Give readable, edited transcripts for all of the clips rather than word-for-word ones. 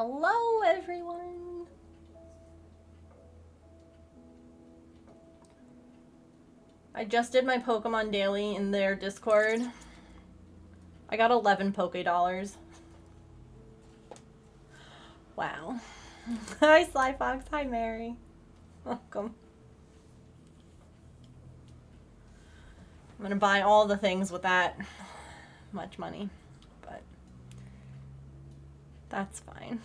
Hello, everyone. I just did my Pokemon Daily in their Discord. I got 11 Poké Wow. Hi, Slyfox. Hi, Mary. Welcome. I'm gonna buy all the things with that much money, but that's fine.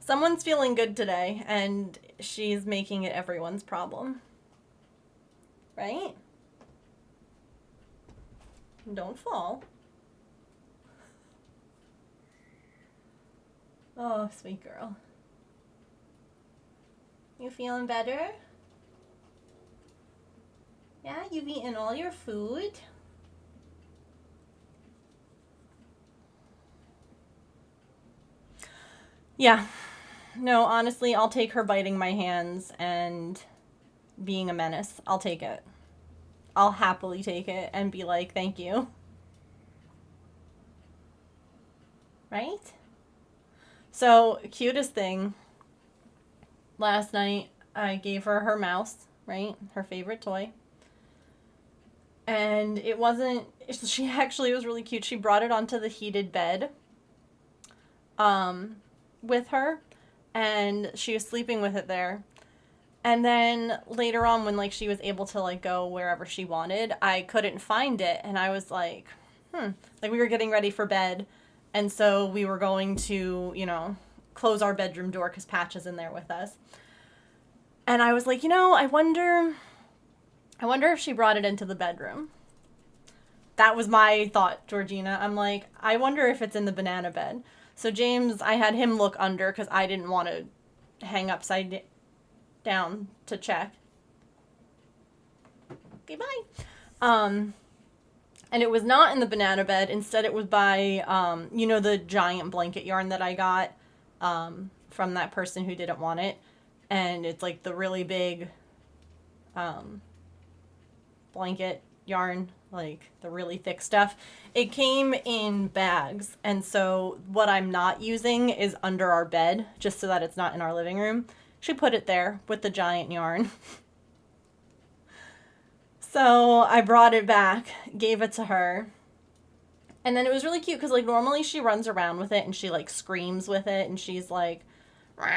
Someone's feeling good today, and she's making it everyone's problem. Right? Don't fall. Oh, sweet girl. You feeling better? Yeah, you've eaten all your food? Yeah. No, honestly, I'll take her biting my hands and being a menace. I'll take it. I'll happily take it and be like, thank you. Right? So, cutest thing. Last night, I gave her her mouse, right? Her favorite toy. And it wasn't, she actually was really cute. She brought it onto the heated bed with her, and she was sleeping with it there. And then later on, when like she was able to like go wherever she wanted, I couldn't find it, and I was like, like we were getting ready for bed, and so we were going to, you know, close our bedroom door because Patch is in there with us. And I was like, you know, I wonder if she brought it into the bedroom. That was my thought, Georgina. I'm like, I wonder if it's in the banana bed. So James, I had him look under because I didn't want to hang upside down to check. Okay, bye. And it was not in the banana bed. Instead, it was by, you know, the giant blanket yarn that I got from that person who didn't want it. And it's like the really big blanket yarn, like the really thick stuff. It came in bags. And so what I'm not using is under our bed, just so that it's not in our living room. She put it there with the giant yarn. So I brought it back, gave it to her. And then it was really cute because like normally she runs around with it and she like screams with it and she's like, Rah.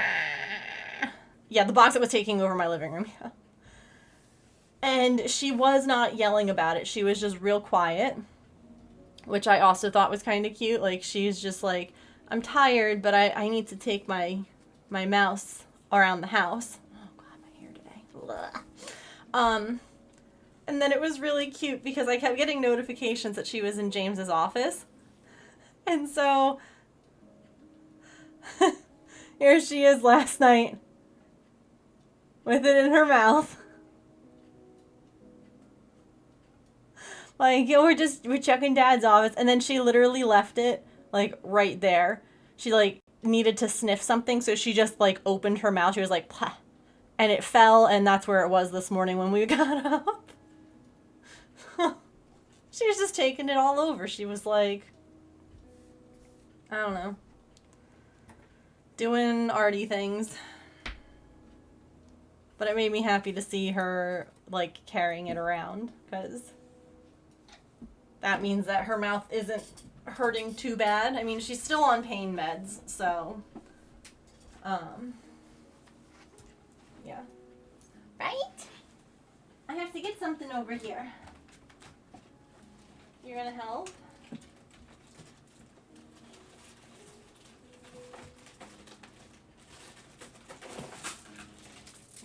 Yeah, the box that was taking over my living room. Yeah. And she was not yelling about it. She was just real quiet, which I also thought was kind of cute. Like she's just like, I'm tired, but I need to take my mouse around the house. Oh God, my hair today. Blah. And then it was really cute because I kept getting notifications that she was in James's office. And so here she is last night with it in her mouth. Like, we're checking Dad's office, and then she literally left it like right there. She like needed to sniff something, so she just like opened her mouth. She was like, Pah, and it fell, and that's where it was this morning when we got up. She was just taking it all over. She was like, I don't know, doing arty things. But it made me happy to see her like carrying it around because that means that her mouth isn't hurting too bad. I mean, she's still on pain meds, so yeah. Right? I have to get something over here. You're gonna help?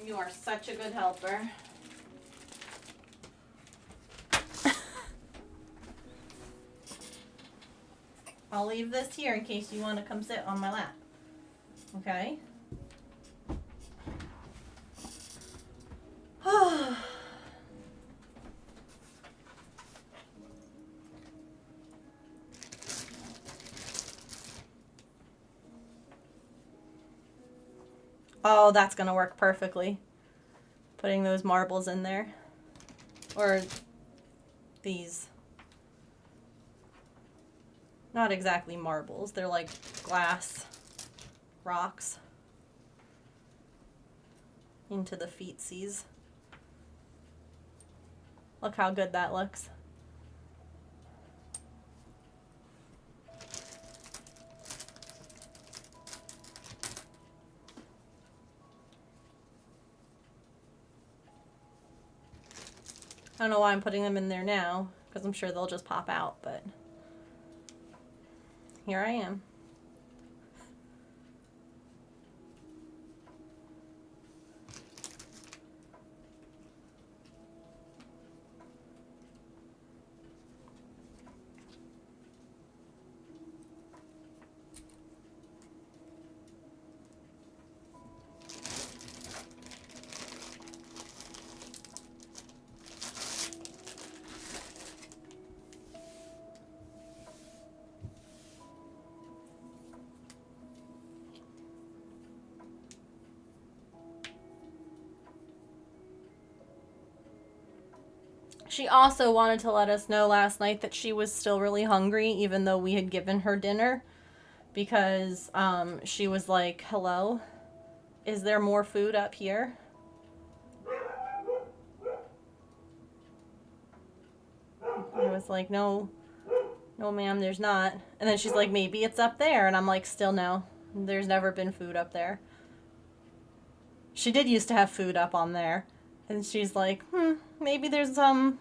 You are such a good helper. I'll leave this here in case you want to come sit on my lap. Okay? Oh, that's gonna work perfectly. Putting those marbles in there. Or these. Not exactly marbles. They're like glass rocks into the feetsies. Look how good that looks. I don't know why I'm putting them in there now, because I'm sure they'll just pop out, but here I am. She also wanted to let us know last night that she was still really hungry, even though we had given her dinner, because she was like, hello, is there more food up here? I was like, no, ma'am, there's not. And then she's like, maybe it's up there. And I'm like, still no, there's never been food up there. She did used to have food up on there. And she's like, maybe there's some...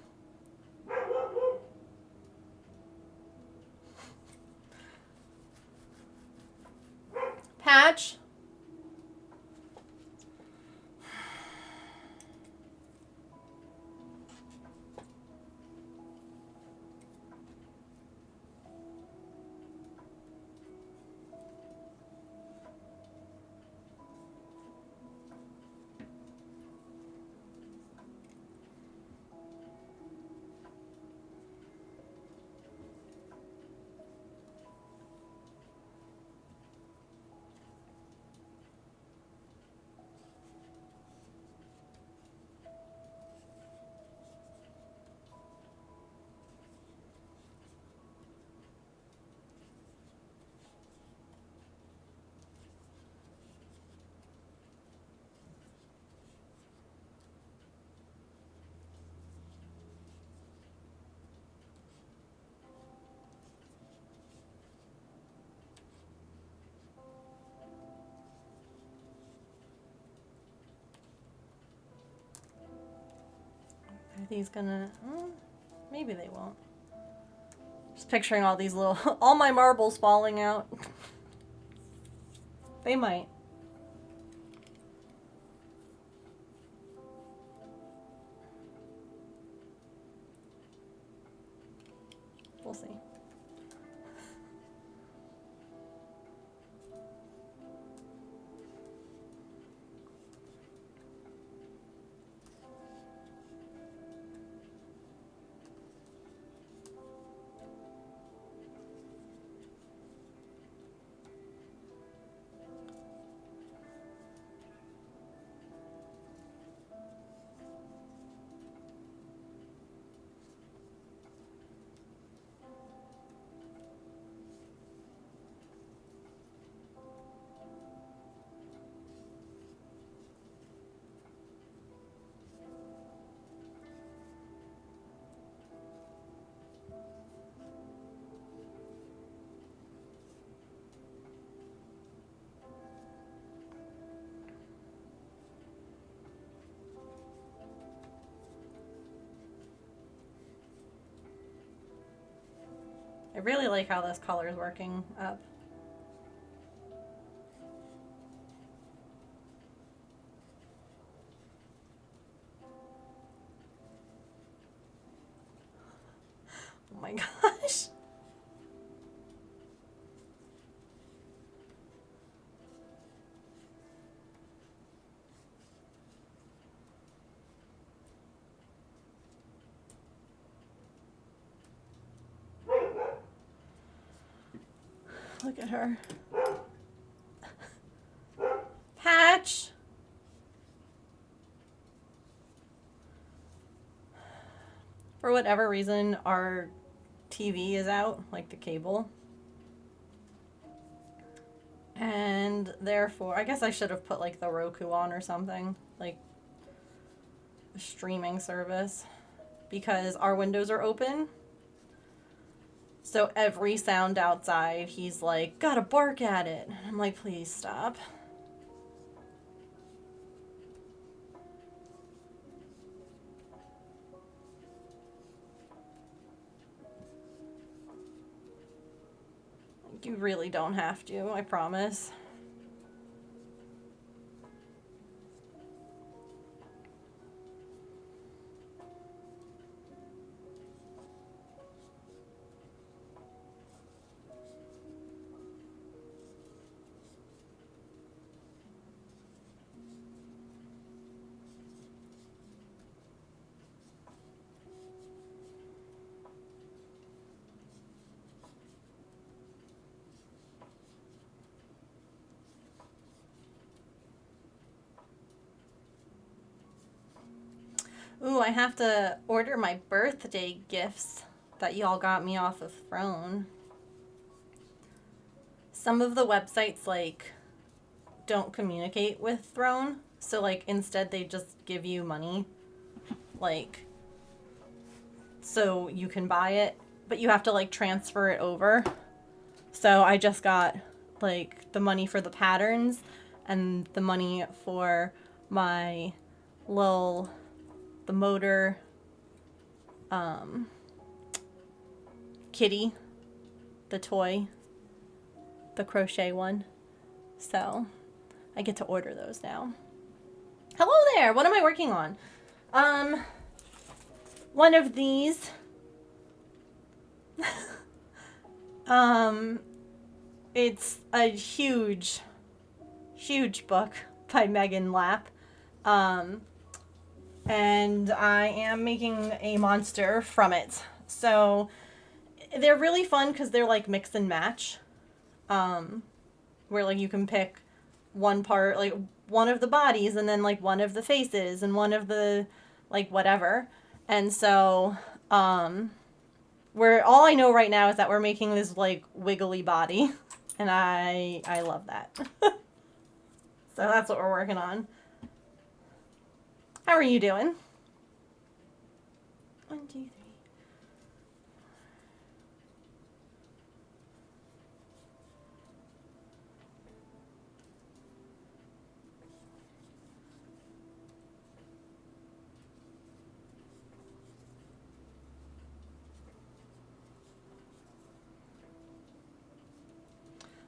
Patch? Are these gonna... maybe they won't. Just picturing all these little... all my marbles falling out. They might. We'll see. I really like how this color is working up. Oh my gosh. Look at her. Patch. For whatever reason, our TV is out, like the cable. And therefore, I guess I should have put like the Roku on or something, like a streaming service, because our windows are open. So every sound outside, he's like, gotta bark at it. I'm like, please stop. You really don't have to, I promise. Ooh, I have to order my birthday gifts that y'all got me off of Throne. Some of the websites, like, don't communicate with Throne. So, like, instead they just give you money. Like, so you can buy it, but you have to, like, transfer it over. So I just got, like, the money for the patterns and the money for my little... the motor kitty, the toy, the crochet one. So I get to order those now. Hello there. What am I working on? One of these. It's a huge book by Megan Lapp. And I am making a monster from it. So they're really fun because they're like mix and match, where like you can pick one part, like one of the bodies, and then like one of the faces, and one of the like whatever. And so we're all I know right now is that we're making this like wiggly body, and I love that. So that's what we're working on. How are you doing? 1, 2, 3.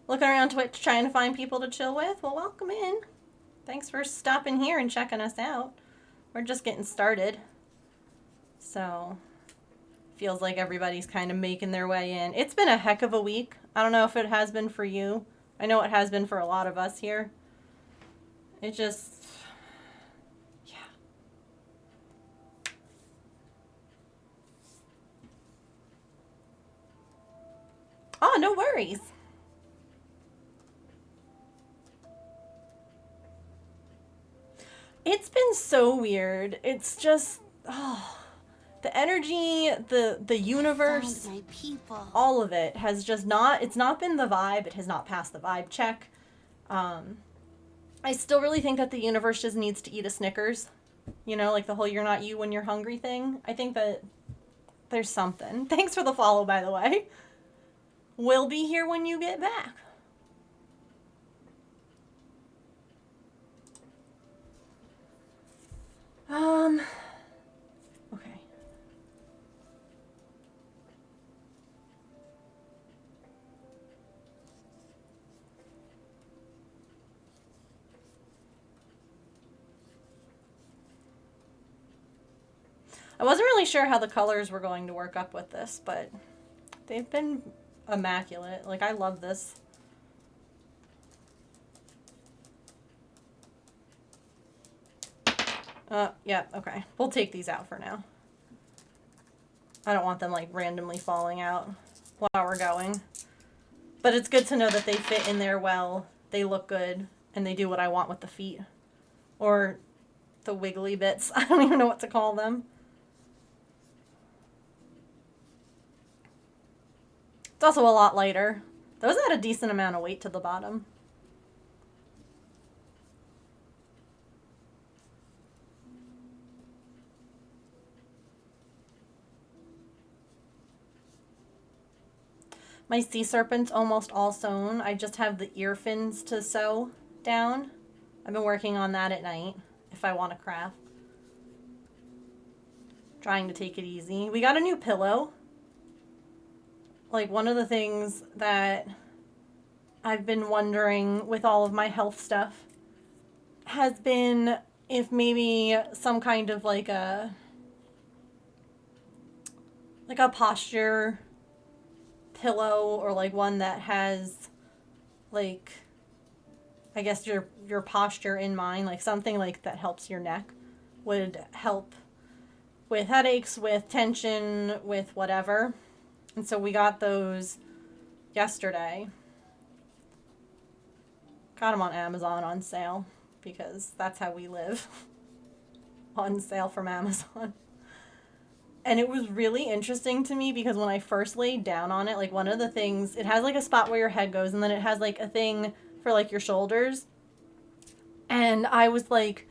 Looking around Twitch trying to find people to chill with? Well, welcome in. Thanks for stopping here and checking us out. We're just getting started. So, feels like everybody's kind of making their way in. It's been a heck of a week. I don't know if it has been for you. I know it has been for a lot of us here. It just, yeah. Oh, no worries. It's been so weird. It's just, oh, the energy, the universe, my people. All of it has just not, it's not been the vibe. It has not passed the vibe check. I still really think that the universe just needs to eat a Snickers. You know, like the whole you're not you when you're hungry thing. I think that there's something. Thanks for the follow, by the way. We'll be here when you get back. Okay. I wasn't really sure how the colors were going to work up with this, but they've been immaculate. Like, I love this. Yeah, okay. We'll take these out for now. I don't want them, like, randomly falling out while we're going. But it's good to know that they fit in there well, they look good, and they do what I want with the feet. Or the wiggly bits. I don't even know what to call them. It's also a lot lighter. Those had a decent amount of weight to the bottom. My sea serpent's almost all sewn. I just have the ear fins to sew down. I've been working on that at night if I want to craft. Trying to take it easy. We got a new pillow. Like, one of the things that I've been wondering with all of my health stuff has been if maybe some kind of like a posture pillow, or like one that has like, I guess your posture in mind, like something like that helps your neck, would help with headaches, with tension, with whatever. And so we got those yesterday. Got them on Amazon on sale because that's how we live. On sale from Amazon. And it was really interesting to me because when I first laid down on it, like one of the things, it has like a spot where your head goes, and then it has like a thing for like your shoulders. And I was like,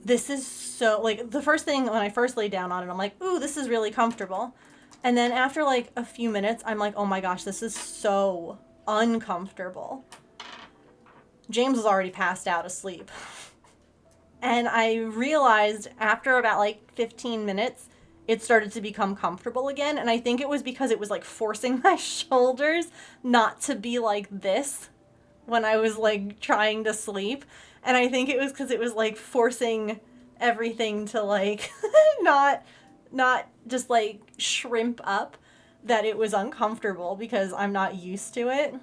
this is so, like, the first thing when I first laid down on it, I'm like, ooh, this is really comfortable. And then after like a few minutes, I'm like, oh my gosh, this is so uncomfortable. James was already passed out asleep. And I realized after about like 15 minutes, it started to become comfortable again. And I think it was because it was like forcing my shoulders not to be like this when I was like trying to sleep. And I think it was because it was like forcing everything to like not just like shrimp up, that it was uncomfortable because I'm not used to it.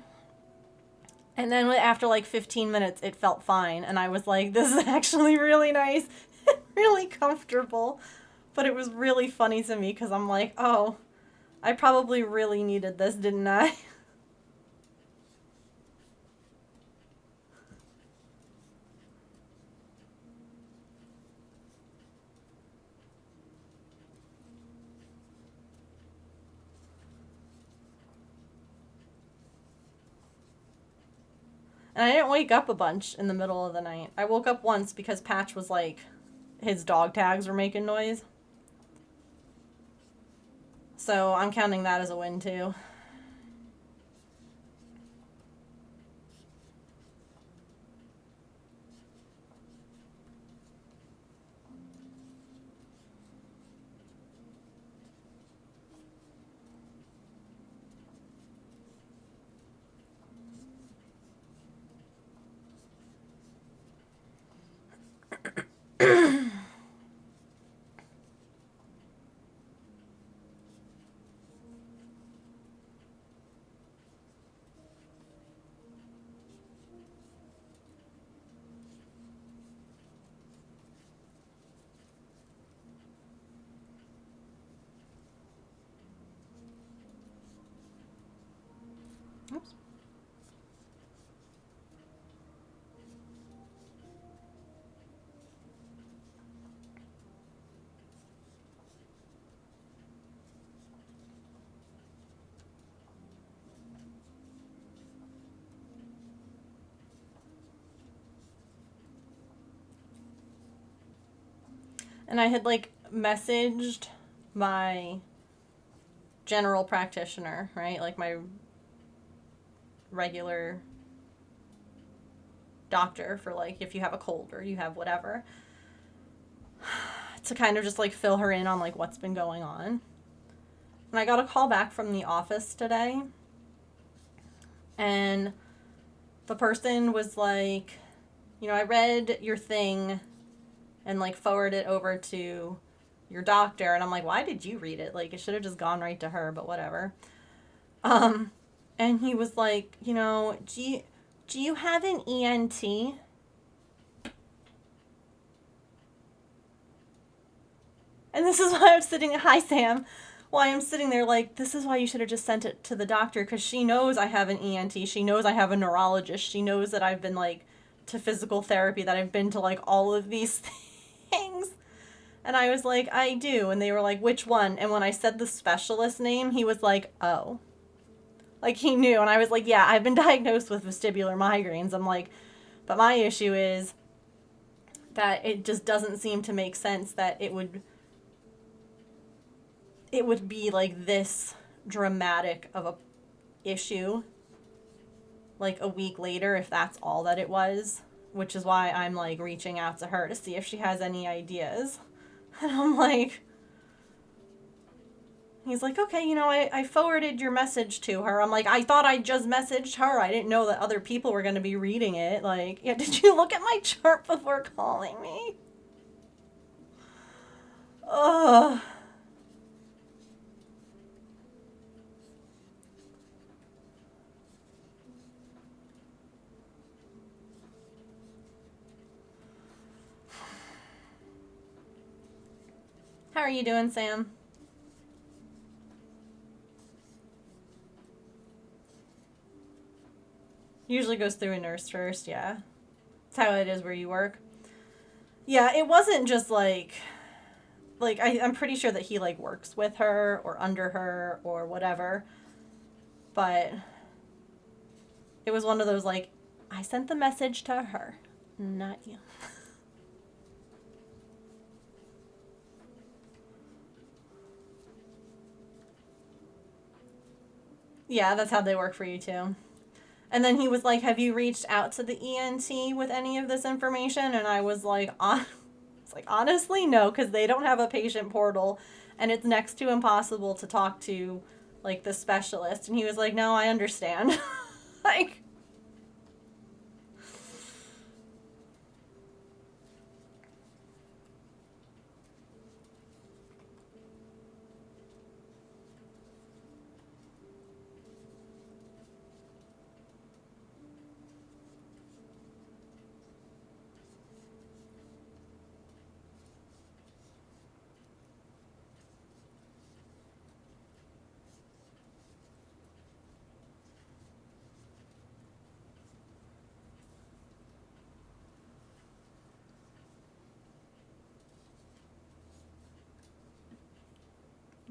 And then after like 15 minutes, it felt fine. And I was like, this is actually really nice, really comfortable. But it was really funny to me because I'm like, oh, I probably really needed this, didn't I? And I didn't wake up a bunch in the middle of the night. I woke up once because Patch was like, his dog tags were making noise. So I'm counting that as a win too. Oops. And I had like messaged my general practitioner, right? Like my regular doctor for like if you have a cold or you have whatever, to kind of just like fill her in on like what's been going on. And I got a call back from the office today, and the person was like, you know, I read your thing and like forwarded it over to your doctor. And I'm like, why did you read it? Like, it should have just gone right to her, but whatever. And he was like, you know, do you have an ENT? And this is why I'm sitting, hi Sam, why I'm sitting there like, this is why you should have just sent it to the doctor, because she knows I have an ENT. She knows I have a neurologist. She knows that I've been like to physical therapy, that I've been to like all of these things. And I was like, I do. And they were like, which one? And when I said the specialist name, he was like, oh. Like, he knew, and I was like, yeah, I've been diagnosed with vestibular migraines. I'm like, but my issue is that it just doesn't seem to make sense that it would be like this dramatic of a issue like a week later if that's all that it was, which is why I'm like reaching out to her to see if she has any ideas. And I'm like, he's like, okay, I forwarded your message to her. I'm like, I thought I just messaged her. I didn't know that other people were going to be reading it. Like, yeah, did you look at my chart before calling me? Ugh. How are you doing, Sam? Usually goes through a nurse first, yeah. That's how it is where you work. Yeah, it wasn't just like I'm pretty sure that he like works with her or under her or whatever. But it was one of those like, I sent the message to her, not you. Yeah, that's how they work for you too. And then he was like, have you reached out to the ENT with any of this information? And I was like, it's like, honestly, no, because they don't have a patient portal and it's next to impossible to talk to like the specialist. And he was like, no, I understand. Like,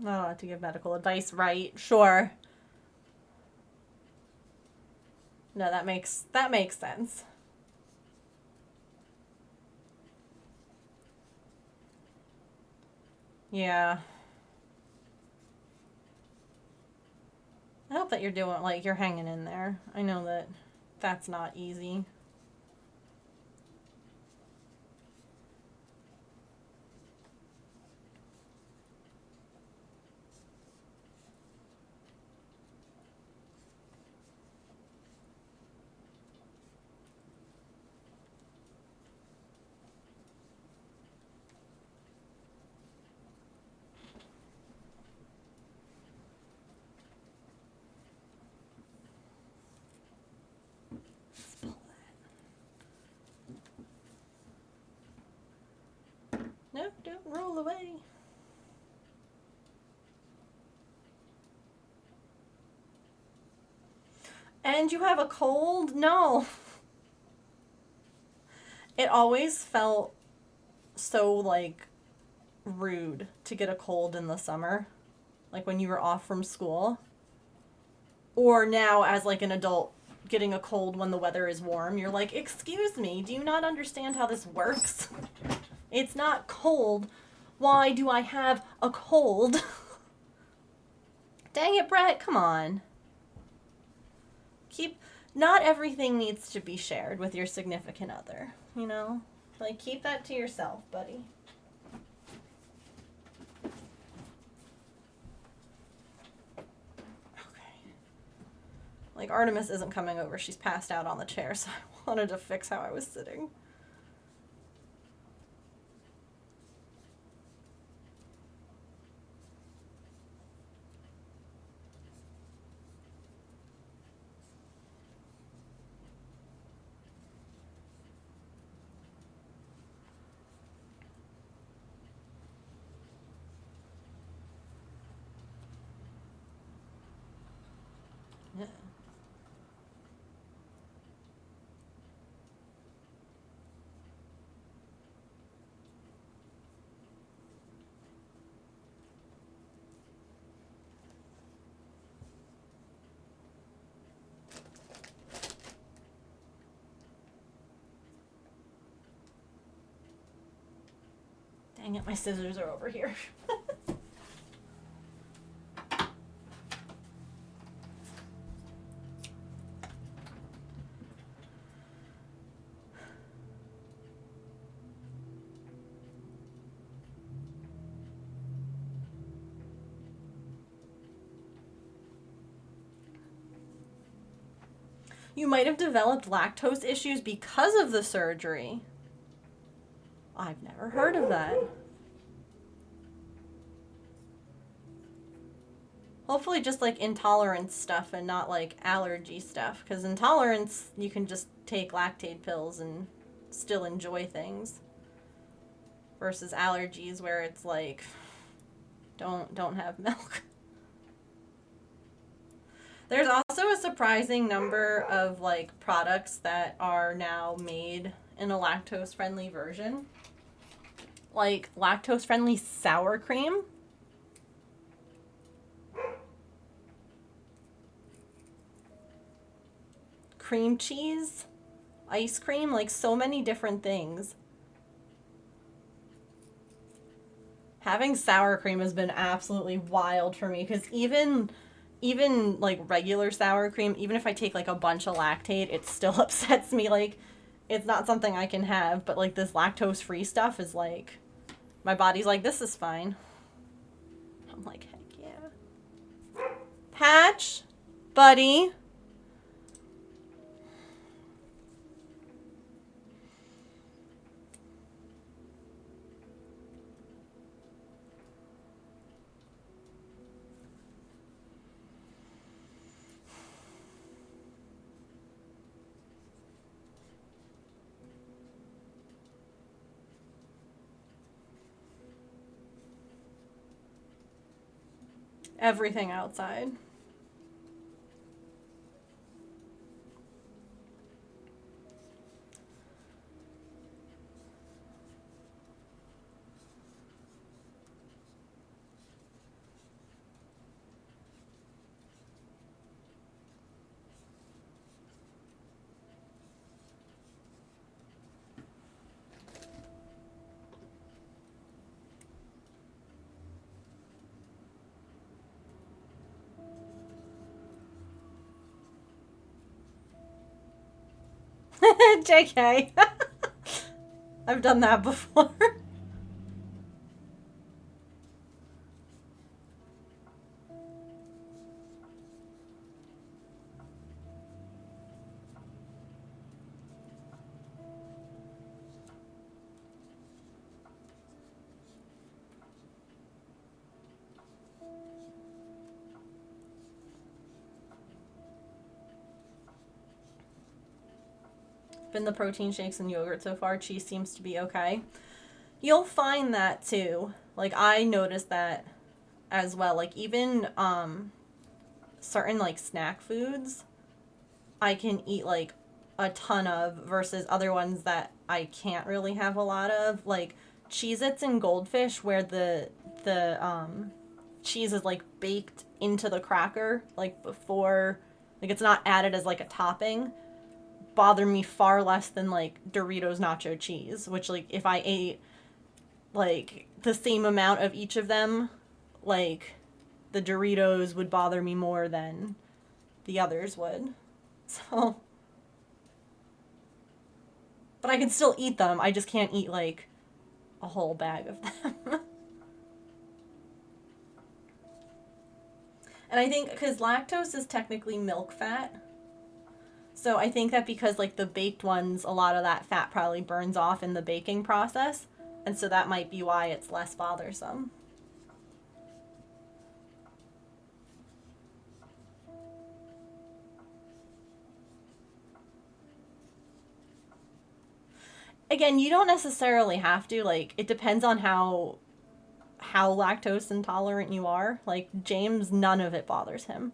I don't have to give medical advice, right? Sure. No, that makes sense. Yeah. I hope that you're doing like you're hanging in there. I know that that's not easy. No, don't roll away. And you have a cold? No. It always felt so like rude to get a cold in the summer, like when you were off from school. Or now as like an adult getting a cold when the weather is warm, you're like, "Excuse me, do you not understand how this works? It's not cold. Why do I have a cold?" Dang it, Brett, come on. Keep Not everything needs to be shared with your significant other, you know? Like keep that to yourself, buddy. Okay. Like Artemis isn't coming over. She's passed out on the chair, so I wanted to fix how I was sitting. Yeah. Dang it, my scissors are over here. You might have developed lactose issues because of the surgery. I've never heard of that. Hopefully just like intolerance stuff and not like allergy stuff. Because intolerance, you can just take lactate pills and still enjoy things. Versus allergies where it's like, don't have milk. There's also a surprising number of like products that are now made in a lactose friendly version. Like lactose friendly sour cream. Cream cheese, ice cream, like so many different things. Having sour cream has been absolutely wild for me because even like regular sour cream, even if I take like a bunch of lactate, it still upsets me. Like it's not something I can have, but like this lactose free stuff is like my body's like, this is fine. I'm like, heck yeah. Patch, buddy. Everything outside. JK. I've done that before. Been the protein shakes and yogurt so far. Cheese seems to be okay. You'll find that too. Like I noticed that as well. Like even certain like snack foods I can eat like a ton of versus other ones that I can't really have a lot of. Like Cheez-Its and Goldfish where the cheese is like baked into the cracker like before, like it's not added as like a topping, bother me far less than like Doritos nacho cheese, which like if I ate like the same amount of each of them, like the Doritos would bother me more than the others would. So, but I can still eat them. I just can't eat like a whole bag of them. And I think because lactose is technically milk fat, so I think that because like the baked ones, a lot of that fat probably burns off in the baking process, and so that might be why it's less bothersome. Again, you don't necessarily have to, like it depends on how lactose intolerant you are. Like James, none of it bothers him.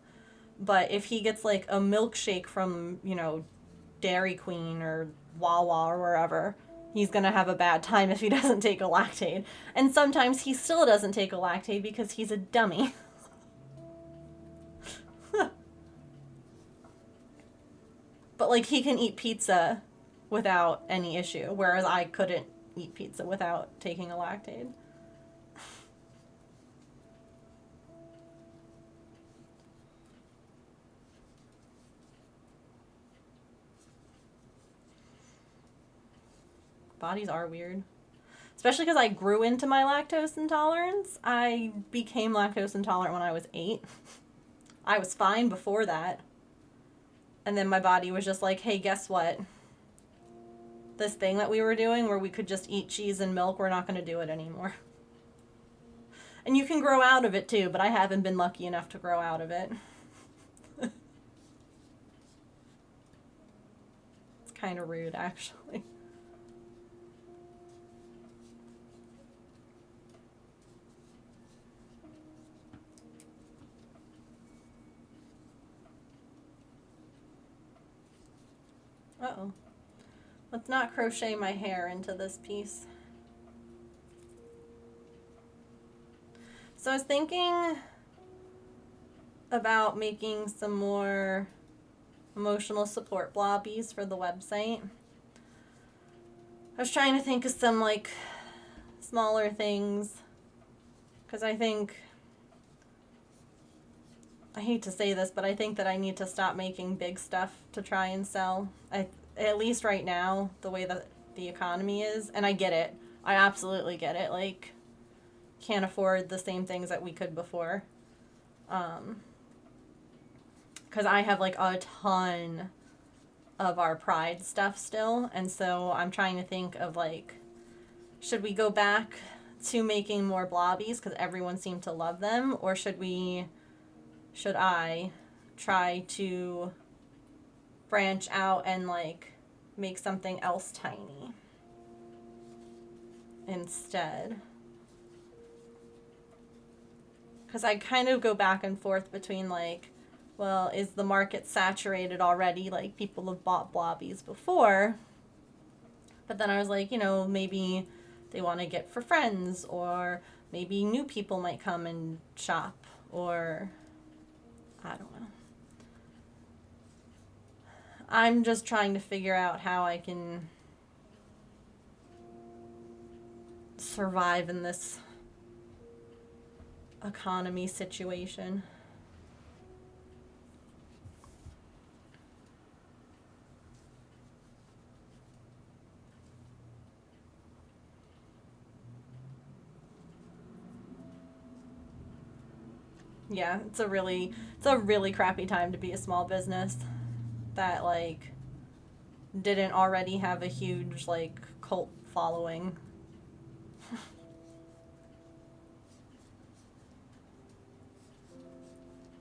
But if he gets like a milkshake from, Dairy Queen or Wawa or wherever, he's gonna have a bad time if he doesn't take a lactate. And sometimes he still doesn't take a lactate because he's a dummy. But like he can eat pizza without any issue, whereas I couldn't eat pizza without taking a Lactaid. Bodies are weird. Especially because I grew into my lactose intolerance. I became lactose intolerant when I was 8. I was fine before that. And then my body was just like, hey, guess what? This thing that we were doing where we could just eat cheese and milk, we're not going to do it anymore. And you can grow out of it too, but I haven't been lucky enough to grow out of it. It's kind of rude, actually. Uh-oh. Let's not crochet my hair into this piece. So I was thinking about making some more emotional support blobbies for the website. I was trying to think of some like smaller things because I hate to say this, but I think that I need to stop making big stuff to try and sell. At least right now, the way that the economy is, and I get it. I absolutely get it. Like, can't afford the same things that we could before. Because I have like a ton of our Pride stuff still, and so I'm trying to think of like, should we go back to making more blobbies because everyone seemed to love them, or should I try to branch out and like make something else tiny instead? Because I kind of go back and forth between like, well, is the market saturated already? Like, people have bought blobbies before. But then I was like, maybe they want to get for friends, or maybe new people might come and shop, or I don't know. I'm just trying to figure out how I can survive in this economy situation. Yeah, it's a really crappy time to be a small business that like didn't already have a huge like cult following.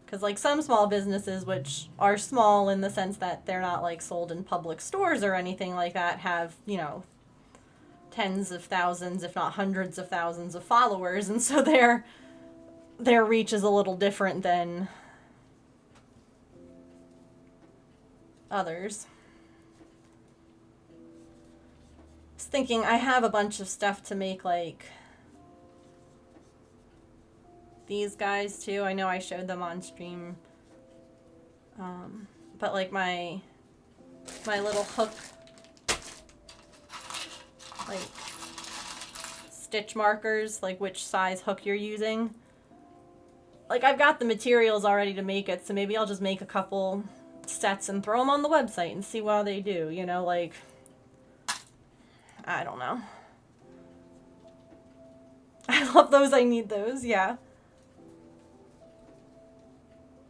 Because like some small businesses, which are small in the sense that they're not like sold in public stores or anything like that, have, tens of thousands, if not hundreds of thousands of followers, and so their reach is a little different than others. I was thinking I have a bunch of stuff to make like these guys too. I know I showed them on stream. But like my little hook, like stitch markers, like which size hook you're using. Like, I've got the materials already to make it, so maybe I'll just make a couple sets and throw them on the website and see how they do, like, I don't know. I love those, I need those, yeah.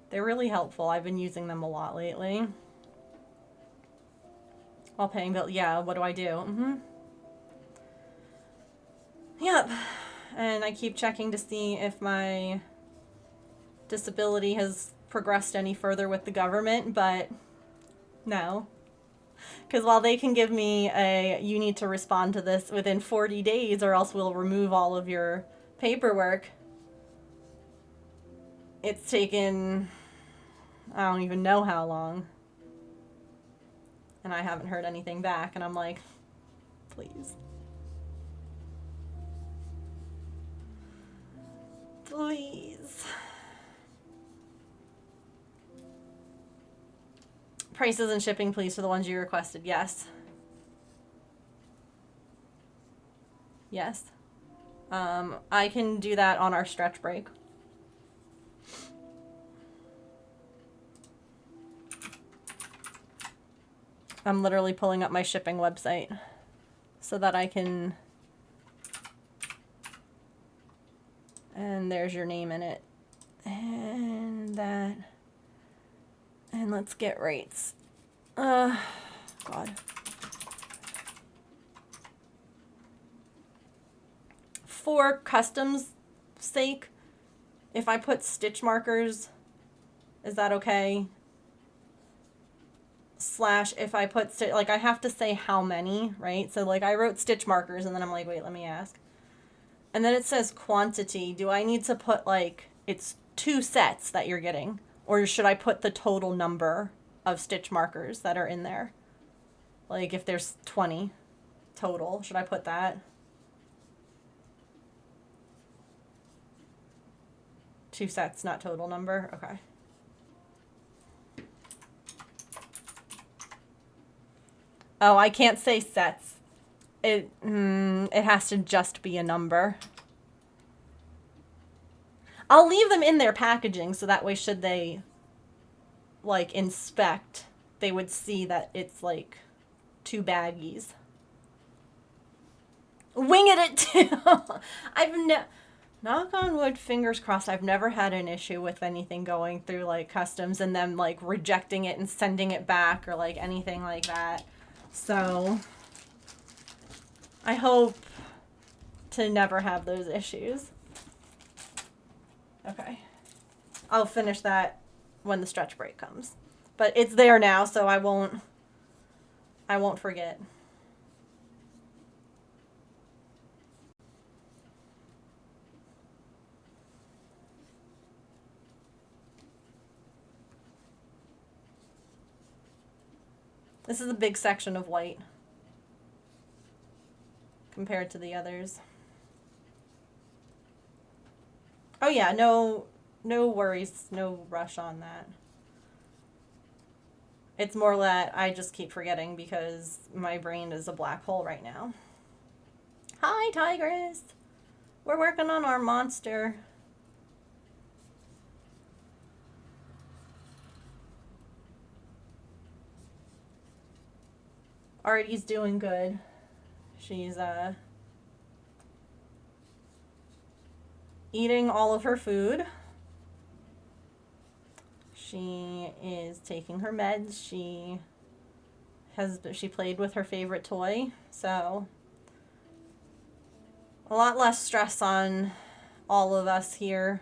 They're really helpful. I've been using them a lot lately. While paying bills, yeah, what do I do? Yep. And I keep checking to see if my disability has progressed any further with the government, but no. Because while they can give me you need to respond to this within 40 days or else we'll remove all of your paperwork, it's taken, I don't even know how long. And I haven't heard anything back, and I'm like, please. Please. Prices and shipping, please, for the ones you requested. Yes. Yes. I can do that on our stretch break. I'm literally pulling up my shipping website so that I can, and there's your name in it. And that, and let's get rates. God. For customs sake, if I put stitch markers, is that okay? Slash, if I put, like, I have to say how many, right? So, like, I wrote stitch markers, and then I'm like, wait, let me ask. And then it says quantity. Do I need to put, like, it's 2 sets that you're getting? Or should I put the total number of stitch markers that are in there? Like, if there's 20 total, should I put that? 2 sets, not total number? Okay. Oh, I can't say sets. It has to just be a number. I'll leave them in their packaging so that way should they, like, inspect, they would see that it's, like, 2 baggies. Winging it too! Knock on wood, fingers crossed, I've never had an issue with anything going through, like, customs and them, like, rejecting it and sending it back or, like, anything like that. So, I hope to never have those issues. Okay. I'll finish that when the stretch break comes. But it's there now, so I won't forget. This is a big section of white compared to the others. Oh yeah, no worries, no rush on that. It's more that I just keep forgetting because my brain is a black hole right now. Hi, Tigress. We're working on our monster. Artie's doing good. She's eating all of her food. She is taking her meds. She played with her favorite toy, so a lot less stress on all of us here.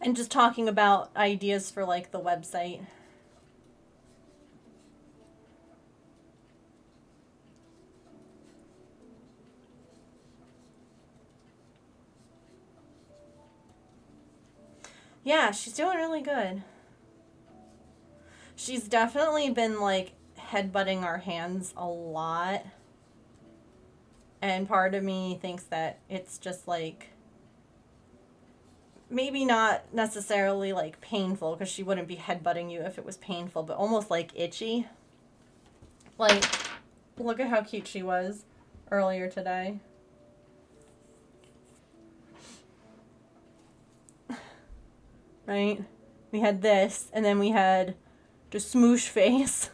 And just talking about ideas for, like, the website. Yeah, she's doing really good. She's definitely been, like, headbutting our hands a lot. And part of me thinks that it's just, like, maybe not necessarily, like, painful, because she wouldn't be headbutting you if it was painful, but almost, like, itchy. Like, look at how cute she was earlier today. Right? We had this, and then we had just smoosh face.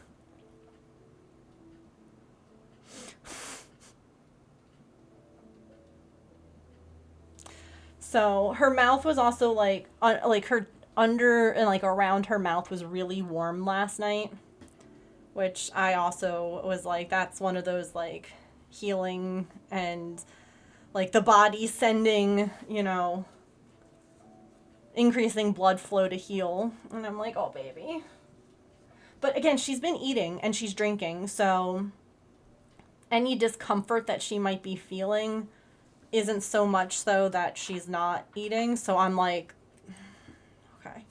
So her mouth was also, like, like, her under and, like, around her mouth was really warm last night, which I also was like, that's one of those, like, healing and, like, the body sending, you know, increasing blood flow to heal. And I'm like, oh, baby. But again, she's been eating and she's drinking, so any discomfort that she might be feeling isn't so much so that she's not eating. So I'm like, okay.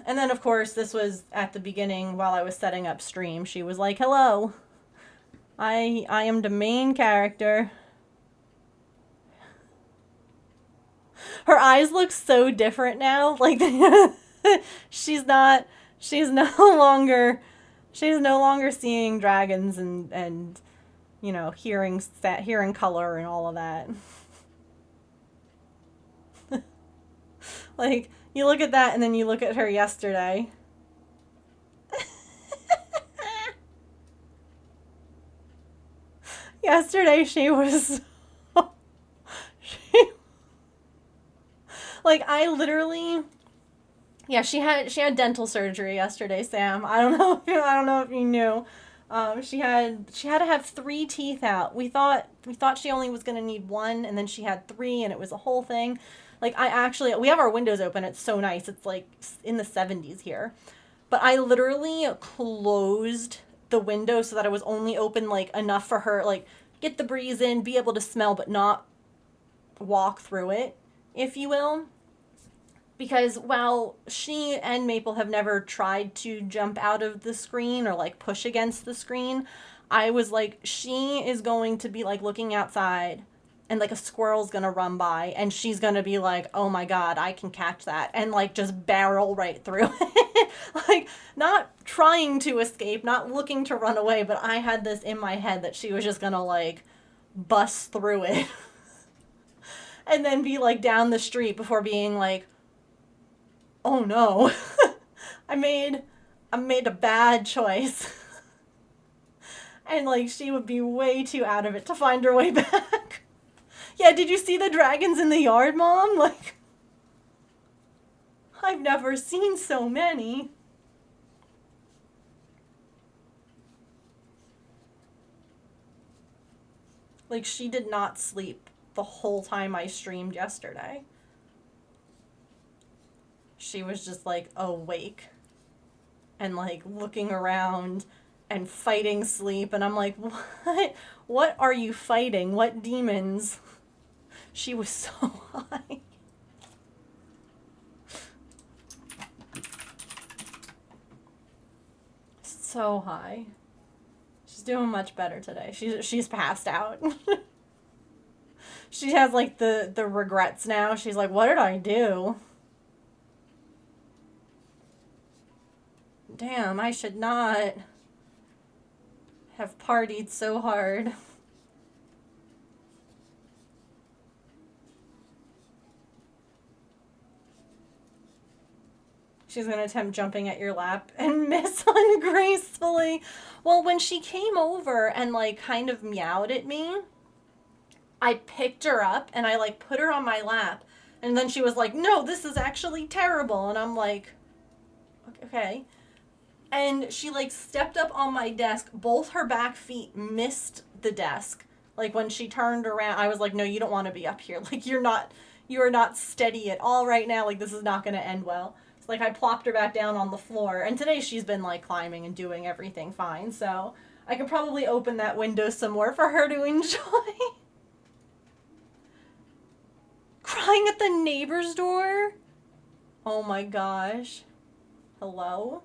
And then, of course, this was at the beginning while I was setting up stream. She was like, hello, I am the main character. Her eyes look so different now. Like she's not she's no longer she's no longer seeing dragons and you know, hearing color and all of that. Like you look at that and then you look at her yesterday. Yesterday she was she, like I literally yeah, she had dental surgery yesterday, Sam. I don't know if you knew. She had to have three teeth out. We thought she only was gonna need one, and then she had three, and it was a whole thing. Like we have our windows open. It's so nice. It's like in the 70s here, but I literally closed the window so that it was only open like enough for her like get the breeze in, be able to smell, but not walk through it, if you will. Because while she and Maple have never tried to jump out of the screen or like push against the screen, I was like, she is going to be like looking outside and like a squirrel's gonna run by and she's gonna be like, oh my god, I can catch that, and like just barrel right through it. Like, not trying to escape, not looking to run away, but I had this in my head that she was just gonna like bust through it and then be like down the street before being like, oh no, I made a bad choice. And like she would be way too out of it to find her way back. Yeah, did you see the dragons in the yard, Mom? Like, I've never seen so many. Like, she did not sleep the whole time I streamed yesterday. She was just like awake and like looking around and fighting sleep, and I'm like, what are you fighting? What demons? She was so high. So high. She's doing much better today. She's passed out. She has like the regrets now. She's like, what did I do? Damn, I should not have partied so hard. She's gonna attempt jumping at your lap and miss ungracefully. Well, when she came over and like kind of meowed at me, I picked her up and I like put her on my lap. And then she was like, no, this is actually terrible. And I'm like, okay. And she like stepped up on my desk. Both her back feet missed the desk. Like when she turned around, I was like, no, you don't want to be up here. Like you are not steady at all right now. Like this is not going to end well. So like I plopped her back down on the floor. And today she's been like climbing and doing everything fine. So I could probably open that window some more for her to enjoy. Crying at the neighbor's door? Oh my gosh. Hello?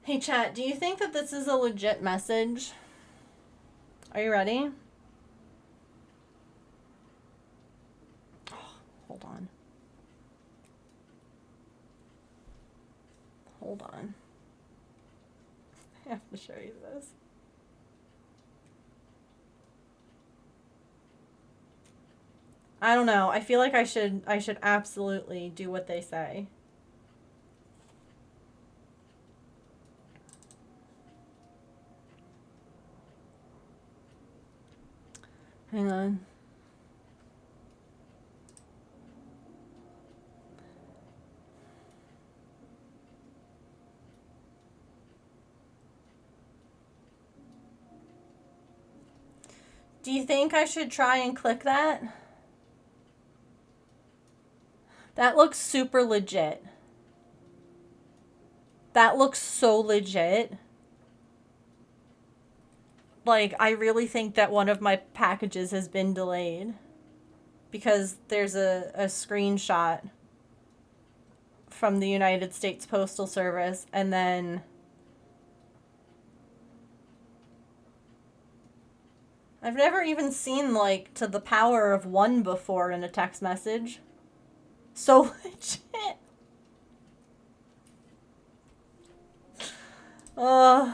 Hey chat, do you think that this is a legit message? Are you ready? Oh, hold on. Hold on. I have to show you this. I don't know. I feel like I should absolutely do what they say. Hang on. Do you think I should try and click that? That looks super legit. That looks so legit. Like, I really think that one of my packages has been delayed. Because there's a screenshot from the United States Postal Service, and then I've never even seen like to the power of 1 before in a text message. So legit. Uh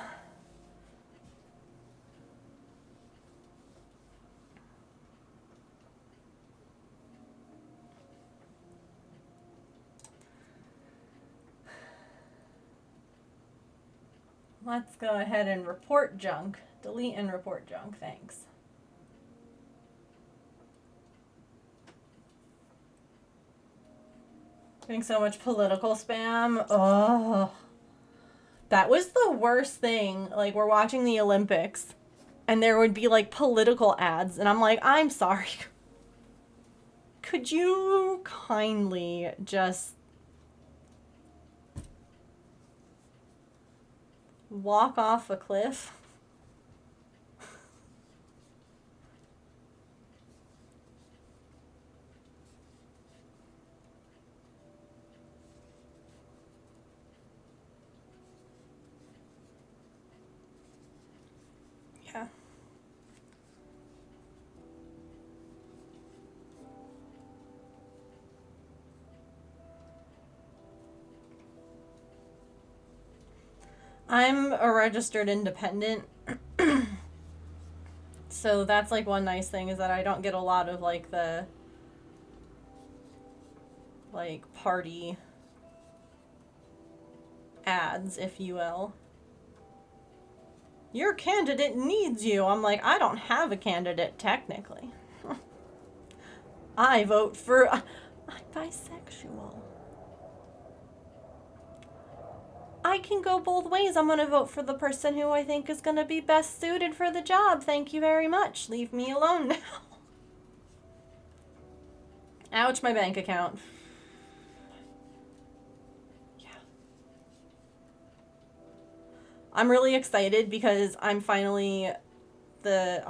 Let's go ahead and report junk. Delete and report junk, thanks. Getting so much political spam. Oh. That was the worst thing. Like, we're watching the Olympics, and there would be, like, political ads, and I'm like, I'm sorry. Could you kindly just walk off a cliff? Yeah. I'm a registered independent. So that's like one nice thing is that I don't get a lot of like the like party ads, if you will. Your candidate needs you. I'm like, I don't have a candidate technically. I vote for I'm bisexual. I can go both ways. I'm going to vote for the person who I think is going to be best suited for the job. Thank you very much. Leave me alone now. Ouch, my bank account. Yeah. I'm really excited because I'm finally the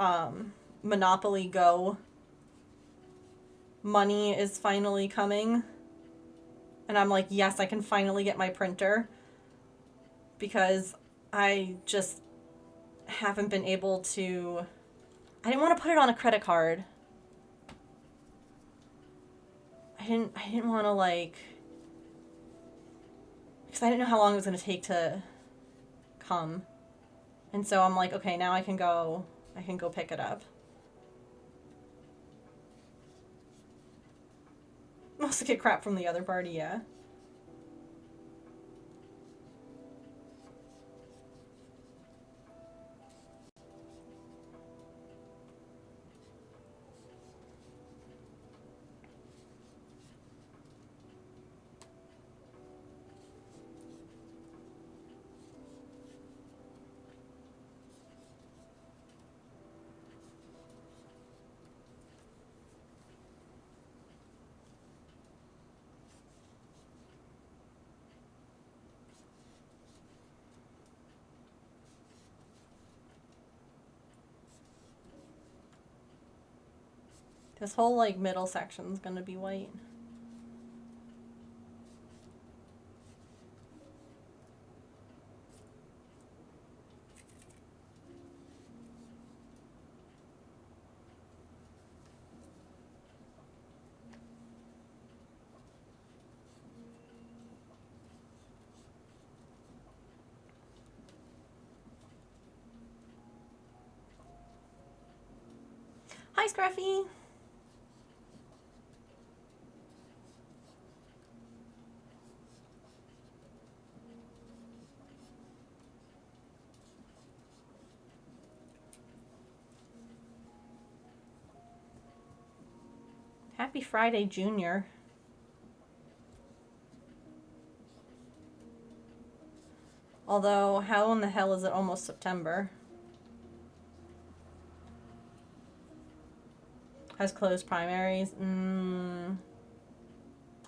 Monopoly Go money is finally coming. And I'm like, yes, I can finally get my printer. Because I just haven't been able to... I didn't want to put it on a credit card. I didn't want to, like... Because I didn't know how long it was going to take to come. And so I'm like, okay, now I can go pick it up. Mostly get crap from the other party, yeah. This whole, like, middle section's gonna be white. Hi, Scruffy! Happy Friday, Junior. Although, how in the hell is it almost September? Has closed primaries?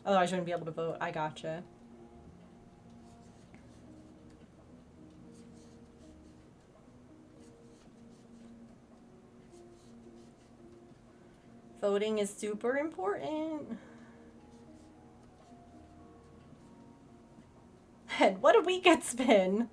Otherwise, you wouldn't be able to vote. I gotcha. Voting is super important. been? What a week it's been.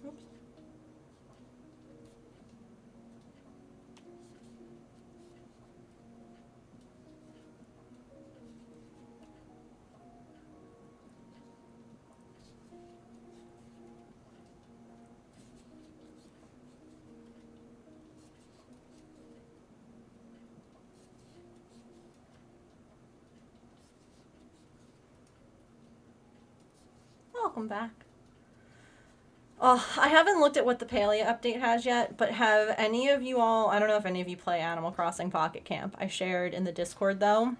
Oops. Welcome back. Oh, I haven't looked at what the Paleo update has yet, but have any of you all, I don't know if any of you play Animal Crossing Pocket Camp. I shared in the Discord though.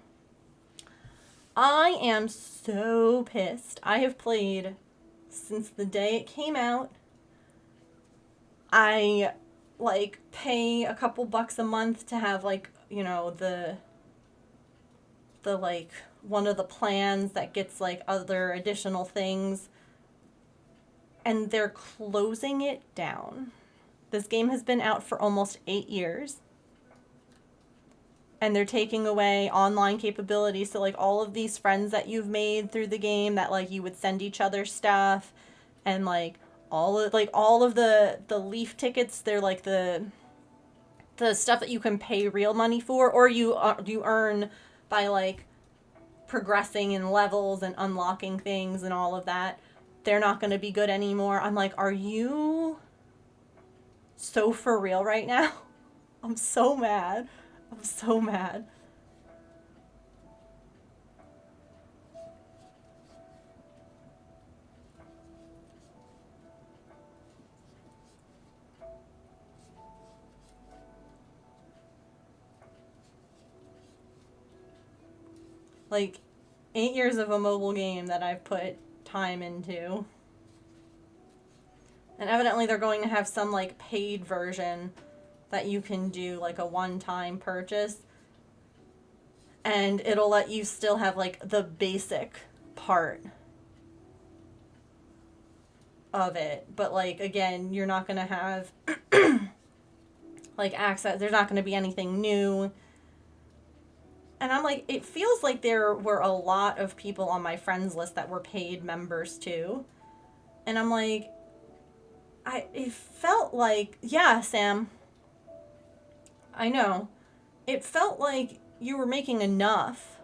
I am so pissed. I have played since the day it came out. I like pay a couple bucks a month to have like, you know, the like one of the plans that gets like other additional things, and they're closing it down. This game has been out for almost 8 years, and they're taking away online capabilities. So like all of these friends that you've made through the game that like you would send each other stuff, and like all of the leaf tickets, they're like the stuff that you can pay real money for, or you earn by like progressing in levels and unlocking things and all of that. They're not going to be good anymore. I'm like, are you so for real right now? I'm so mad. I'm so mad. Like 8 years of a mobile game that I've put time into. And evidently they're going to have some like paid version that you can do like a one-time purchase. And it'll let you still have like the basic part of it. But like again, you're not going to have like access. There's not going to be anything new. And I'm like, it feels like there were a lot of people on my friends list that were paid members too. And I'm like, it felt like, yeah, Sam, I know. It felt like you were making enough,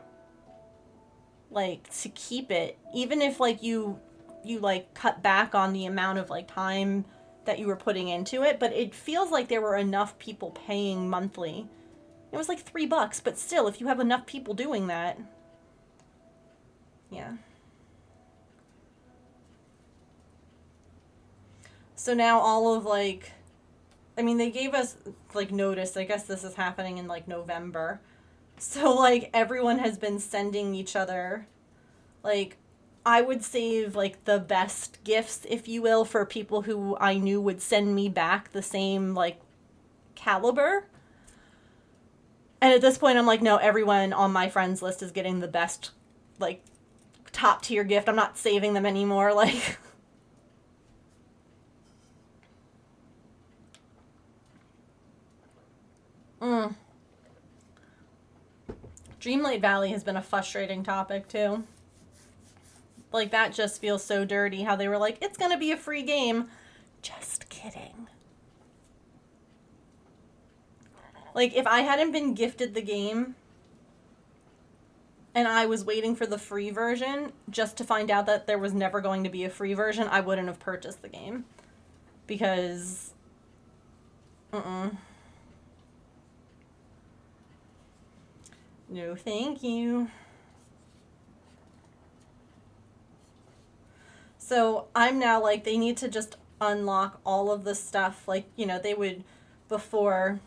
like, to keep it, even if, like, you like, cut back on the amount of, like, time that you were putting into it, but it feels like there were enough people paying monthly. It was like $3, but still, if you have enough people doing that, yeah. So now all of like, I mean, they gave us like notice. I guess this is happening in like November. So like everyone has been sending each other, like, I would save like the best gifts, if you will, for people who I knew would send me back the same like caliber. And at this point, I'm like, no, everyone on my friends list is getting the best, like, top tier gift. I'm not saving them anymore. Like, Dreamlight Valley has been a frustrating topic too. Like, that just feels so dirty how they were like, it's gonna be a free game. Just kidding. Like, if I hadn't been gifted the game and I was waiting for the free version just to find out that there was never going to be a free version, I wouldn't have purchased the game. Because, no thank you. So I'm now like, they need to just unlock all of the stuff. Like, you know, they would, before,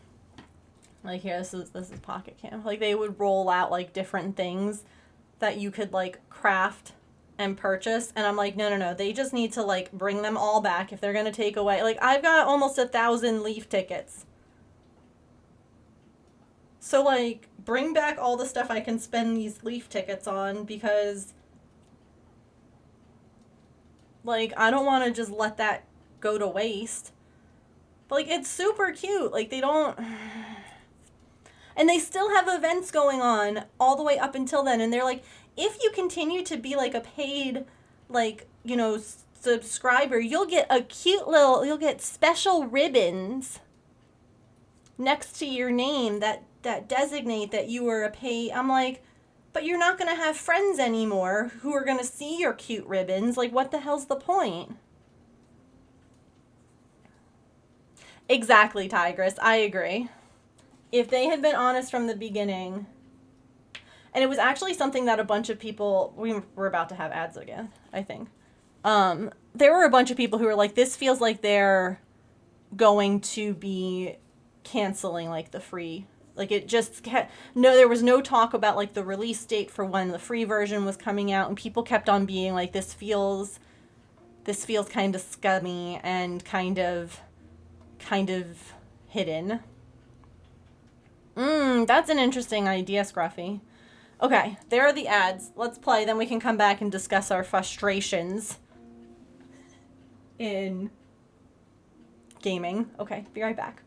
like, here, this is Pocket Camp. Like, they would roll out like different things that you could like craft and purchase, and I'm like, no, they just need to like bring them all back if they're gonna take away. Like, I've got almost 1,000 Leaf tickets, so like bring back all the stuff I can spend these leaf tickets on, because like I don't want to just let that go to waste. But like it's super cute. Like they don't, and they still have events going on all the way up until then, and they're like, if you continue to be like a paid, like, you know, subscriber, you'll get a cute little, you'll get special ribbons next to your name that designate that you were a pay. I'm like, but you're not going to have friends anymore who are going to see your cute ribbons. Like, what the hell's the point? Exactly, Tigress. I agree. If they had been honest from the beginning, and it was actually something that a bunch of people, we were about to have ads again, I think. There were a bunch of people who were like, this feels like they're going to be canceling like the free, like it just no, there was no talk about like the release date for when the free version was coming out, and people kept on being like, this feels kind of scummy and kind of hidden. That's an interesting idea, Scruffy. Okay, there are the ads. Let's play, then we can come back and discuss our frustrations in gaming. Okay, be right back.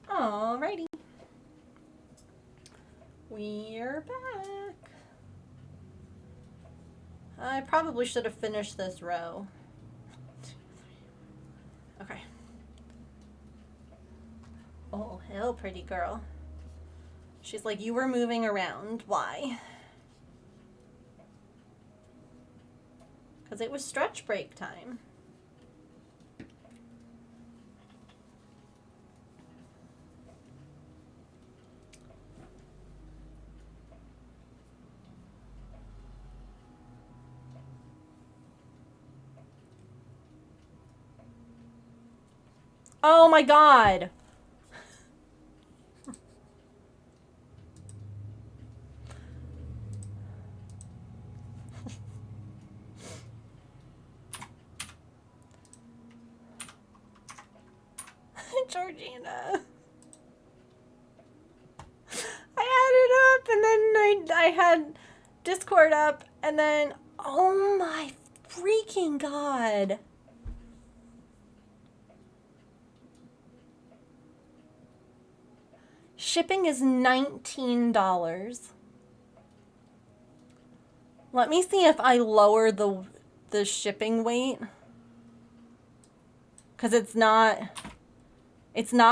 Alrighty. We're back. I probably should have finished this row. Okay. Oh, hell, pretty girl. She's like, you were moving around. Why? Because it was stretch break time. Oh my God. Georgina. I had it up and then I had Discord up and then, oh my freaking God. Shipping is $19. Let me see if I lower the shipping weight. Because it's not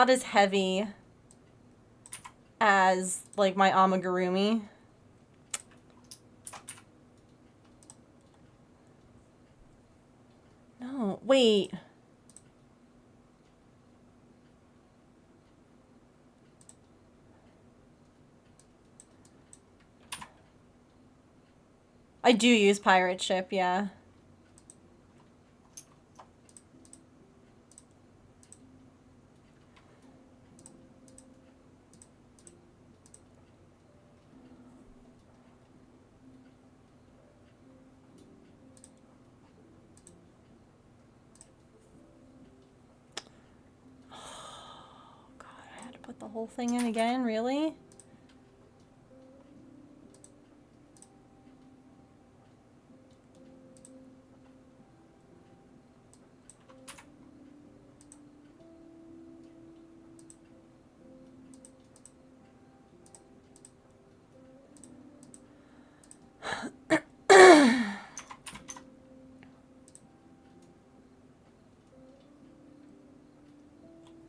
as heavy as like my amigurumi. No, wait. I do use pirate ship, yeah. Put the whole thing in again, really?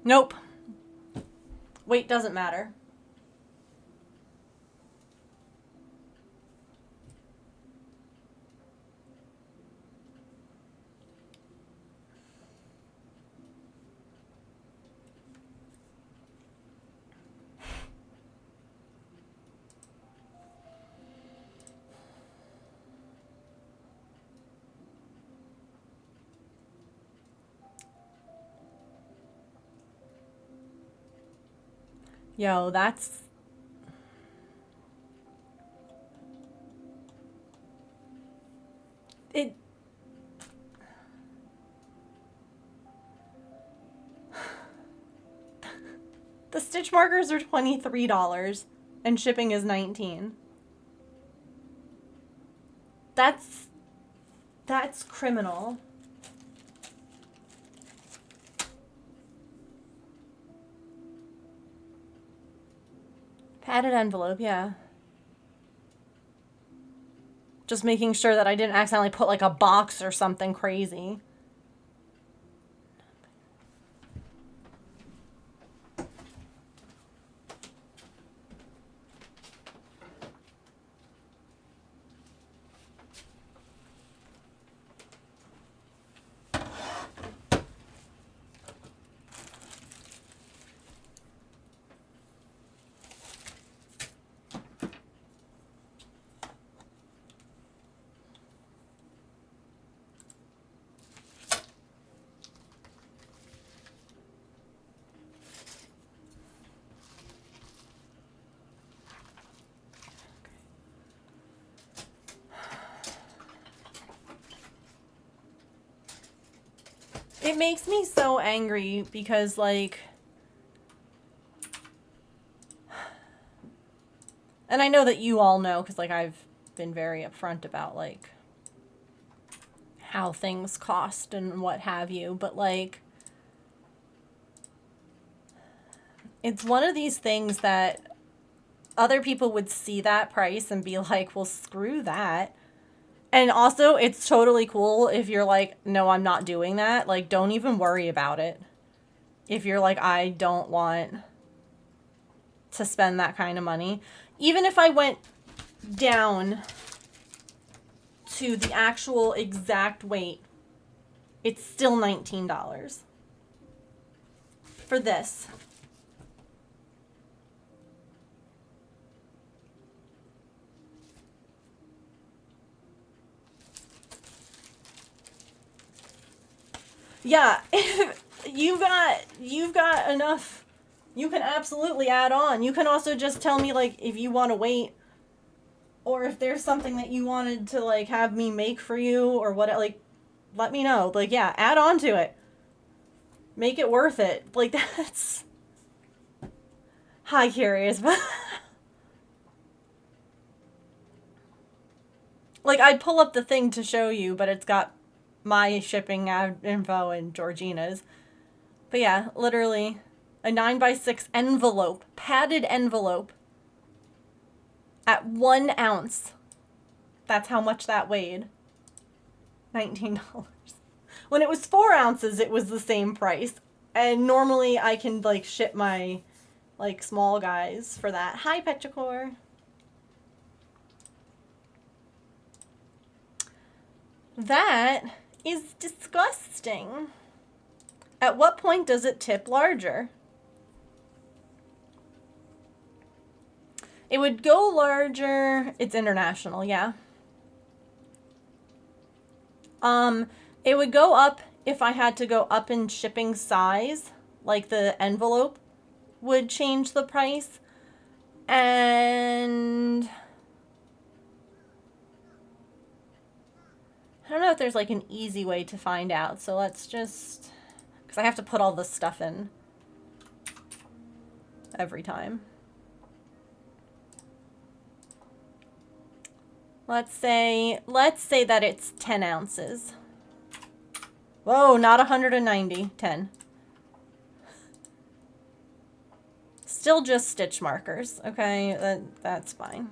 Nope. Weight doesn't matter. Yo, that's... It... The stitch markers are $23 and shipping is $19. That's criminal. Padded envelope, yeah. Just making sure that I didn't accidentally put like a box or something crazy. It makes me so angry because, like, and I know that you all know because, like, I've been very upfront about, like, how things cost and what have you, but, like, it's one of these things that other people would see that price and be like, well, screw that. And also, it's totally cool if you're like, no, I'm not doing that. Like, don't even worry about it. If you're like, I don't want to spend that kind of money. Even if I went down to the actual exact weight, it's still $19 for this. Yeah, you've got enough. You can absolutely add on. You can also just tell me, like, if you want to wait, or if there's something that you wanted to, like, have me make for you, or what, like, let me know. Like, yeah, add on to it. Make it worth it. Like, that's... Hi, Curious. Like, I'd pull up the thing to show you, but it's got my shipping info and Georgina's. But yeah, literally a 9x6 envelope, padded envelope at 1 ounce. That's how much that weighed. $19. When it was 4 ounces, it was the same price. And normally I can, like, ship my, like, small guys for that. Hi, Petrichor. That is disgusting. At what point does it tip larger? It would go larger. It's international, yeah. It would go up if I had to go up in shipping size, like the envelope would change the price. And I don't know if there's like an easy way to find out. So let's just, because I have to put all this stuff in every time. Let's say that it's 10 ounces. Whoa, not 190, 10. Still just stitch markers, okay, that's fine.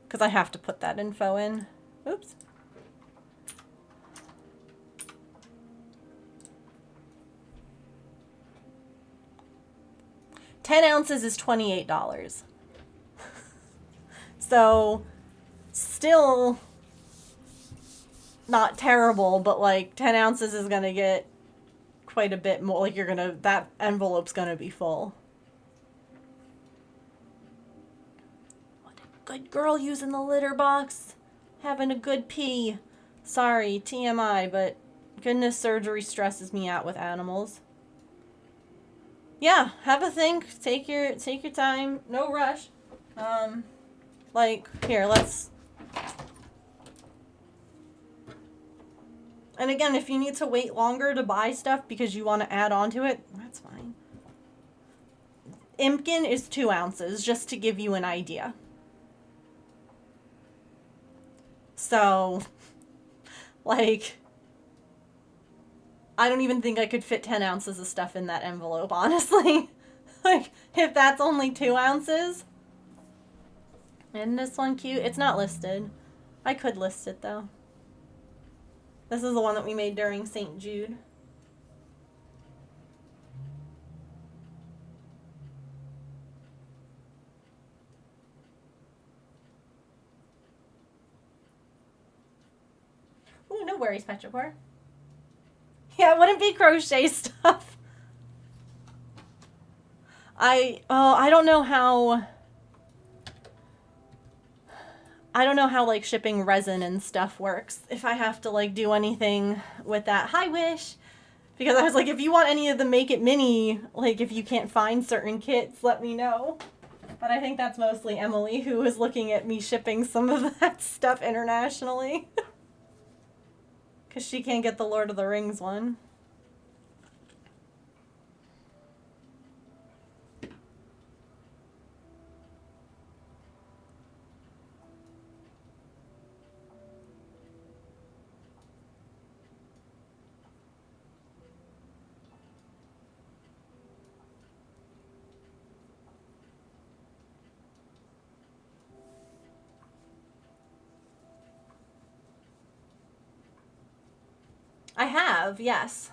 Because I have to put that info in. Oops. $10 is $28. So, still not terrible, but like 10 ounces is gonna get quite a bit more. Like that envelope's gonna be full. What a good girl using the litter box. Having a good pee. Sorry, TMI, but goodness, surgery stresses me out with animals. Yeah, have a think. Take your time. No rush. Like, here, let's... And again, if you need to wait longer to buy stuff because you want to add on to it, that's fine. Impkin is 2 ounces, just to give you an idea. So, like, I don't even think I could fit 10 ounces of stuff in that envelope, honestly. Like, if that's only 2 ounces... Isn't this one cute? It's not listed. I could list it, though. This is the one that we made during St. Jude. Ooh, no worries, Petrichor. Yeah, it wouldn't be crochet stuff. I don't know how... I don't know how, like, shipping resin and stuff works. If I have to, like, do anything with that. Hi, Wish! Because I was like, if you want any of the Make It Mini, like, if you can't find certain kits, let me know. But I think that's mostly Emily, who was looking at me shipping some of that stuff internationally. Because she can't get the Lord of the Rings one. I have, yes.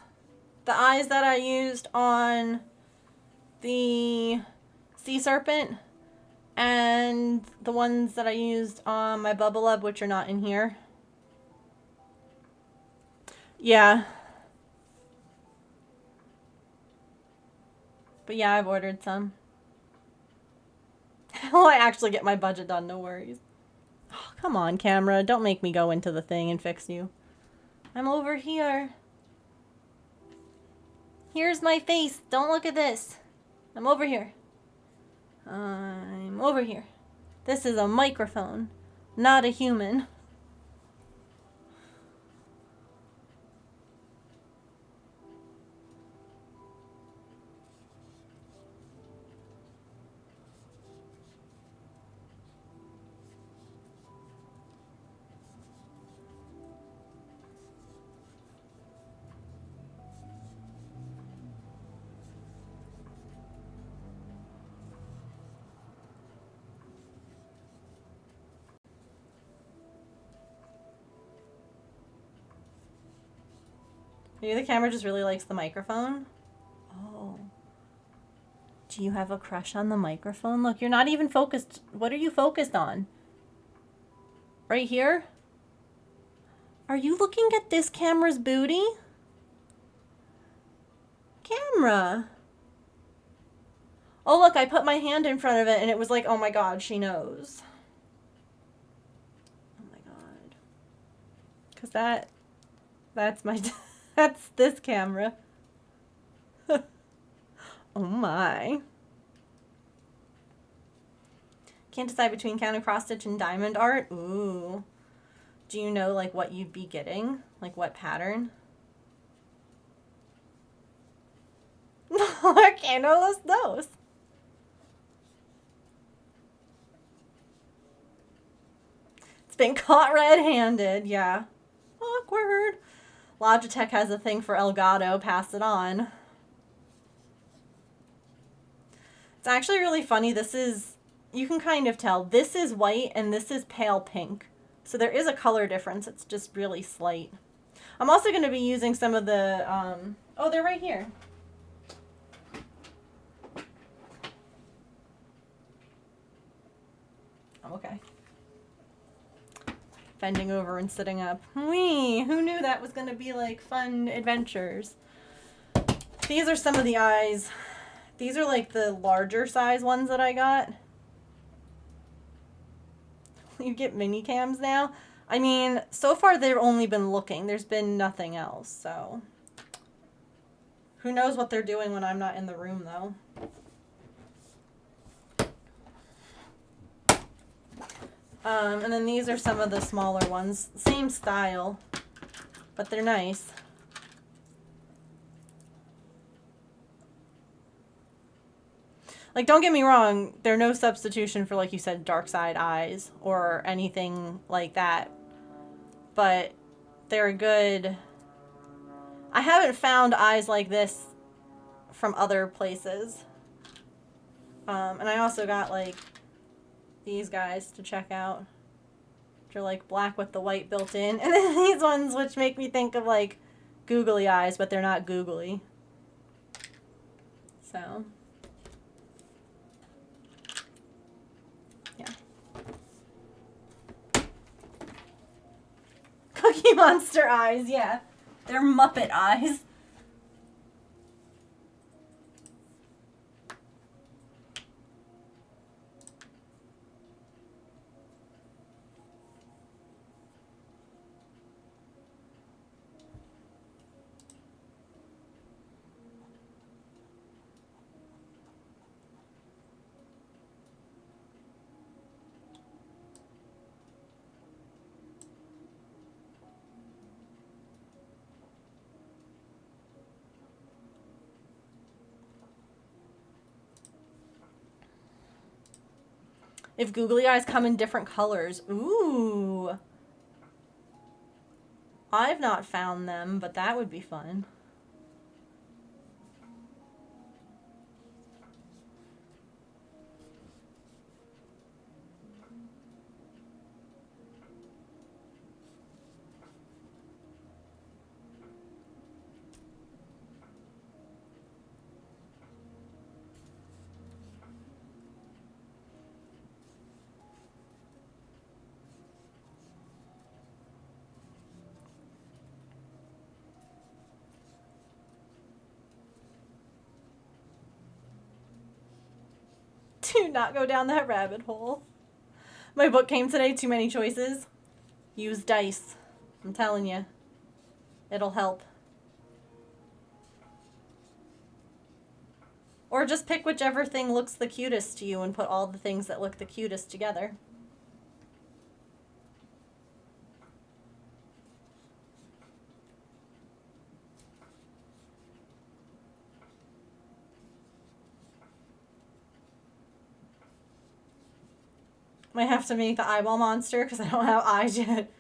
The eyes that I used on the sea serpent and the ones that I used on my Bubble Up, which are not in here. Yeah. But yeah, I've ordered some. Well, I actually get my budget done, no worries. Oh, come on, camera. Don't make me go into the thing and fix you. I'm over here. Here's my face. Don't look at this. I'm over here. I'm over here. This is a microphone, not a human. Maybe the camera just really likes the microphone. Oh. Do you have a crush on the microphone? Look, you're not even focused. What are you focused on? Right here? Are you looking at this camera's booty? Camera. Oh, look, I put my hand in front of it and it was like, oh my God, she knows. Oh my God. Because that's my... That's this camera. Oh my. Can't decide between counter cross stitch and diamond art. Ooh. Do you know like what you'd be getting? Like what pattern? Okay, no los dos. It's been caught red-handed, yeah. Awkward. Logitech has a thing for Elgato, pass it on. It's actually really funny. This is, you can kind of tell, this is white and this is pale pink. So there is a color difference. It's just really slight. I'm also going to be using some of the, oh, they're right here. I'm okay. Bending over and sitting up. Whee! Who knew that was going to be like fun adventures? These are some of the eyes. These are like the larger size ones that I got. You get mini cams now. I mean, so far they've only been looking. There's been nothing else, so. Who knows what they're doing when I'm not in the room though. And then these are some of the smaller ones. Same style, but they're nice. Like, don't get me wrong, they're no substitution for, like you said, dark side eyes or anything like that. But they're good. I haven't found eyes like this from other places. And I also got, like, these guys to check out, which are like black with the white built in, and then these ones which make me think of like googly eyes, but they're not googly. So yeah. Cookie Monster eyes, yeah, they're Muppet eyes. If googly eyes come in different colors. Ooh. I've not found them, but that would be fun. Do not go down that rabbit hole. My book came today, too many choices. Use dice. I'm telling you. It'll help. Or just pick whichever thing looks the cutest to you and put all the things that look the cutest together. Might have to make the eyeball monster because I don't have eyes yet.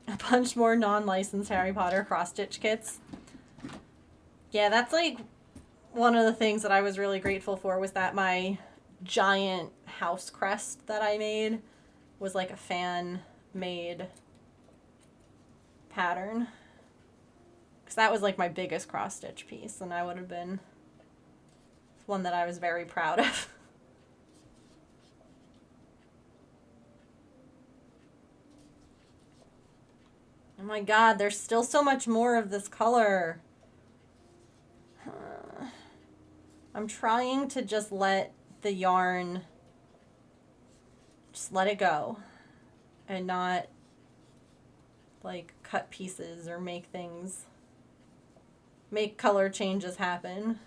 A bunch more non-licensed Harry Potter cross-stitch kits. Yeah, that's like one of the things that I was really grateful for was that my giant house crest that I made was like a fan-made pattern. Because that was like my biggest cross-stitch piece, and I would have been one that I was very proud of. Oh my god, there's still so much more of this color. I'm trying to just let the yarn, just let it go and not like cut pieces or make color changes happen.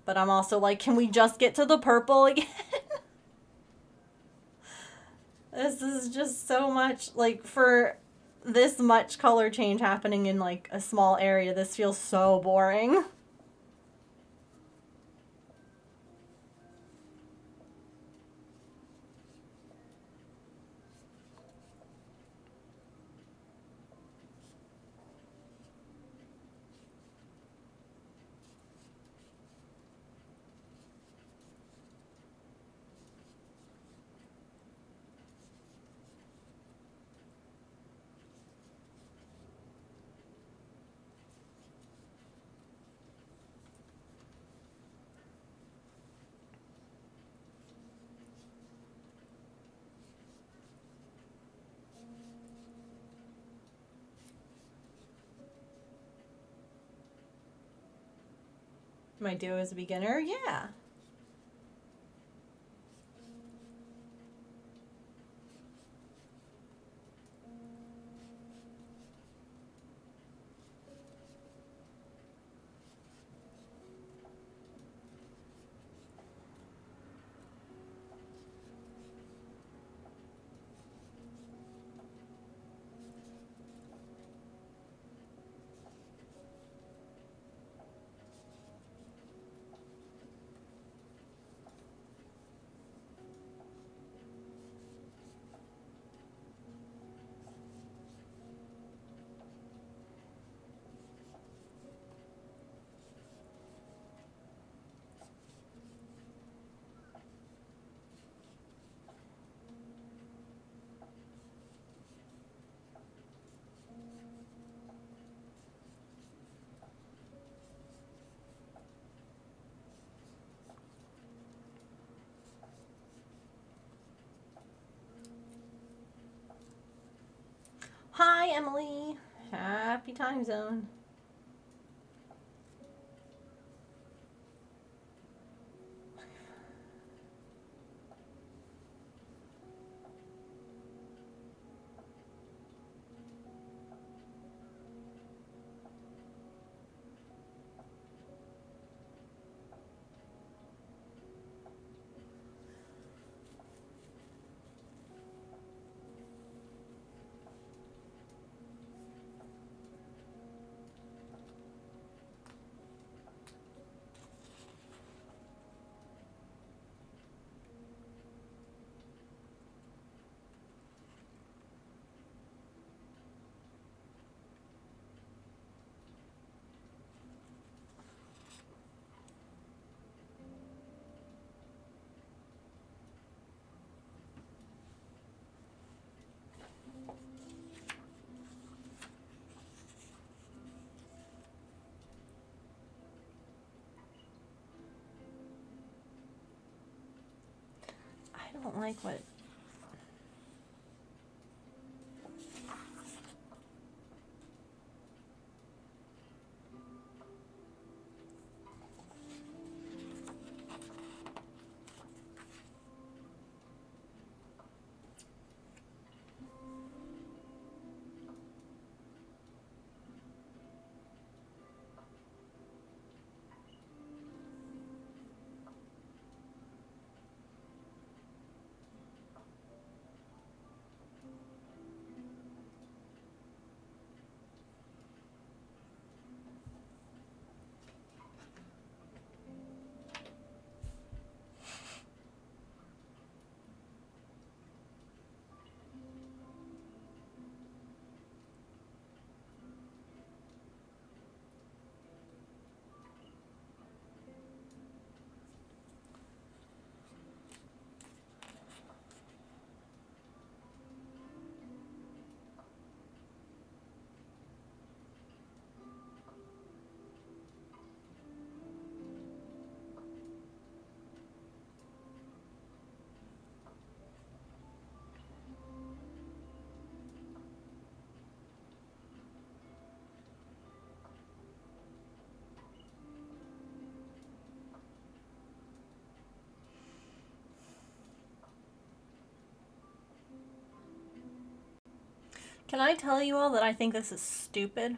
But I'm also like, can we just get to the purple again? This is just so much, like, for this much color change happening in like a small area, this feels so boring. Might do as a beginner, yeah. Hi, Emily. Happy time zone. like what... Can I tell you all that I think this is stupid?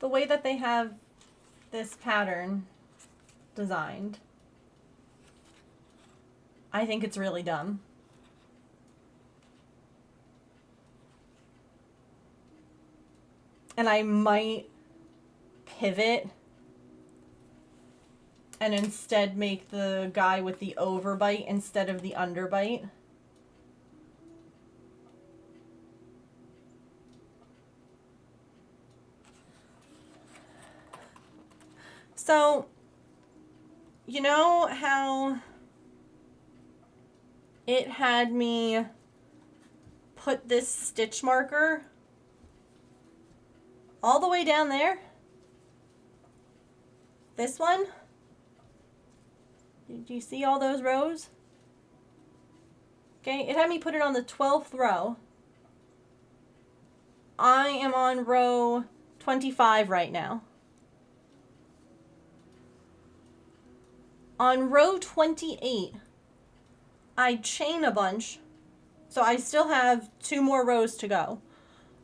The way that they have this pattern designed, I think it's really dumb. And I might pivot and instead make the guy with the overbite instead of the underbite. So, you know how it had me put this stitch marker all the way down there? This one? Did you see all those rows? Okay, it had me put it on the 12th row. I am on row 25 right now. On row 28, I chain a bunch, so I still have 2 more rows to go.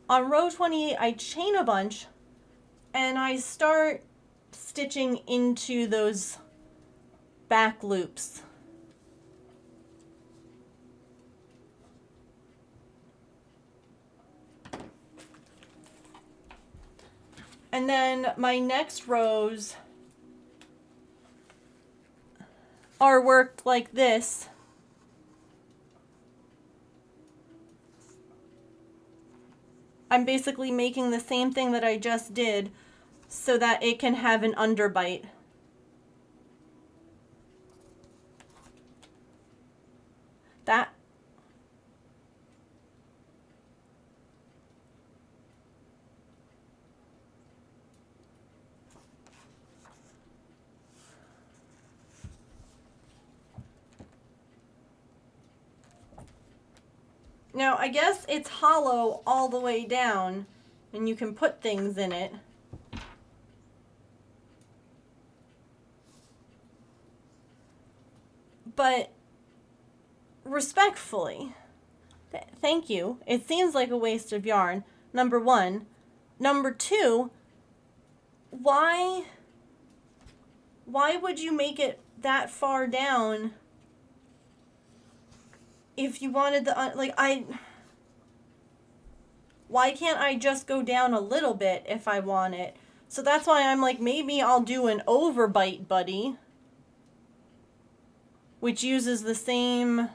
On row 28, I chain a bunch, and I start stitching into those back loops. And then my next rows are worked like this. I'm basically making the same thing that I just did so that it can have an underbite. That now, I guess it's hollow all the way down, and you can put things in it. But respectfully, thank you. It seems like a waste of yarn, number one. Number two, why would you make it that far down if you wanted the, why can't I just go down a little bit if I want it? So that's why I'm like, maybe I'll do an overbite buddy, which uses the same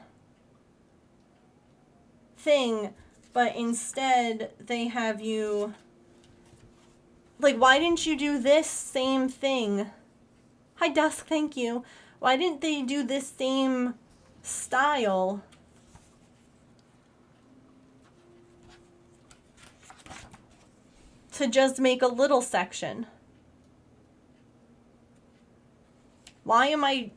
thing, but instead they have you Like, why didn't you do this same thing? Hi, Dusk, thank you. Why didn't they do this same style? To just make a little section. Why am I...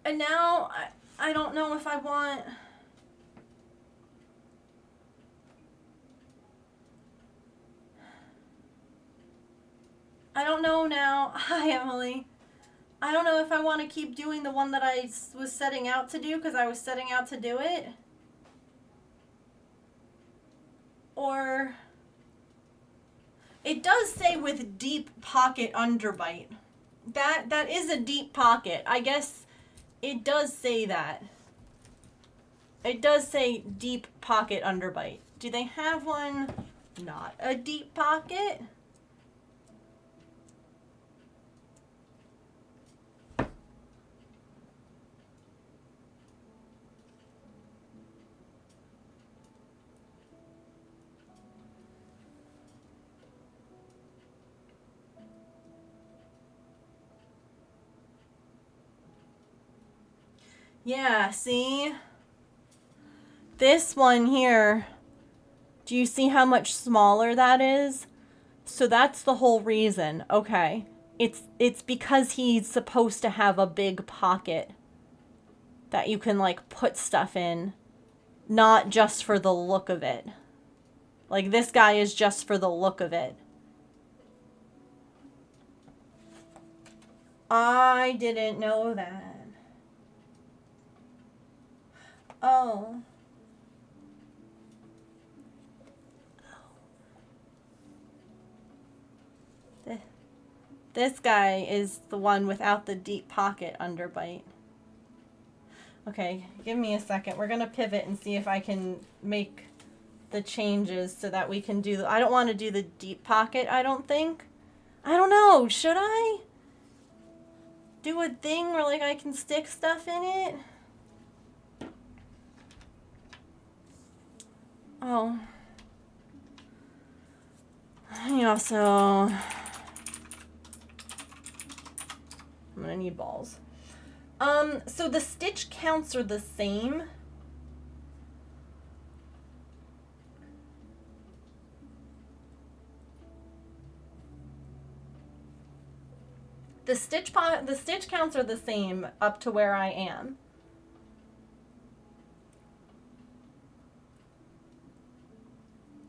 And now, I don't know if I want... I don't know now. Hi, Emily. I don't know if I want to keep doing the one that I was setting out to do because I was setting out to do it. Or... It does say with deep pocket underbite. That is a deep pocket. I guess it does say that. It does say deep pocket underbite. Do they have one not a deep pocket? Yeah, see? This one here, do you see how much smaller that is? So that's the whole reason. Okay. It's because he's supposed to have a big pocket that you can like put stuff in, not just for the look of it. Like this guy is just for the look of it. I didn't know that. Oh. This guy is the one without the deep pocket underbite. Okay, give me a second. We're going to pivot and see if I can make the changes so that we can do... I don't want to do the deep pocket, I don't think. I don't know. Should I do a thing where like I can stick stuff in it? Oh. I also... I'm gonna need balls. So the stitch counts are the same. The stitch counts are the same up to where I am.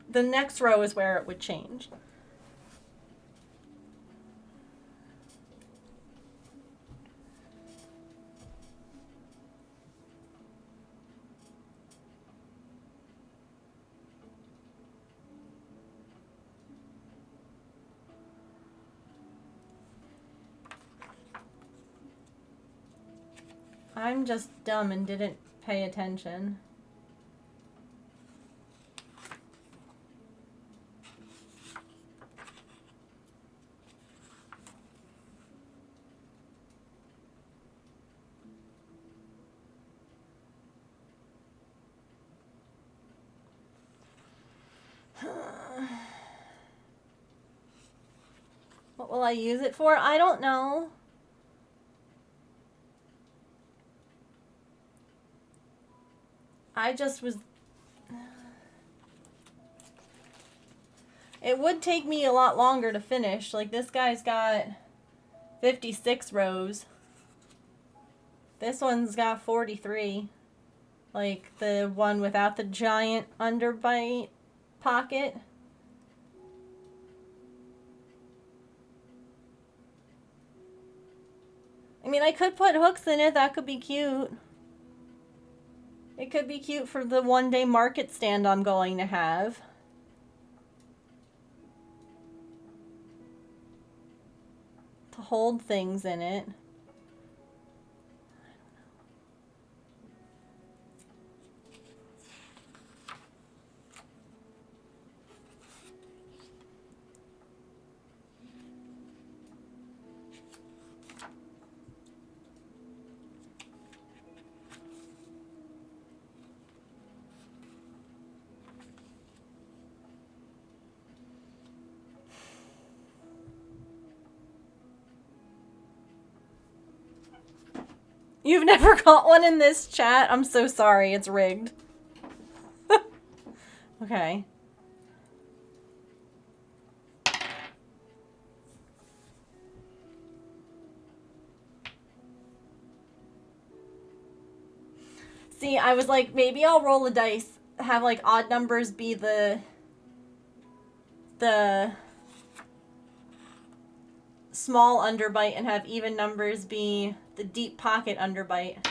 The next row is where it would change. I'm just dumb and didn't pay attention. What will I use it for? I don't know. I just was... It would take me a lot longer to finish. Like, this guy's got 56 rows. This one's got 43. Like, the one without the giant underbite pocket. I mean, I could put hooks in it. That could be cute. It could be cute for the one-day market stand I'm going to have. To hold things in it. You've never got one in this chat? I'm so sorry, it's rigged. Okay. See, I was like, maybe I'll roll a dice, have like odd numbers be the small underbite and have even numbers be the deep pocket underbite.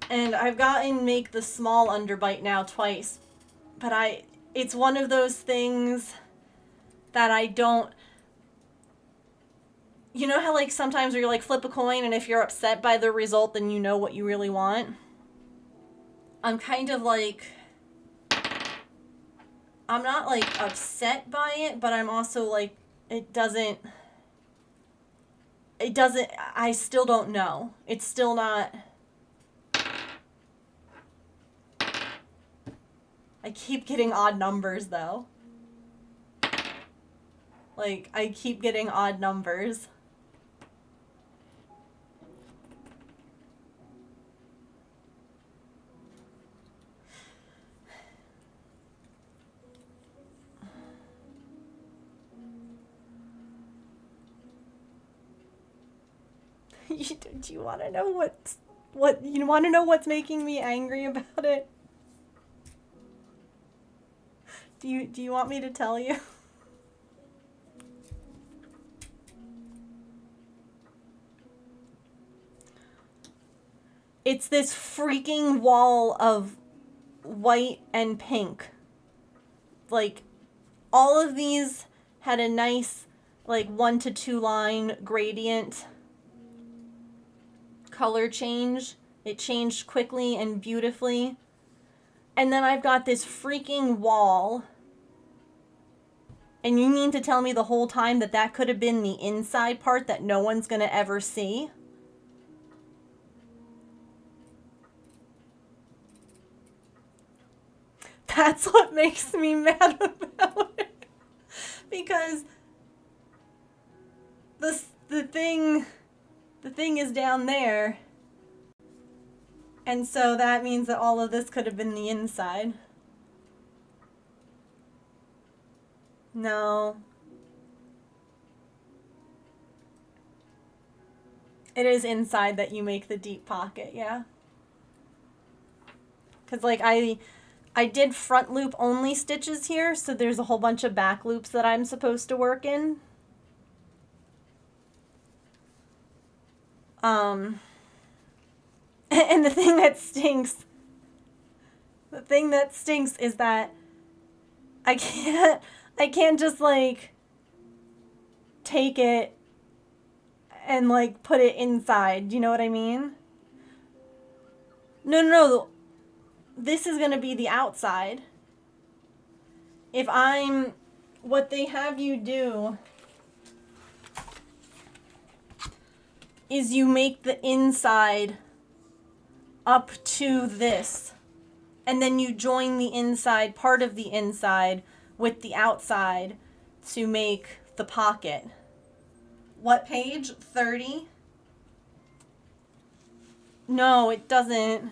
And I've gotten make the small underbite now twice, but it's one of those things that I don't, you know how like sometimes where you're like flip a coin and if you're upset by the result then you know what you really want? I'm kind of like, I'm not like upset by it, but I'm also like, I still don't know. It's still not, I keep getting odd numbers though. Like, I keep getting odd numbers. Do you want to know what you want to know what's making me angry about it? Do you want me to tell you? It's this freaking wall of white and pink. Like, all of these had a nice, like, 1 to 2 line gradient color change. It changed quickly and beautifully. And then I've got this freaking wall. And you mean to tell me the whole time that that could have been the inside part that no one's gonna ever see? That's what makes me mad about it. Because the thing is down there. And so that means that all of this could have been the inside. No. It is inside that you make the deep pocket, yeah. Because, like, I did front loop only stitches here, so there's a whole bunch of back loops that I'm supposed to work in. And the thing that stinks is that I can't just, like, take it and, like, put it inside. Do you know what I mean? No. This is going to be the outside. What they have you do is you make the inside up to this. And then you join the inside, part of the inside, with the outside to make the pocket. What page? 30? No, it doesn't.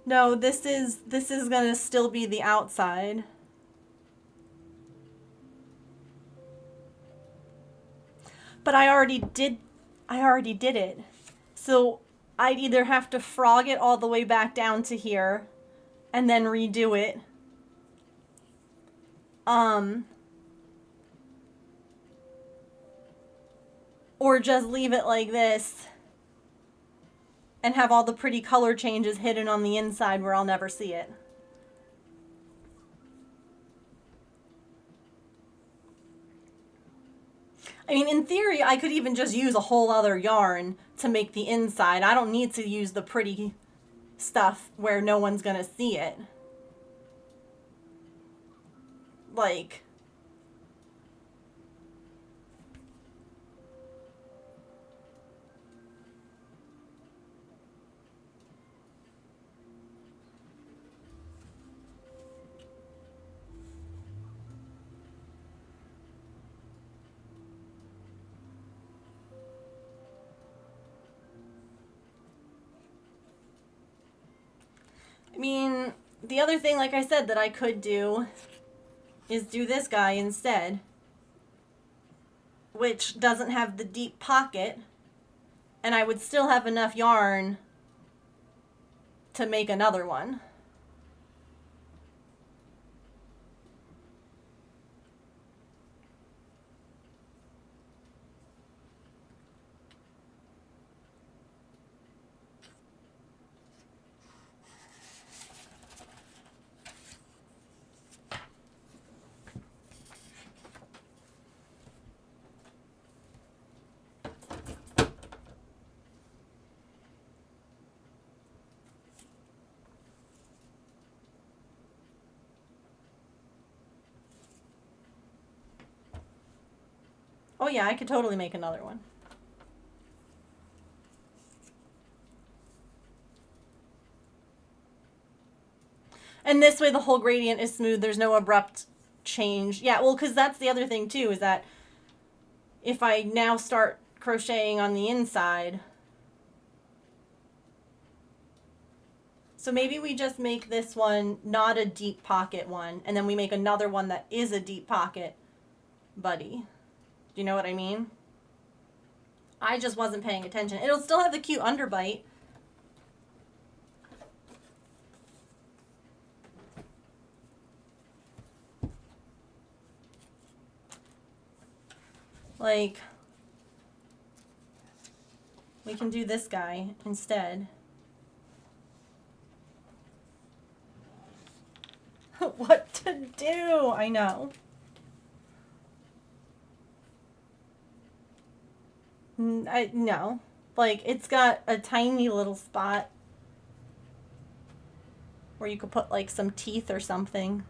No, this is gonna still be the outside. But I already did it. So I'd either have to frog it all the way back down to here and then redo it. Or just leave it like this and have all the pretty color changes hidden on the inside where I'll never see it. I mean, in theory, I could even just use a whole other yarn to make the inside. I don't need to use the pretty stuff where no one's gonna see it. Like, I mean, the other thing, like I said, that I could do is do this guy instead, which doesn't have the deep pocket, and I would still have enough yarn to make another one. Oh yeah, I could totally make another one. And this way the whole gradient is smooth. There's no abrupt change. Yeah, well, because that's the other thing too, is that if I now start crocheting on the inside, so maybe we just make this one not a deep pocket one, and then we make another one that is a deep pocket buddy. Do you know what I mean? I just wasn't paying attention. It'll still have the cute underbite. Like, we can do this guy instead. What to do? I know. No. Like, it's got a tiny little spot where you could put, like, some teeth or something.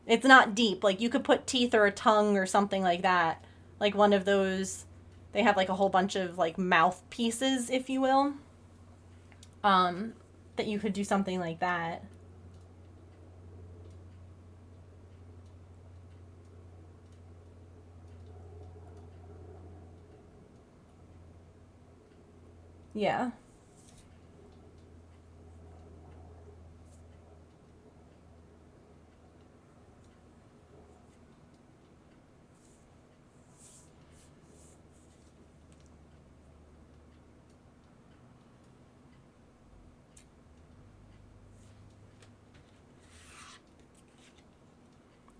It's not deep. Like, you could put teeth or a tongue or something like that. Like one of those, they have, like, a whole bunch of, like, mouth pieces, if you will. That you could do something like that. Yeah.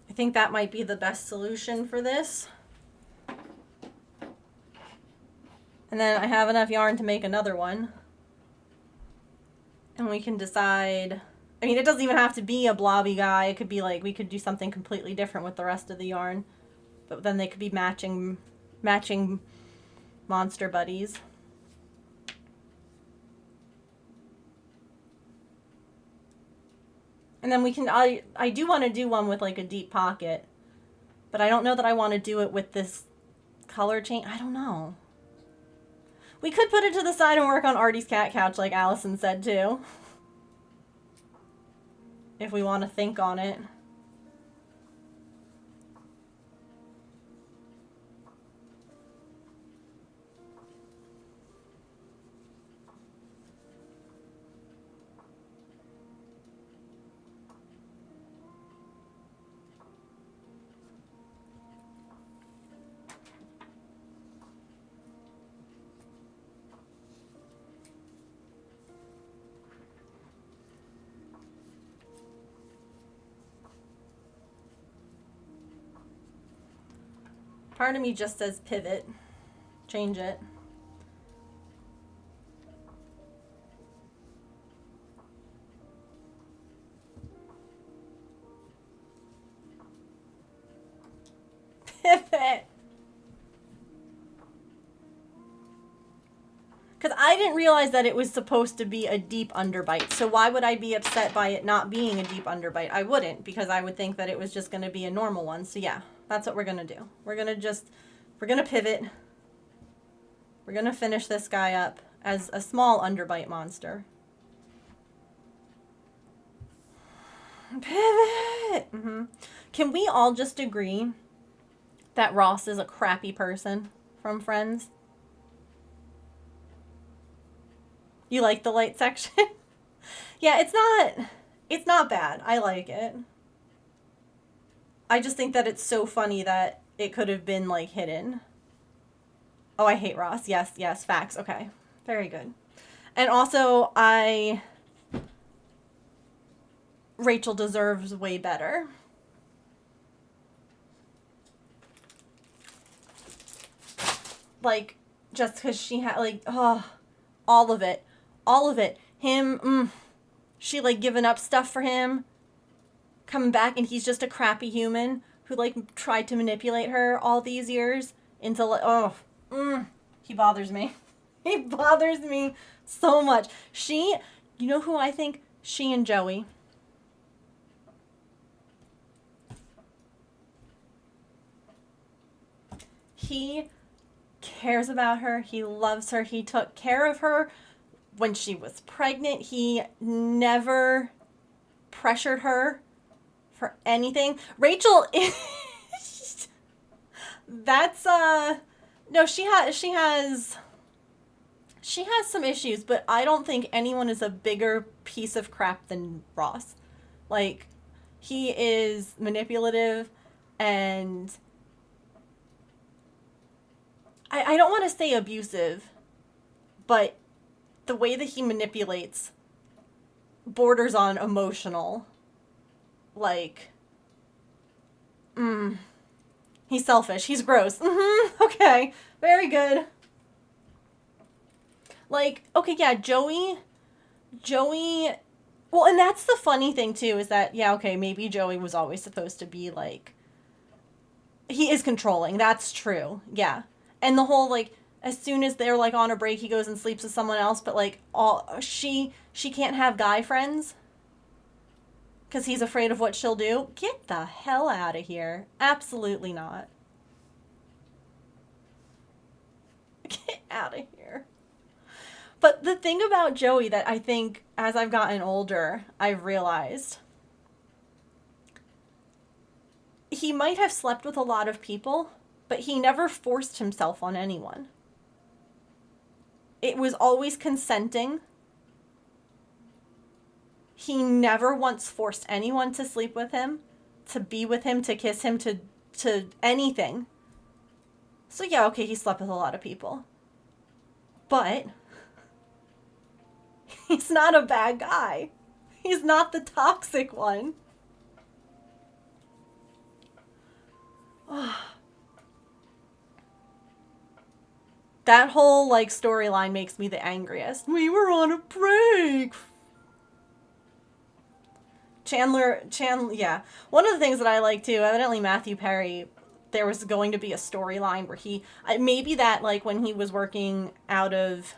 I think that might be the best solution for this. And then I have enough yarn to make another one. And we can decide, I mean, it doesn't even have to be a blobby guy. It could be like, we could do something completely different with the rest of the yarn. But then they could be matching monster buddies. And then we can, I do want to do one with like a deep pocket. But I don't know that I want to do it with this color change. I don't know. We could put it to the side and work on Artie's cat couch like Allison said too. If we want to think on it. Part of me just says pivot. Change it. Pivot. Because I didn't realize that it was supposed to be a deep underbite. So why would I be upset by it not being a deep underbite? I wouldn't, because I would think that it was just going to be a normal one. So yeah, that's what we're going to do. We're going to pivot. We're going to finish this guy up as a small underbite monster. Pivot! Can we all just agree that Ross is a crappy person from Friends? You like the light section? Yeah, it's not bad. I like it. I just think that it's so funny that it could have been like hidden. Oh, I hate Ross. Yes, yes, facts. Okay. Very good. And also, Rachel deserves way better. Like, just because she had, like, oh, all of it. All of it. She, like, given up stuff for him, coming back, and he's just a crappy human who, like, tried to manipulate her all these years into, like, he bothers me. He bothers me so much. You know who I think? She and Joey. He cares about her. He loves her. He took care of her when she was pregnant. He never pressured her for anything. Rachel is that's no, she has some issues, but I don't think anyone is a bigger piece of crap than Ross. Like, he is manipulative, and I don't want to say abusive, but the way that he manipulates borders on emotional. Like, he's selfish. He's gross. Okay. Very good. Like, okay, yeah, Joey, well, and that's the funny thing, too, is that, yeah, okay, maybe Joey was always supposed to be, like, he is controlling. That's true. Yeah. And the whole, like, as soon as they're, like, on a break, he goes and sleeps with someone else, but, like, she can't have guy friends because he's afraid of what she'll do. Get the hell out of here. Absolutely not. Get out of here. But the thing about Joey that I think as I've gotten older, I've realized he might have slept with a lot of people, but he never forced himself on anyone. It was always consenting. He never once forced anyone to sleep with him, to be with him, to kiss him, to anything. So yeah, okay, he slept with a lot of people. But he's not a bad guy. He's not the toxic one. That whole, like, storyline makes me the angriest. We were on a break. Chandler, yeah. One of the things that I like, too, evidently Matthew Perry, there was going to be a storyline where maybe that, like, when he was working out of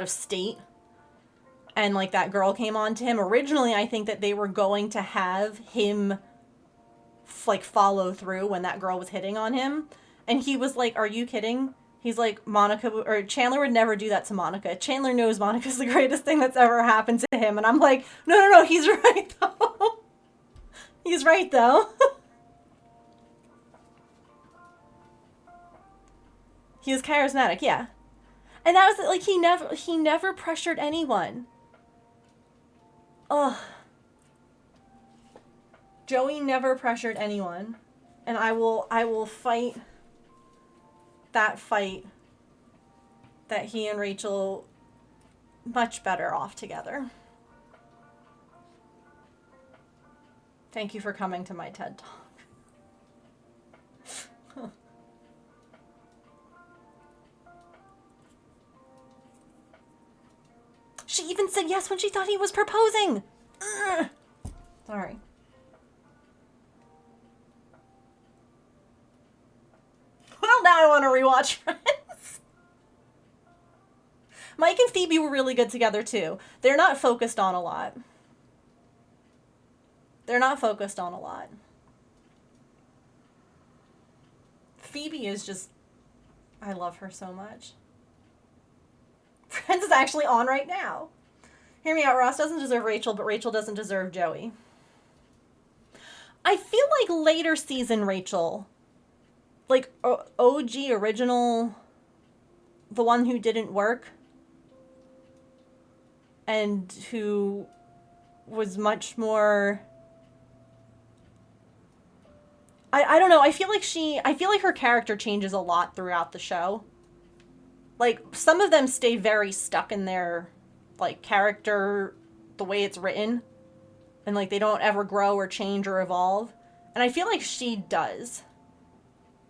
state, and, like, that girl came on to him. Originally, I think that they were going to have him, like, follow through when that girl was hitting on him. And he was like, are you kidding? He's like, Chandler would never do that to Monica. Chandler knows Monica's the greatest thing that's ever happened to him. And I'm like, no, he's right, though. He's right, though. He was charismatic, yeah. And that was, like, he never pressured anyone. Ugh. Joey never pressured anyone. And I will fight that fight that he and Rachel much better off together. Thank you for coming to my TED Talk. She even said yes when she thought he was proposing. Ugh. Sorry. Well, now I want to rewatch Friends. Mike and Phoebe were really good together, too. They're not focused on a lot. Phoebe is just... I love her so much. Friends is actually on right now. Hear me out. Ross doesn't deserve Rachel, but Rachel doesn't deserve Joey. I feel like later season Rachel... like, OG original the one who didn't work and who was much more... I don't know. I feel like her character changes a lot throughout the show. Like, some of them stay very stuck in their, like, character, the way it's written. And, like, they don't ever grow or change or evolve. And I feel like she does.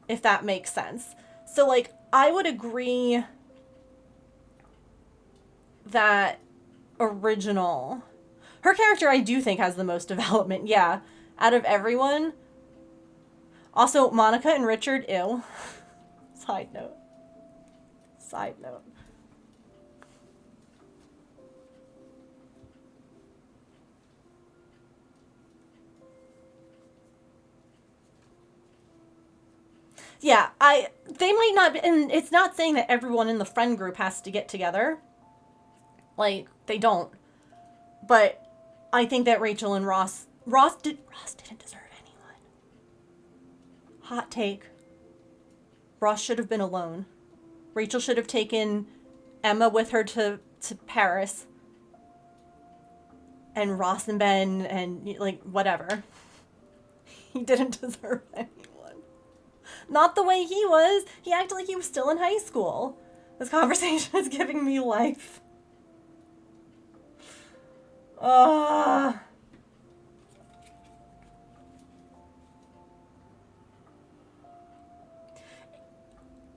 If that makes sense. So, like, I would agree that original... Her character, I do think, has the most development, yeah. Out of everyone... Also, Monica and Richard, ew. Side note. Side note. Yeah, they might not be, and it's not saying that everyone in the friend group has to get together. Like, they don't. But I think that Rachel and Ross didn't deserve anyone. Hot take. Ross should have been alone. Rachel should have taken Emma with her to Paris. And Ross and Ben and, like, whatever. He didn't deserve anyone. Not the way he was. He acted like he was still in high school. This conversation is giving me life.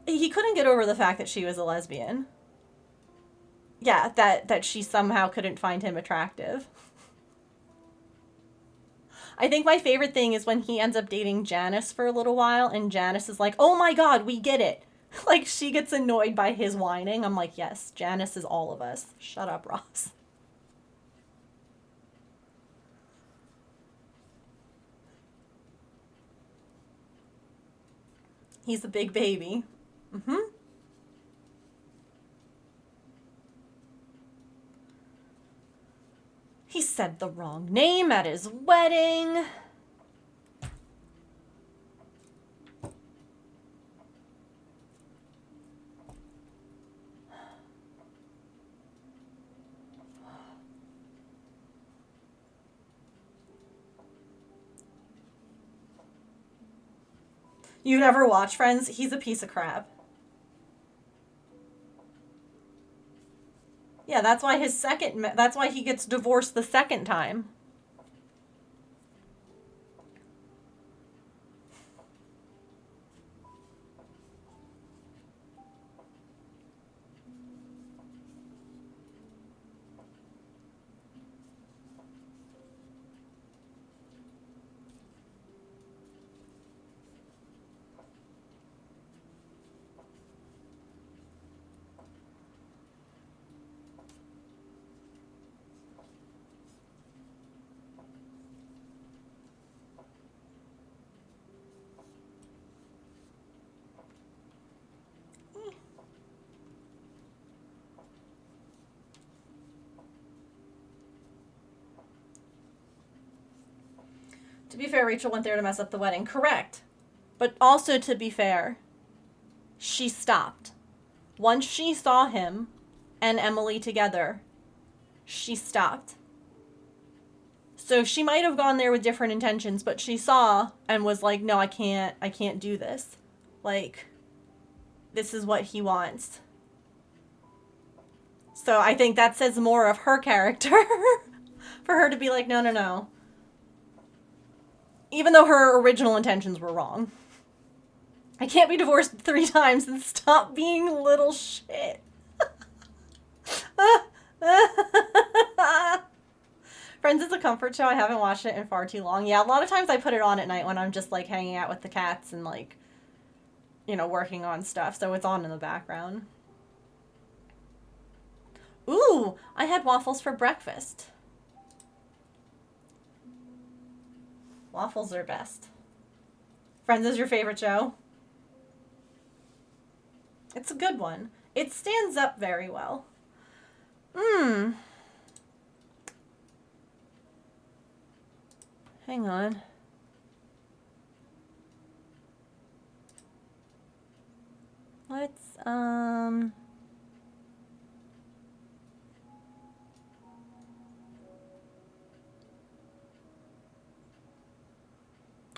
He couldn't get over the fact that she was a lesbian. Yeah, that she somehow couldn't find him attractive. I think my favorite thing is when he ends up dating Janice for a little while, and Janice is like, oh my god, we get it. Like, she gets annoyed by his whining. I'm like, yes, Janice is all of us. Shut up, Ross. He's a big baby. Mm-hmm. He said the wrong name at his wedding. You never watch Friends? He's a piece of crap. Yeah, that's why that's why he gets divorced the second time. To be fair, Rachel went there to mess up the wedding. Correct. But also, to be fair, she stopped. Once she saw him and Emily together, she stopped. So she might have gone there with different intentions, but she saw and was like, no, I can't do this. Like, this is what he wants. So I think that says more of her character for her to be like, no, no, no. Even though her original intentions were wrong. I can't be divorced 3 times and stop being little shit. Friends is a comfort show. I haven't watched it in far too long. Yeah, a lot of times I put it on at night when I'm just, like, hanging out with the cats and, like, you know, working on stuff. So it's on in the background. Ooh, I had waffles for breakfast. Waffles are best. Friends is your favorite show? It's a good one. It stands up very well. Hang on. Let's,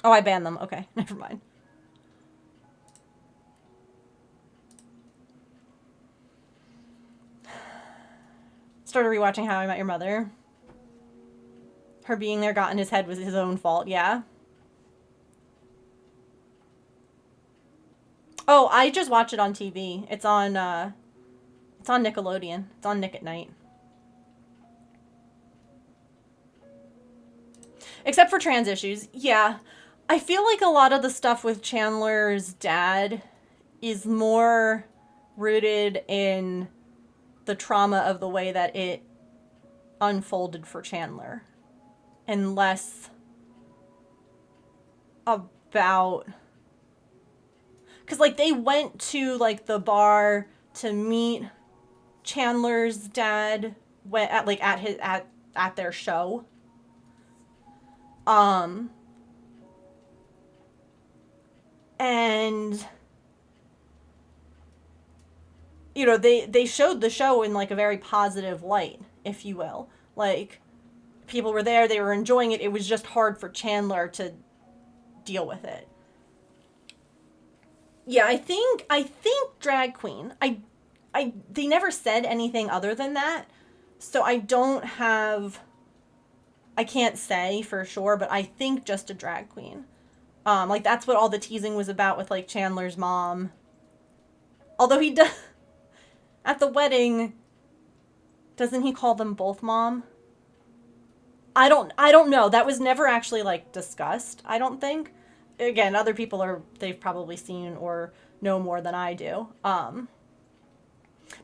Oh, I banned them. Okay, never mind. Started rewatching How I Met Your Mother. Her being there got in his head was his own fault, yeah. Oh, I just watch it on TV. It's on Nickelodeon. It's on Nick at Night. Except for trans issues. Yeah. I feel like a lot of the stuff with Chandler's dad is more rooted in the trauma of the way that it unfolded for Chandler and less about, because like they went to like the bar to meet Chandler's dad at their show. And you know, they showed the show in like a very positive light, if you will. Like people were there, they were enjoying it. It was just hard for Chandler to deal with it. Yeah, I think drag queen. They never said anything other than that. So I can't say for sure, but I think just a drag queen. Like that's what all the teasing was about with like Chandler's mom. Although he does at the wedding, doesn't he call them both mom? I don't know. That was never actually like discussed, I don't think. Again, other people they've probably seen or know more than I do. But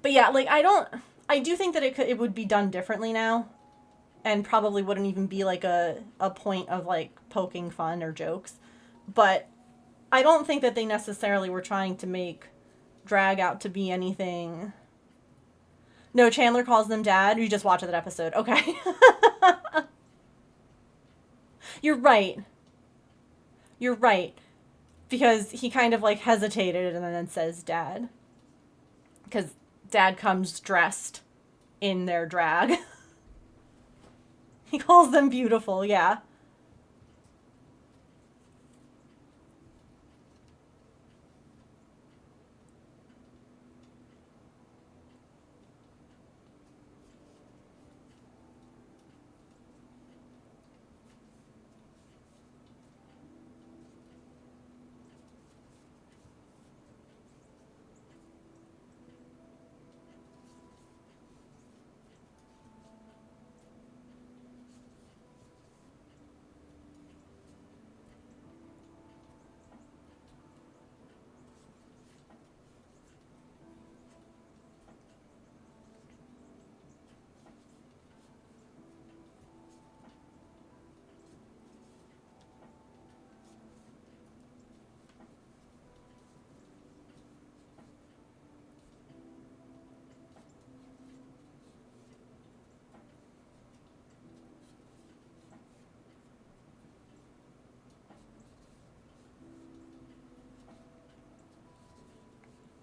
yeah, like I do think that it would be done differently now and probably wouldn't even be like a point of like poking fun or jokes. But I don't think that they necessarily were trying to make drag out to be anything. No, Chandler calls them dad. You just watched that episode. Okay. You're right. You're right. Because he kind of like hesitated and then says dad. Because dad comes dressed in their drag. He calls them beautiful, yeah.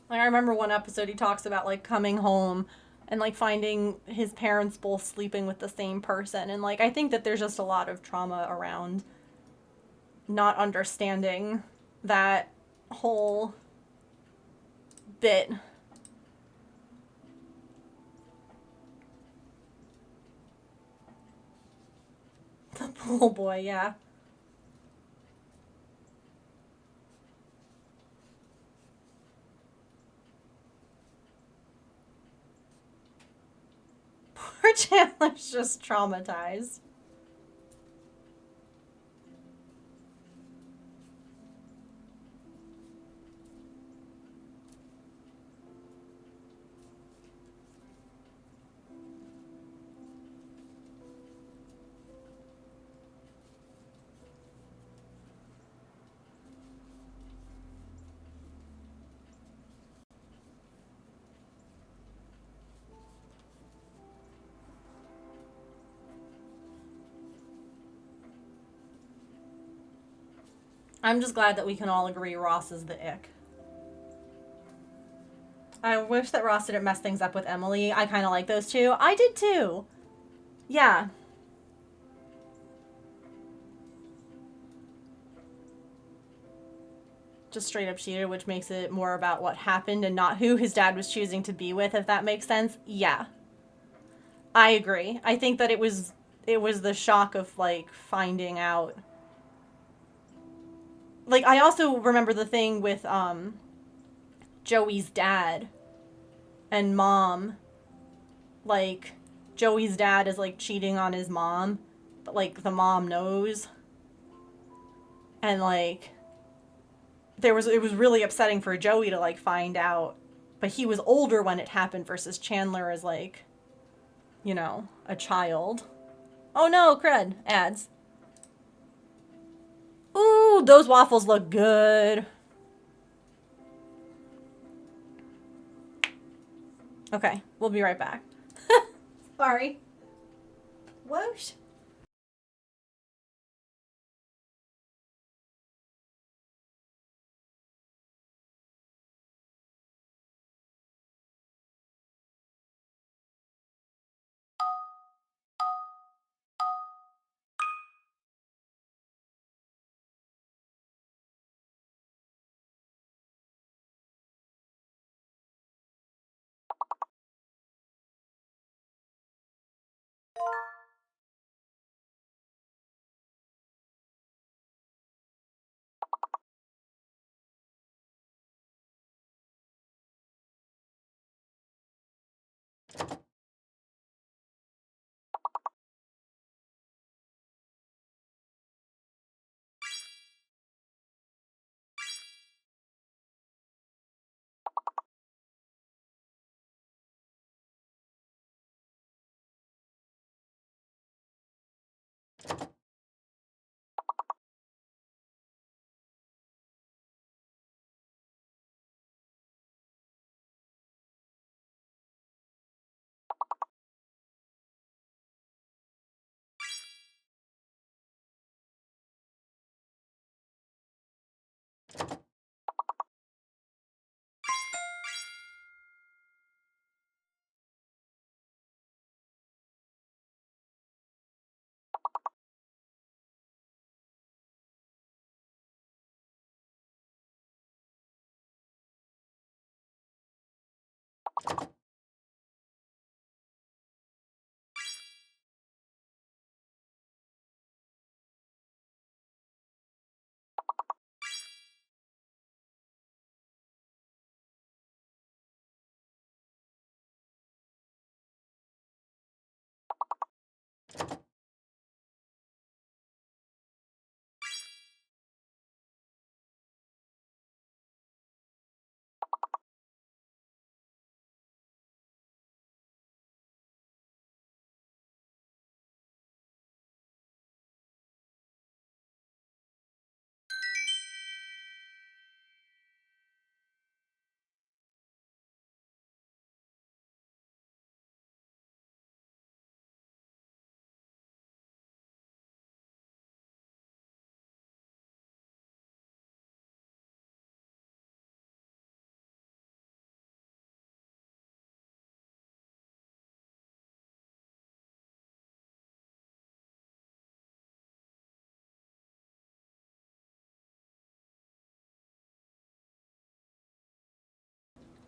Like I remember one episode he talks about like coming home and like finding his parents both sleeping with the same person, and like I think that there's just a lot of trauma around not understanding that whole bit. The pool boy, yeah. Poor Chandler's just traumatized. I'm just glad that we can all agree Ross is the ick. I wish that Ross didn't mess things up with Emily. I kind of like those two. I did too. Yeah. just straight up cheated, which makes it more about what happened and not who his dad was choosing to be with, if that makes sense. Yeah. I agree. I think that it was the shock of like finding out. Like I also remember the thing with Joey's dad and mom. Like Joey's dad is like cheating on his mom, but like the mom knows. And like it was really upsetting for Joey to like find out, but he was older when it happened versus Chandler is like, you know, a child. Oh no, crud. Ads. Ooh, those waffles look good. Okay, we'll be right back. Sorry. Whoosh.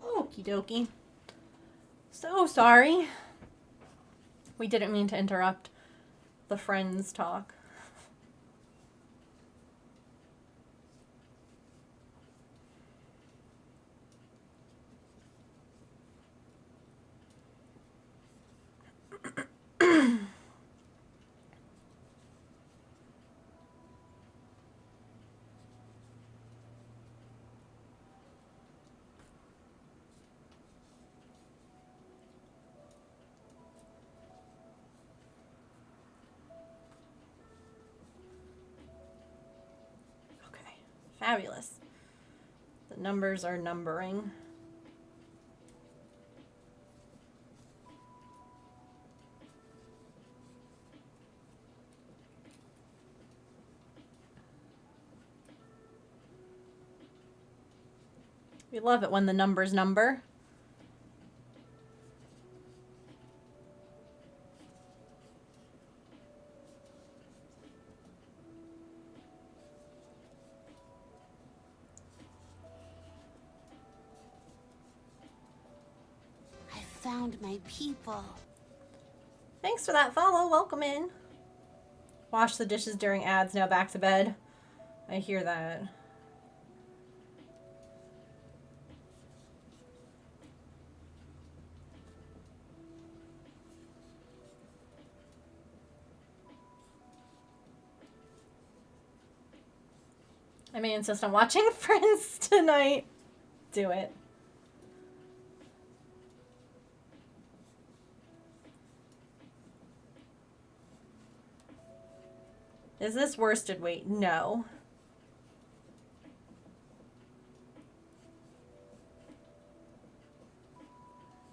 Okie dokie. So sorry. We didn't mean to interrupt the friends talk. Okay, fabulous. The numbers are numbering. We love it when the numbers number. found my people. Thanks for that follow. Welcome in. Wash the dishes during ads. Now back to bed. I hear that. I may insist on watching Friends tonight. Do it. Is this worsted weight? No.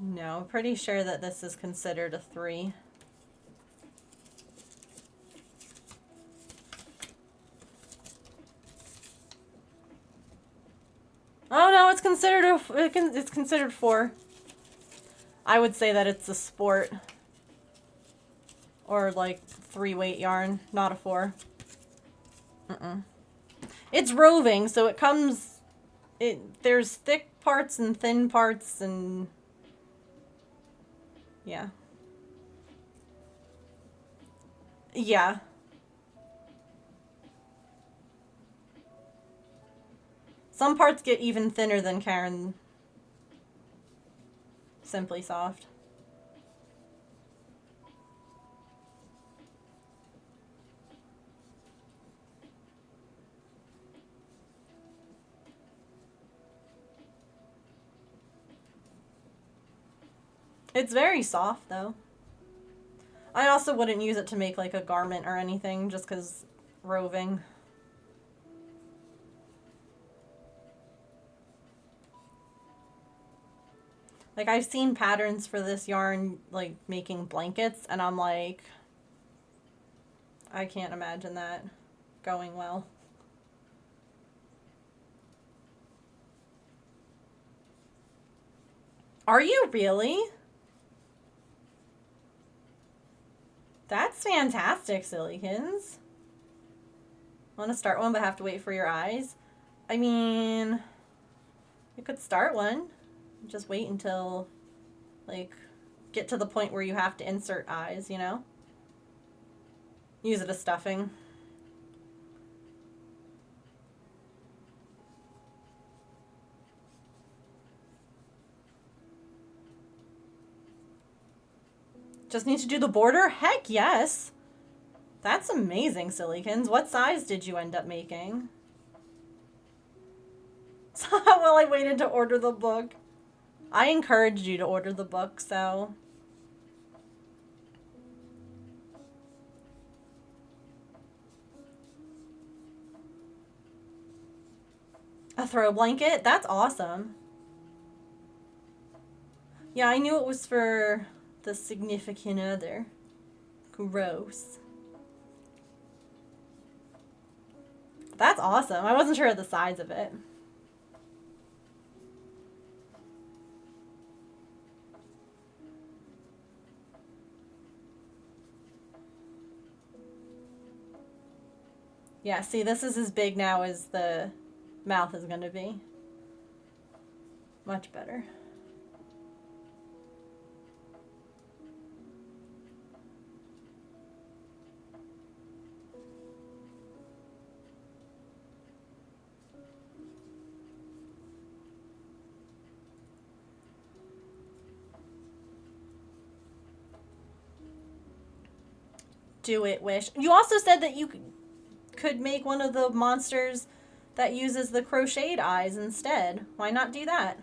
No, I'm pretty sure that this is considered a 3. Oh no, it's considered it's considered 4. I would say that it's a sport. Or like 3 weight yarn, not a 4. It's roving, so it comes there's thick parts and thin parts and yeah. Yeah. Some parts get even thinner than Karen Simply Soft. It's very soft though. I also wouldn't use it to make like a garment or anything just because roving. Like I've seen patterns for this yarn like making blankets and I'm like, I can't imagine that going well. Are you really? That's fantastic, Sillykins. Want to start one but have to wait for your eyes? I mean, you could start one. Just wait until, like, get to the point where you have to insert eyes, you know? Use it as stuffing. Just need to do the border? Heck yes! That's amazing, Sillykins. What size did you end up making? Well, I waited to order the book. I encouraged you to order the book, so... A throw blanket? That's awesome. Yeah, I knew it was for the significant other. Gross. That's awesome. I wasn't sure of the size of it. Yeah, see, this is as big now as the mouth is going to be. Much better. Do it, Wish. You also said that you could make one of the monsters that uses the crocheted eyes instead. Why not do that?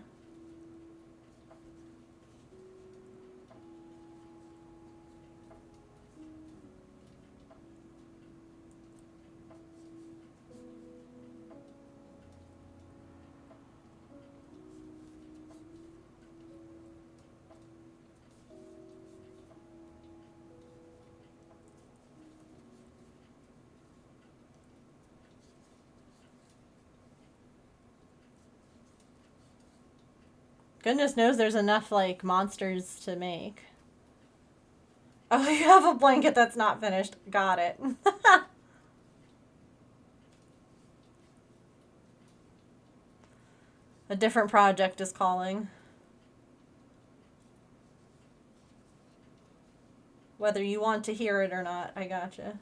Goodness knows there's enough, like, monsters to make. Oh, you have a blanket that's not finished. Got it. A different project is calling. Whether you want to hear it or not, I gotcha.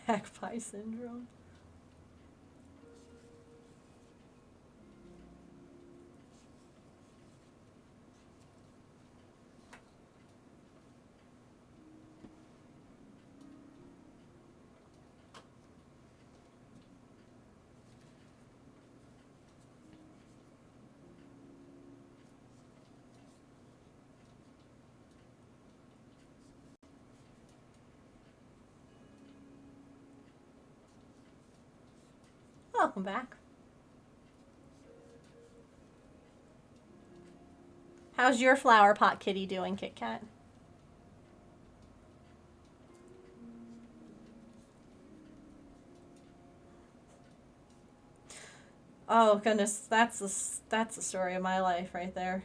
Hack pie syndrome. Welcome back. How's your flower pot kitty doing, Kit Kat? Oh goodness, that's the story of my life right there.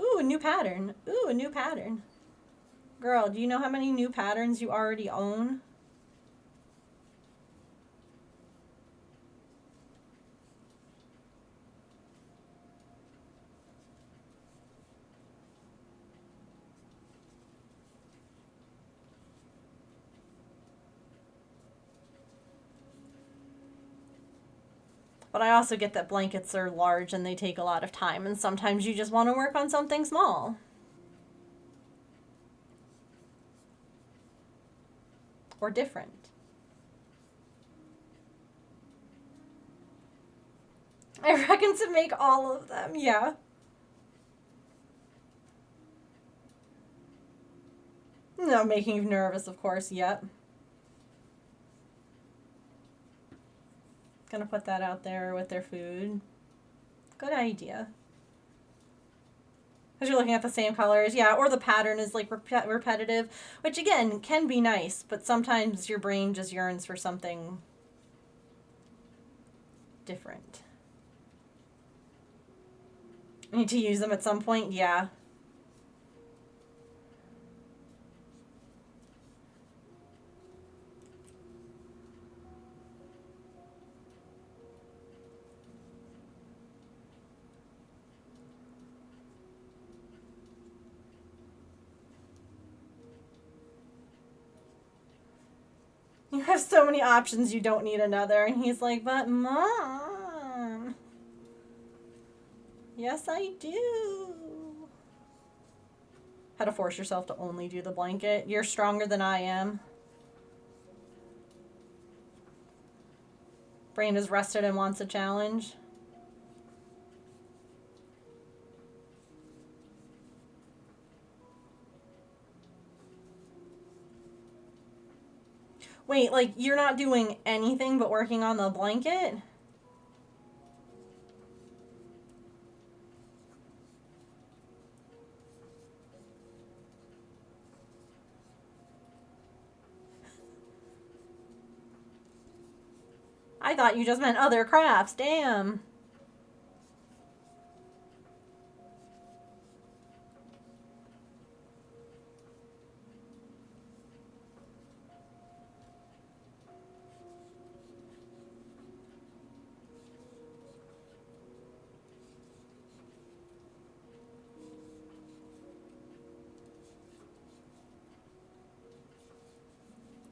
Ooh, a new pattern. Ooh, a new pattern. Girl, do you know how many new patterns you already own? But I also get that blankets are large and they take a lot of time, and sometimes you just want to work on something small. Or different. I reckon to make all of them, yeah. No, making you nervous, of course, yep. Gonna put that out there with their food. Good idea. Because you're looking at the same colors, yeah, or the pattern is like repetitive, which again can be nice, but sometimes your brain just yearns for something different. I need to use them at some point, yeah. You have so many options, you don't need another. And he's like, but Mom. Yes, I do. How to force yourself to only do the blanket. You're stronger than I am. Brain is rested and wants a challenge. Wait, like you're not doing anything but working on the blanket? I thought you just meant other crafts. Damn.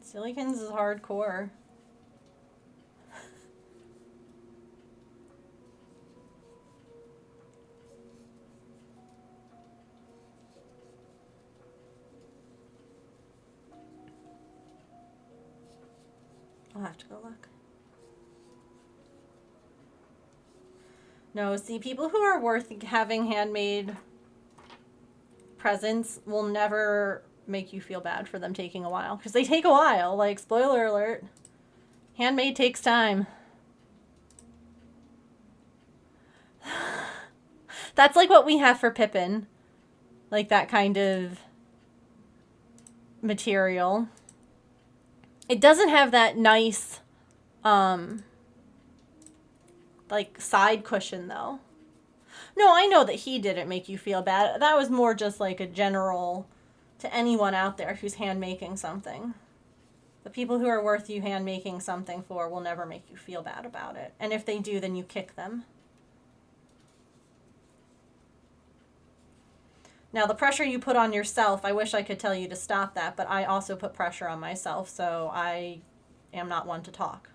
Silicons is hardcore. I'll have to go look. No, see, people who are worth having handmade presents will never make you feel bad for them taking a while. Because they take a while. Like, spoiler alert. Handmade takes time. That's like what we have for Pippin. Like that kind of material. It doesn't have that nice, like side cushion though. No, I know that he didn't make you feel bad. That was more just like a general to anyone out there who's hand making something. The people who are worth you hand making something for will never make you feel bad about it. And if they do, then you kick them. Now, the pressure you put on yourself, I wish I could tell you to stop that, but I also put pressure on myself, so I am not one to talk.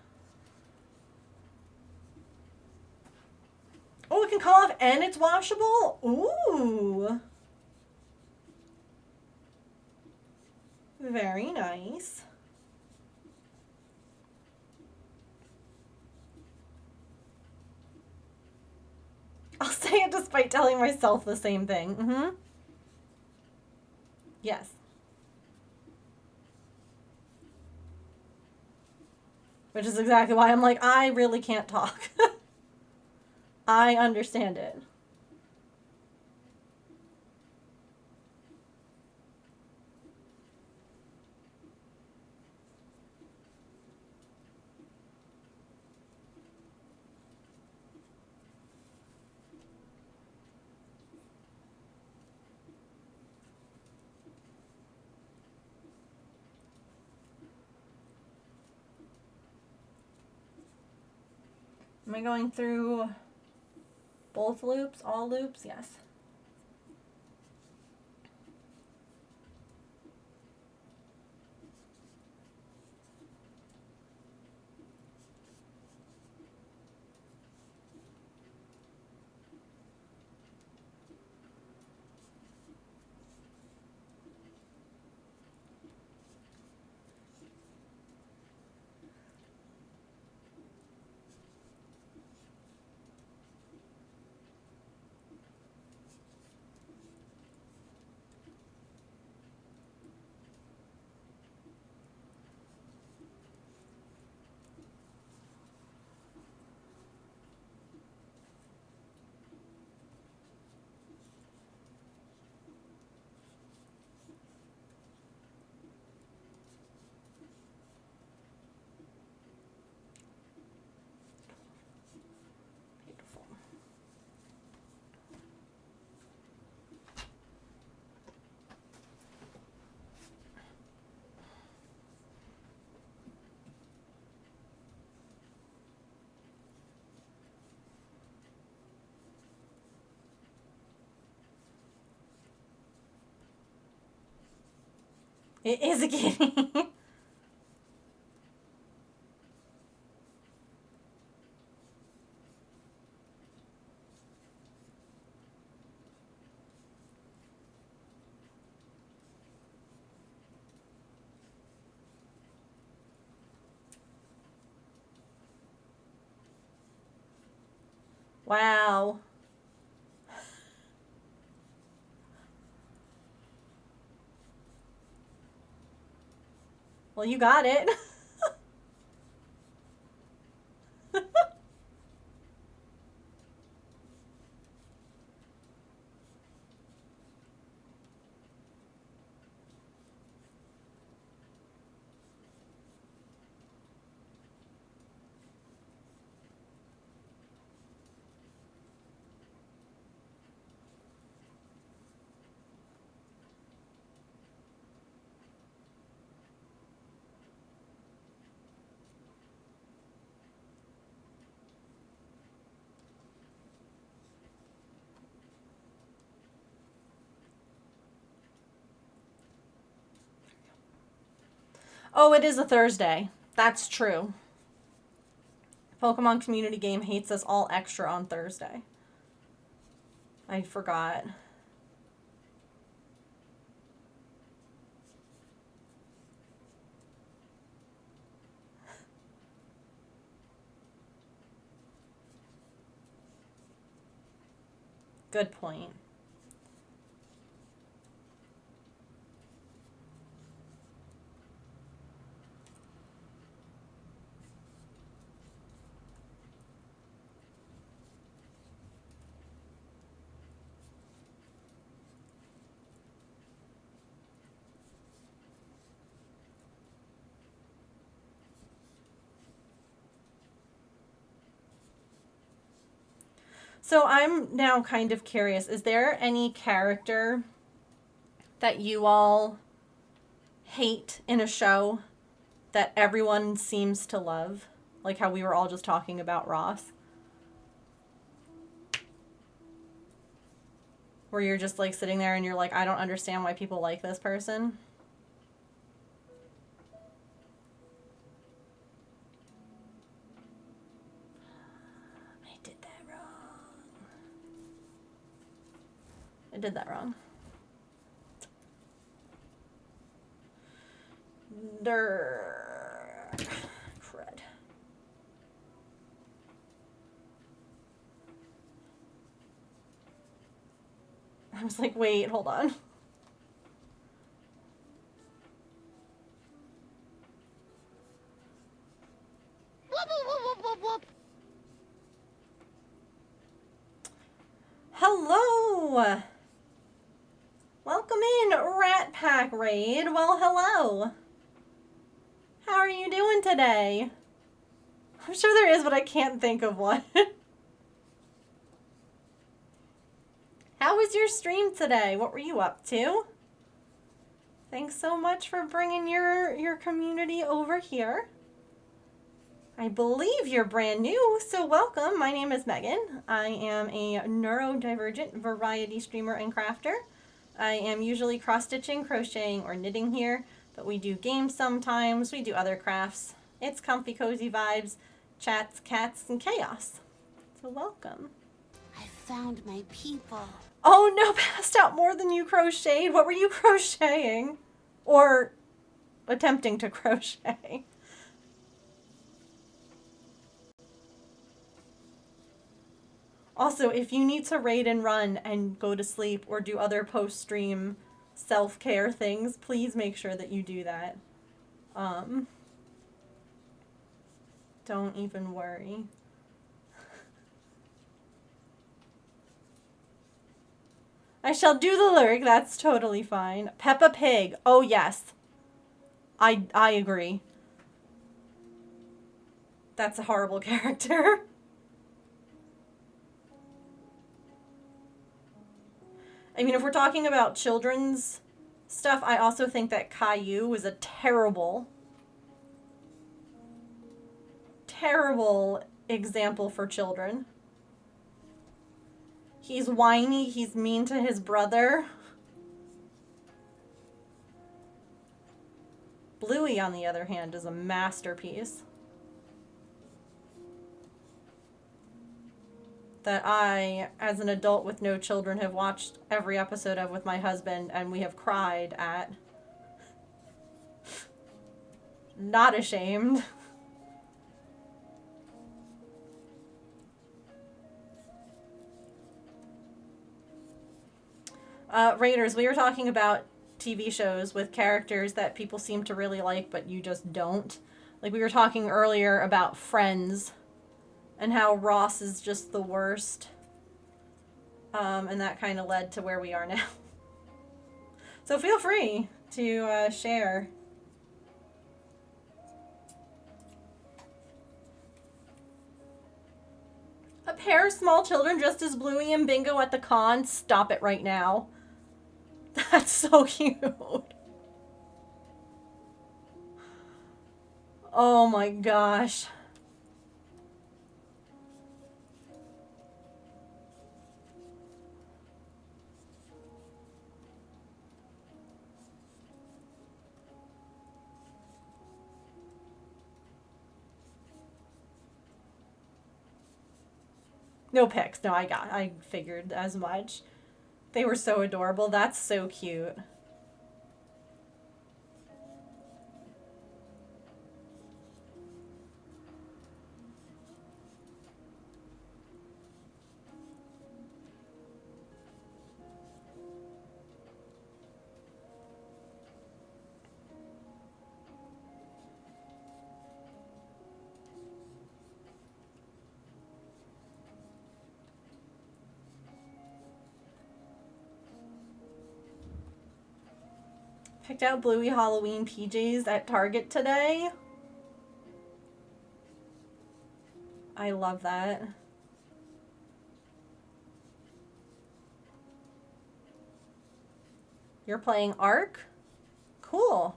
Oh, it can come off and it's washable? Ooh. Very nice. I'll say it despite telling myself the same thing. Mm-hmm. Yes. Which is exactly why I'm like, I really can't talk. I understand it. Am I going through both loops? All loops? Yes. Beautiful. It is a kitty. Wow. Well, you got it. Oh, it is a Thursday. That's true. Pokemon community game hates us all extra on Thursday. I forgot. Good point. So I'm now kind of curious. Is there any character that you all hate in a show that everyone seems to love. Like how we were all just talking about Ross. Where you're just like sitting there and you're like, I don't understand why people like this person. I did that wrong. I did that wrong. Crud. I was like, wait, hold on. Hello! Welcome in, Rat Pack Raid. Well, hello. How are you doing today? I'm sure there is, but I can't think of one. How was your stream today? What were you up to? Thanks so much for bringing your community over here. I believe you're brand new, so welcome. My name is Megan. I am a neurodivergent variety streamer and crafter. I am usually cross-stitching, crocheting, or knitting here, but we do games sometimes. We do other crafts. It's comfy, cozy vibes, chats, cats, and chaos. So welcome. I found my people. Oh no, passed out more than you crocheted. What were you crocheting? Or attempting to crochet? Also, if you need to raid and run and go to sleep or do other post-stream self-care things, please make sure that you do that. Don't even worry. I shall do the lyric, that's totally fine. Peppa Pig, oh yes. I agree. That's a horrible character. I mean, if we're talking about children's stuff, I also think that Caillou was a terrible example for children. He's whiny, he's mean to his brother. Bluey, on the other hand, is a masterpiece that I, as an adult with no children, have watched every episode of with my husband, and we have cried at. Not ashamed. Raiders, we were talking about TV shows with characters that people seem to really like, but you just don't. Like, we were talking earlier about Friends and how Ross is just the worst. And that kind of led to where we are now. So feel free to share. A pair of small children dressed as Bluey and Bingo at the con? Stop it right now. That's so cute. Oh my gosh. No pics. No, I figured as much. They were so adorable. That's so cute. Picked out Bluey Halloween PJs at Target today. I love that. You're playing Ark? Cool.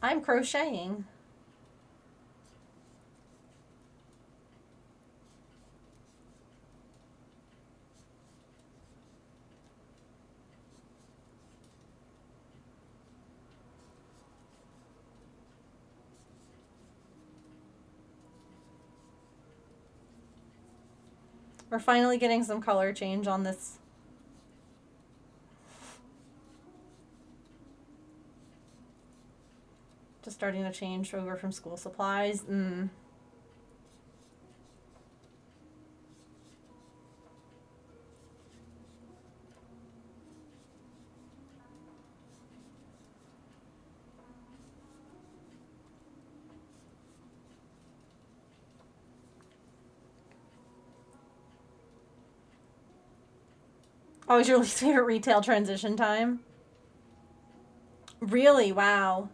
I'm crocheting. We're finally getting some color change on this. Just starting to change over from school supplies. Always your least favorite retail transition time? Really? Wow.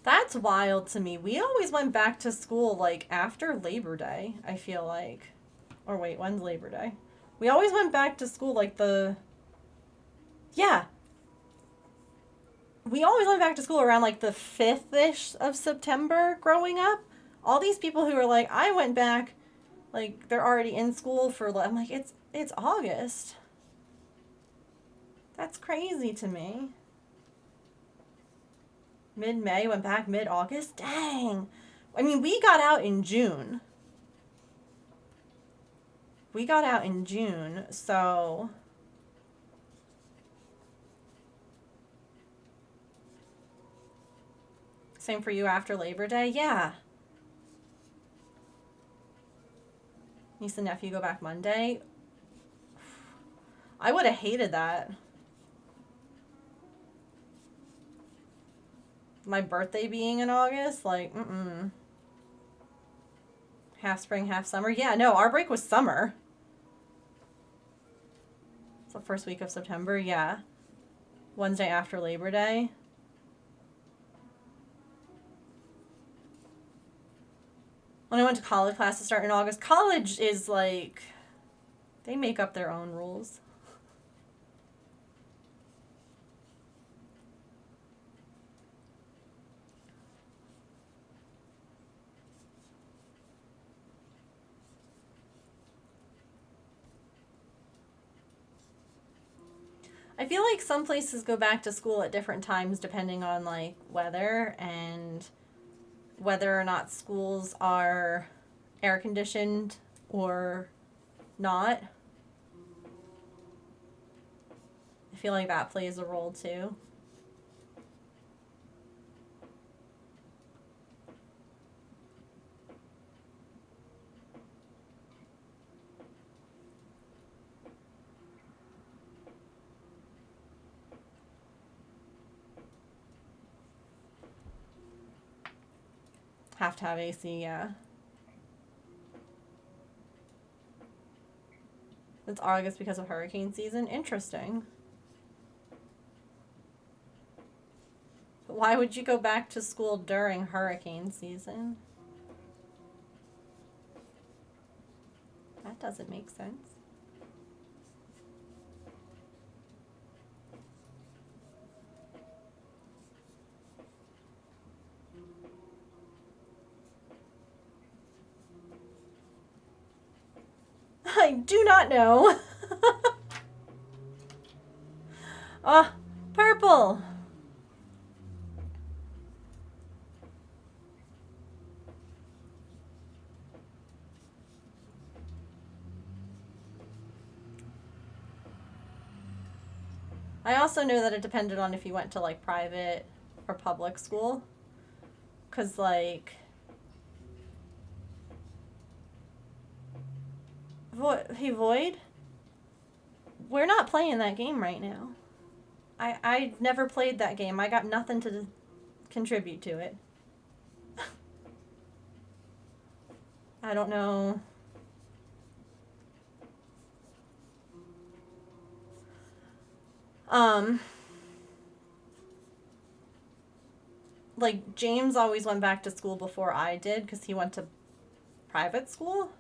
That's wild to me. We always went back to school like after Labor Day, I feel like. Or wait, when's Labor Day? We always went back to school like the. Yeah. We always went back to school around like the 5th ish of September growing up. All these people who are like, I went back, like they're already in school for. I'm like, it's August. That's crazy to me. Mid-May, went back mid-August? Dang. I mean, we got out in June. We got out in June, so... Same for you after Labor Day? Yeah. Niece and nephew go back Monday? I would have hated that. My birthday being in August? Like, Half spring, half summer? Yeah, no, our break was summer. It's the first week of September, yeah. Wednesday after Labor Day. When I went to college, classes start in August. College is like, they make up their own rules. I feel like some places go back to school at different times depending on like weather and whether or not schools are air conditioned or not. I feel like that plays a role too. Have to have AC, yeah. It's August because of hurricane season. Interesting. But why would you go back to school during hurricane season? That doesn't make sense. I do not know. Oh, purple. I also know that it depended on if you went to like private or public school. Cause like hey Void, we're not playing that game right now. I never played that game. I got nothing to contribute to it. I don't know. Like James always went back to school before I did because he went to private school.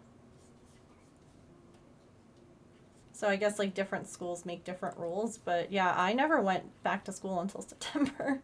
So I guess like different schools make different rules, but yeah, I never went back to school until September.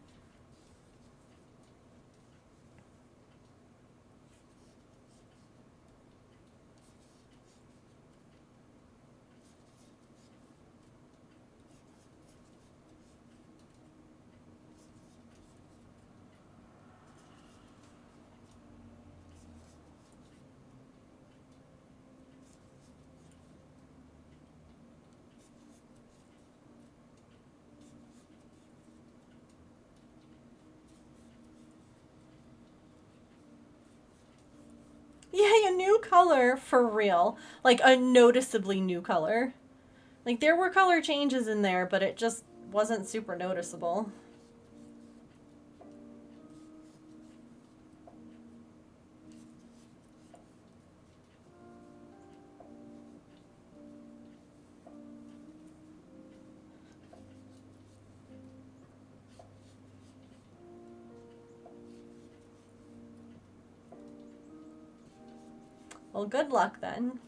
Yay, a new color for real. Like a noticeably new color. Like there were color changes in there, but it just wasn't super noticeable. Well, good luck then.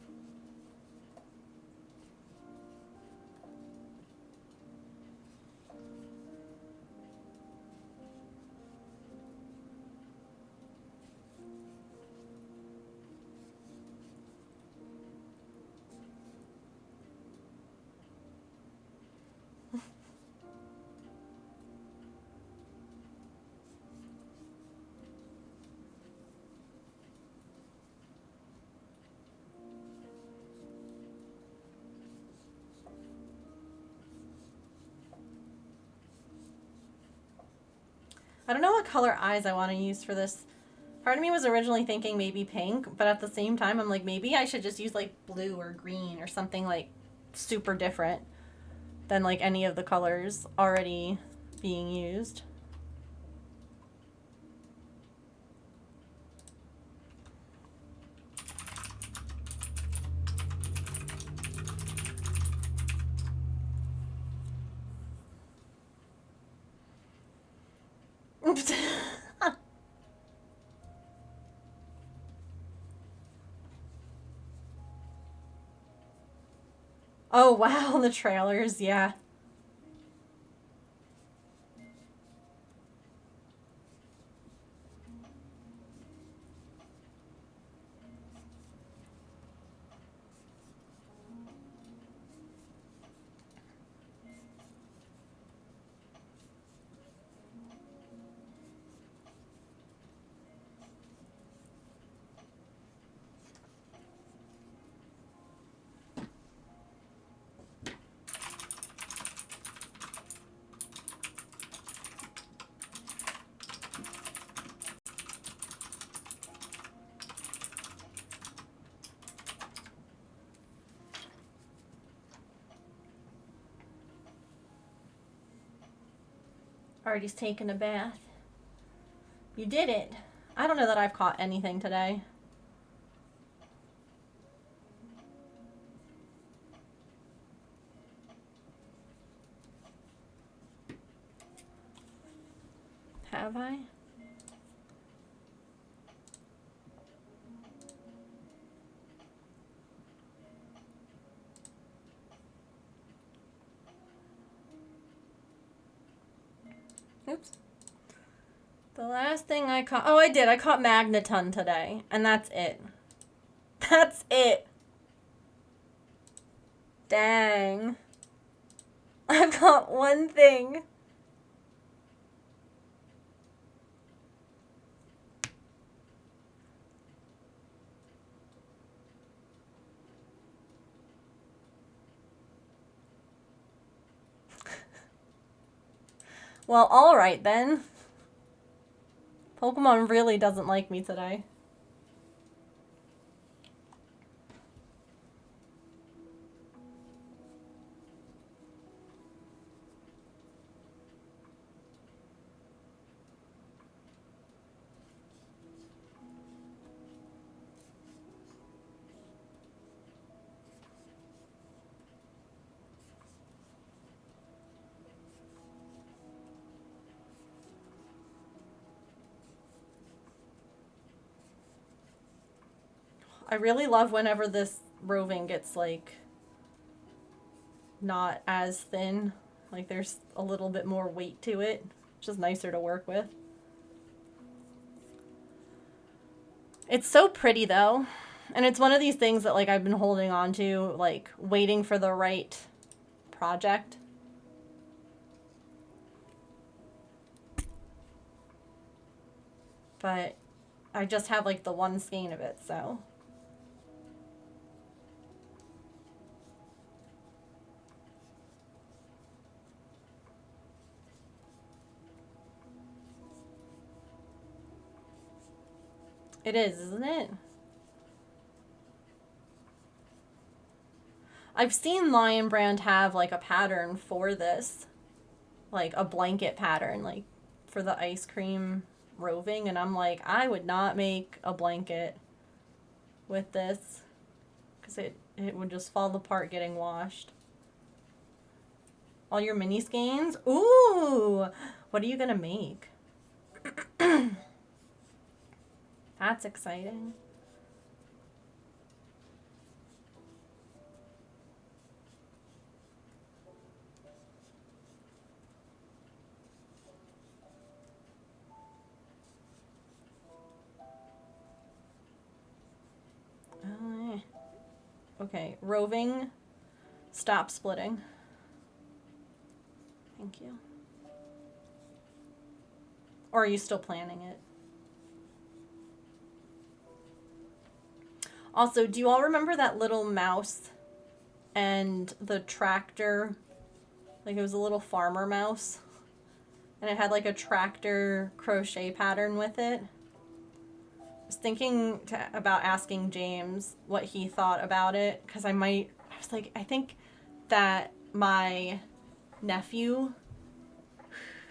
I don't know what color eyes I want to use for this. Part of me was originally thinking maybe pink, but at the same time, I'm like, maybe I should just use like blue or green or something like super different than like any of the colors already being used. Oops. Oh wow, the trailers, yeah. Artie's taking a bath. You did it. I don't know that I've caught anything today. Have I? Oops. The last thing I caught. Oh, I did. I caught Magneton today. And that's it. That's it. Dang. I've got one thing. Well, alright then. Pokemon really doesn't like me today. I really love whenever this roving gets like not as thin. Like there's a little bit more weight to it, which is nicer to work with. It's so pretty though. And it's one of these things that like I've been holding on to, like waiting for the right project. But I just have like the one skein of it, so. It is, isn't it? I've seen Lion Brand have like a pattern for this, like a blanket pattern, like for the ice cream roving, and I'm like, I would not make a blanket with this because it would just fall apart getting washed. All your mini skeins? Ooh, what are you gonna make? That's exciting. Okay, roving, stop splitting. Thank you. Or are you still planning it? Also, do you all remember that little mouse and the tractor? Like it was a little farmer mouse. And it had like a tractor crochet pattern with it. I was thinking about asking James what he thought about it. Because I was like, I think that my nephew,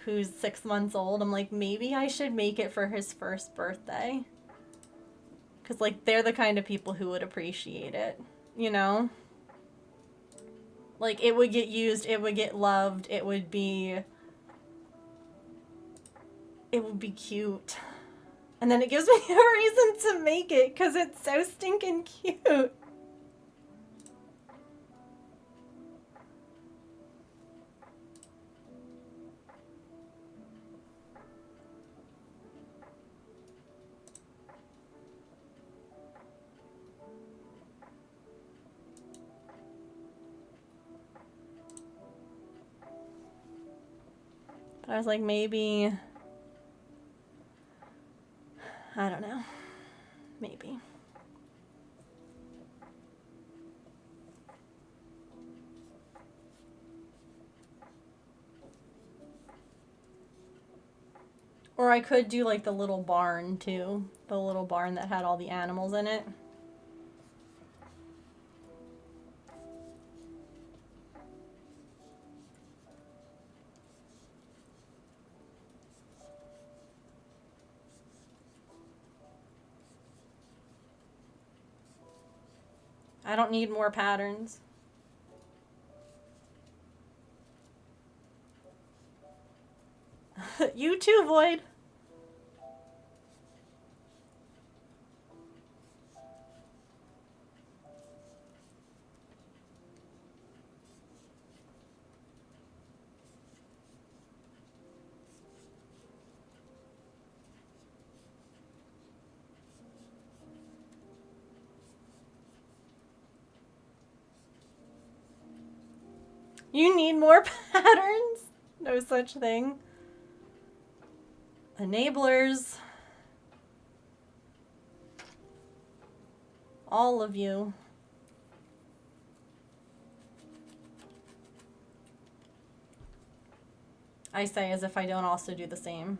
who's 6 months old, I'm like, maybe I should make it for his first birthday. Because, like, they're the kind of people who would appreciate it, you know? Like, it would get used, it would get loved, it would be cute. And then it gives me a reason to make it, because it's so stinking cute. But I was like, maybe, I don't know, maybe. Or I could do like the little barn too. The little barn that had all the animals in it. I don't need more patterns. You too, Void. You need more patterns? No such thing. Enablers. All of you. I say as if I don't also do the same.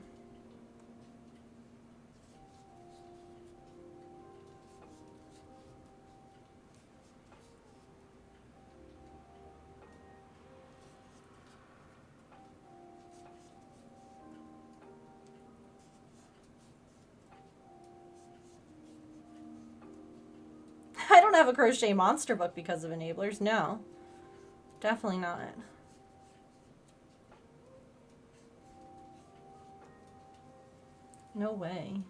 I don't have a crochet monster book because of enablers. No. Definitely not. No way.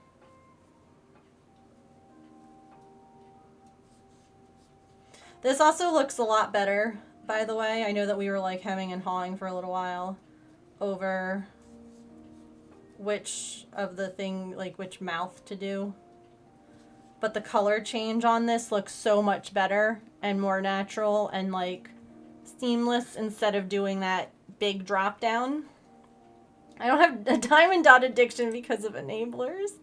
This also looks a lot better by the way. I know that we were like hemming and hawing for a little while over which of the thing, like which mouth to do. But the color change on this looks so much better and more natural and like seamless instead of doing that big drop down. I don't have a diamond dot addiction because of enablers.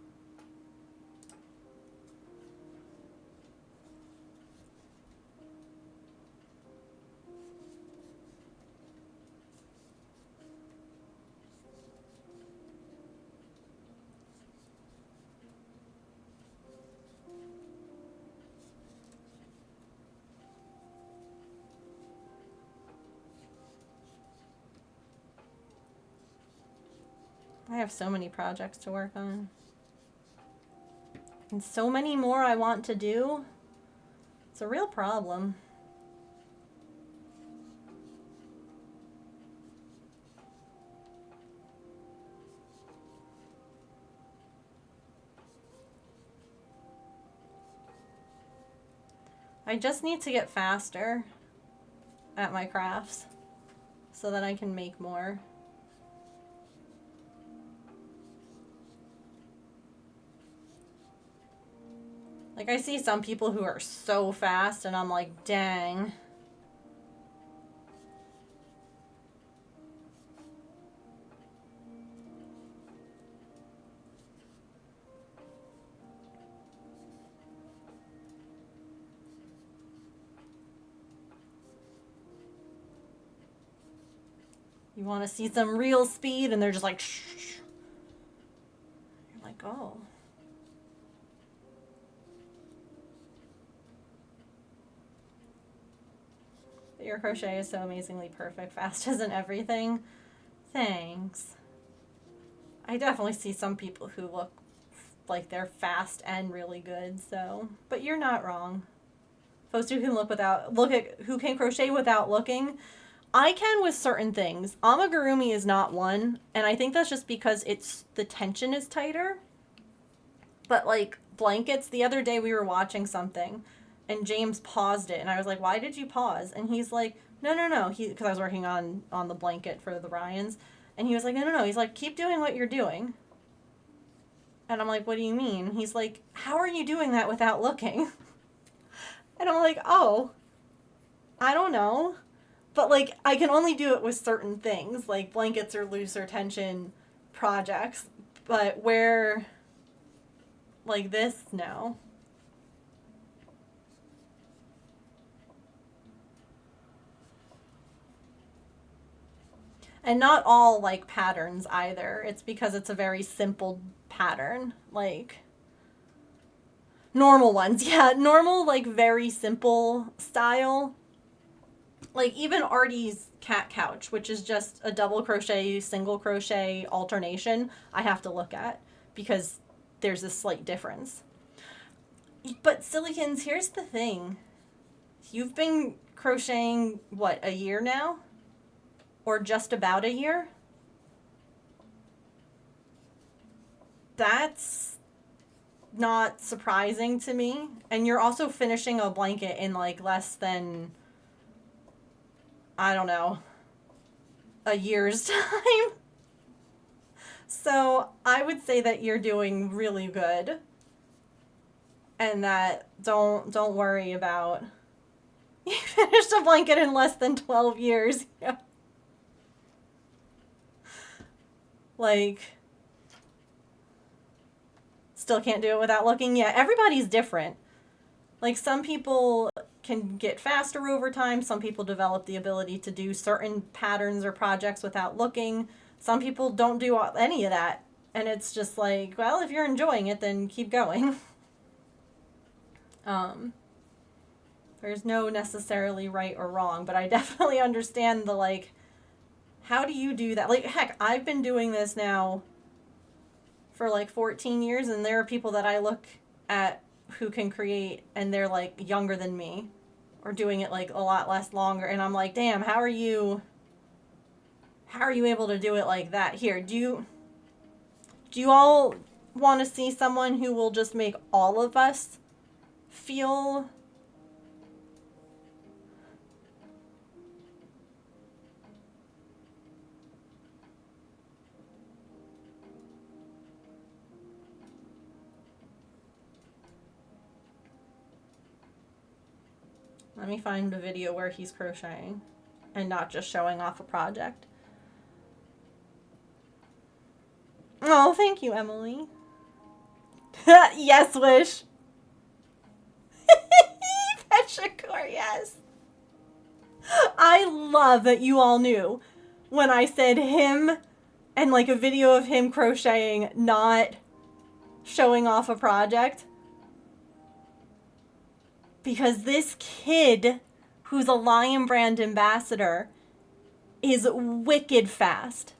I have so many projects to work on. And so many more I want to do. It's a real problem. I just need to get faster at my crafts so that I can make more. Like, I see some people who are so fast, and I'm like, dang. You want to see some real speed, and they're just like, shh. You're like, oh. Your crochet is so amazingly perfect, fast as in everything. Thanks. I definitely see some people who look like they're fast and really good, so. But you're not wrong. Folks who can who can crochet without looking. I can with certain things. Amigurumi is not one, and I think that's just because the tension is tighter. But like blankets, the other day we were watching something, and James paused it, and I was like, "Why did you pause?" And he's like, "No." Because I was working on the blanket for the Ryans, and he was like, "No." He's like, "Keep doing what you're doing." And I'm like, "What do you mean?" He's like, "How are you doing that without looking?" And I'm like, "Oh, I don't know." But, like, I can only do it with certain things, like blankets or looser tension projects. But where, like this, no. And not all, like, patterns either. It's because it's a very simple pattern. Like, normal ones. Yeah, normal, like, very simple style. Like, even Artie's cat couch, which is just a double crochet, single crochet alternation, I have to look at because there's a slight difference. But Silicons, here's the thing. You've been crocheting, what, a year now? Or just about a year? That's not surprising to me. And you're also finishing a blanket in like less than, I don't know, a year's time. So I would say that you're doing really good. And that don't worry about you finished a blanket in less than 12 years. Yeah. Like, still can't do it without looking. Yeah, everybody's different. Like, some people can get faster over time. Some people develop the ability to do certain patterns or projects without looking. Some people don't do any of that. And it's just like, well, if you're enjoying it, then keep going. There's no necessarily right or wrong, but I definitely understand the, like, how do you do that? Like, heck, I've been doing this now for like 14 years, and there are people that I look at who can create, and they're like younger than me or doing it like a lot less longer, and I'm like, damn, how are you able to do it like that? Here, do you all want to see someone who will just make all of us feel Let me find a video where he's crocheting and not just showing off a project. Oh, thank you, Emily. Yes, Wish. Petrichor, yes. I love that you all knew when I said him and like a video of him crocheting, not showing off a project. Because this kid, who's a Lion Brand ambassador, is wicked fast.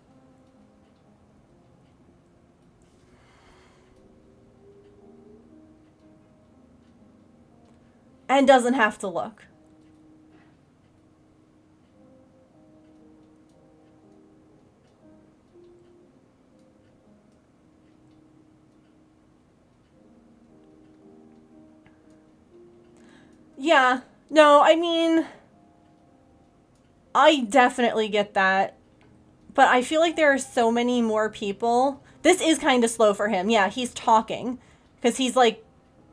And doesn't have to look. Yeah. No, I mean, I definitely get that. But I feel like there are so many more people. This is kind of slow for him. Yeah, he's talking. Because he's like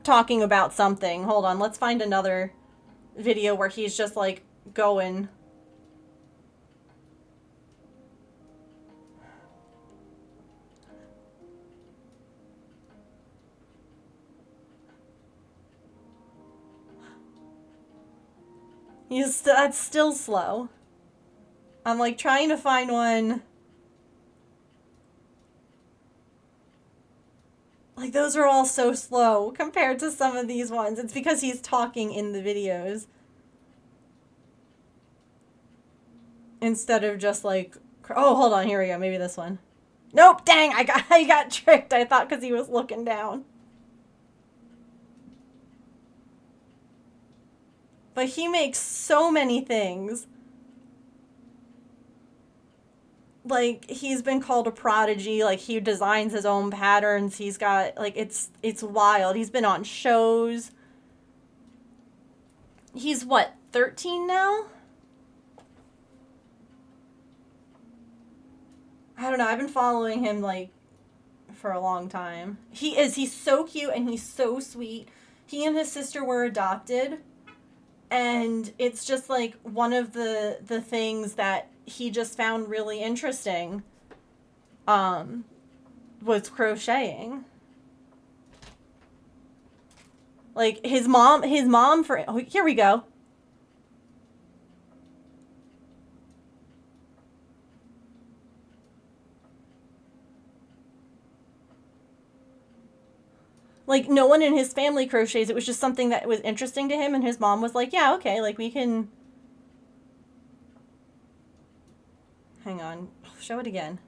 talking about something. Hold on, let's find another video where he's just like going. That's still slow. I'm like trying to find one. Like those are all so slow compared to some of these ones. It's because he's talking in the videos. Instead of just like, oh, hold on, here we go. Maybe this one. Nope, dang, I got tricked. I thought because he was looking down. But he makes so many things. Like, he's been called a prodigy. Like, he designs his own patterns. He's got, like, it's wild. He's been on shows. He's, what, 13 now? I don't know. I've been following him, like, for a long time. He's so cute and he's so sweet. He and his sister were adopted. And it's just like one of the things that he just found really interesting was crocheting. Like his mom for, oh, here we go. Like no one in his family crochets. It was just something that was interesting to him, and his mom was like, yeah, okay, like we can. Hang on, show it again.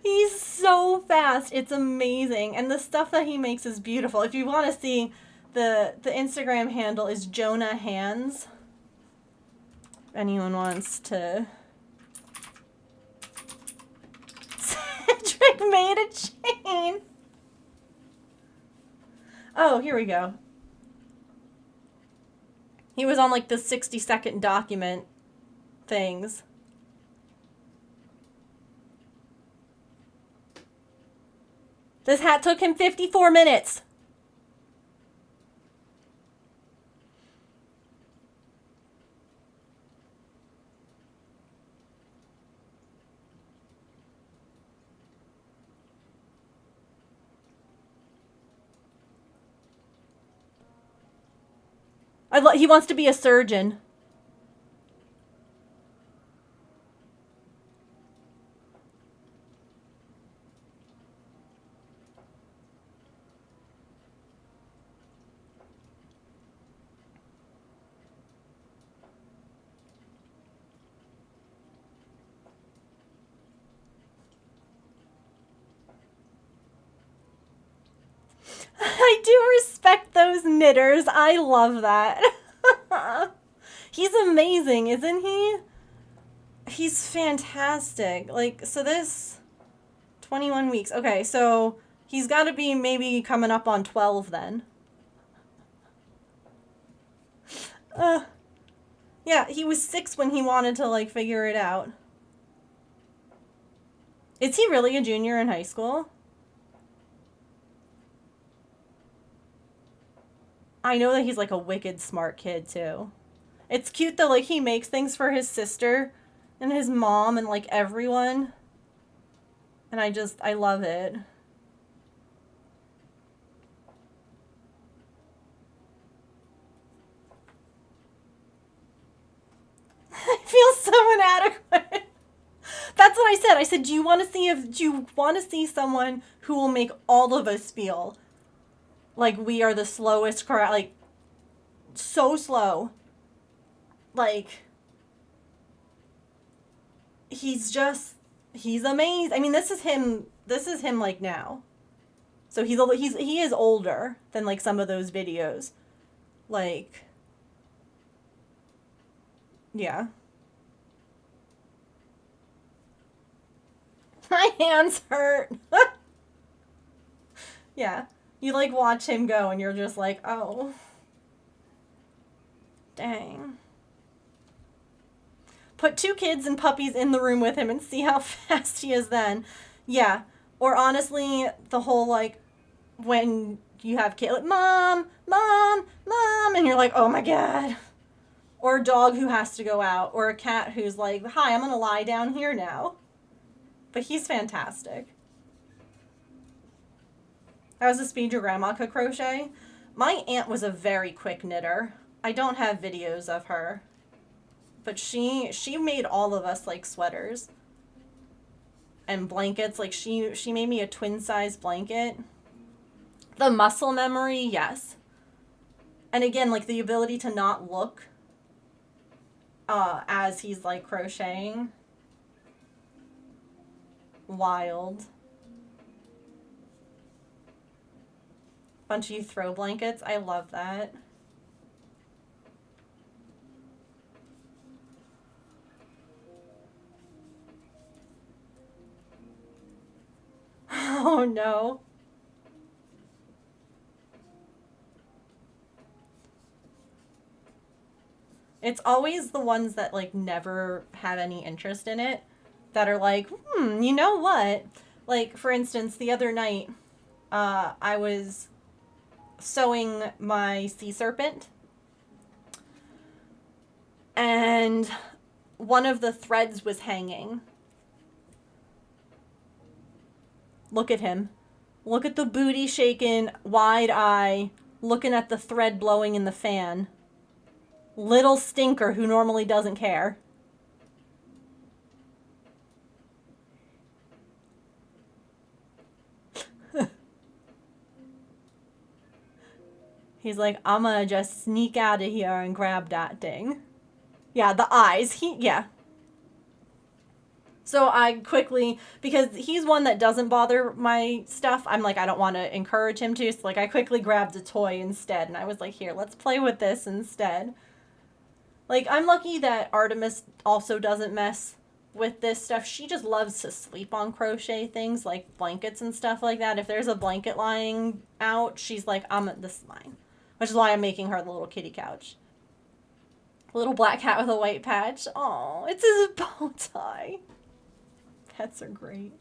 He's so fast. It's amazing. And the stuff that he makes is beautiful. If you want to see, the Instagram handle is Jonah Hands. If anyone wants to. Cedric made a chain. Oh, here we go. He was on like the 60-second document things. This hat took him 54 minutes. He wants to be a surgeon. I do respect those knitters. I love that. He's amazing, isn't he? He's fantastic. Like, so this 21 weeks. Okay, so he's got to be maybe coming up on 12 then. Yeah, he was 6 when he wanted to, like, figure it out. Is he really a junior in high school? I know that he's like a wicked smart kid too. It's cute though, like he makes things for his sister and his mom and like everyone. And I love it. I feel so inadequate. That's what I said. I said, do you want to see someone who will make all of us feel like we are the slowest crowd, like so slow. Like he's amazing. I mean, this is him. This is him like now. So he is older than like some of those videos. Like yeah. My hands hurt. Yeah. You like watch him go and you're just like, "Oh. Dang." Put 2 kids and puppies in the room with him and see how fast he is then. Yeah. Or honestly, the whole like when you have kids, like, mom, mom, mom, and you're like, oh my god. Or a dog who has to go out, or a cat who's like, hi, I'm gonna lie down here now. But he's fantastic. I was a speed your grandma could crochet. My aunt was a very quick knitter. I don't have videos of her, but she made all of us like sweaters and blankets. Like she made me a twin size blanket. The muscle memory, yes. And again, like the ability to not look as he's like crocheting. Wild. Bunch of you throw blankets. I love that. Oh no. It's always the ones that like never have any interest in it that are like, you know what? Like for instance, the other night, I was sewing my sea serpent, and one of the threads was hanging. Look at him. Look at the booty shaking, wide eye, looking at the thread blowing in the fan. Little stinker who normally doesn't care. He's like, I'm gonna just sneak out of here and grab that thing. Yeah, the eyes. Yeah. So I quickly, because he's one that doesn't bother my stuff, I'm like, I don't want to encourage him to. So like, I quickly grabbed a toy instead. And I was like, here, let's play with this instead. Like, I'm lucky that Artemis also doesn't mess with this stuff. She just loves to sleep on crochet things like blankets and stuff like that. If there's a blanket lying out, she's like, this is mine. Which is why I'm making her the little kitty couch. A little black cat with a white patch. Oh, it's his bow tie. Pets are great.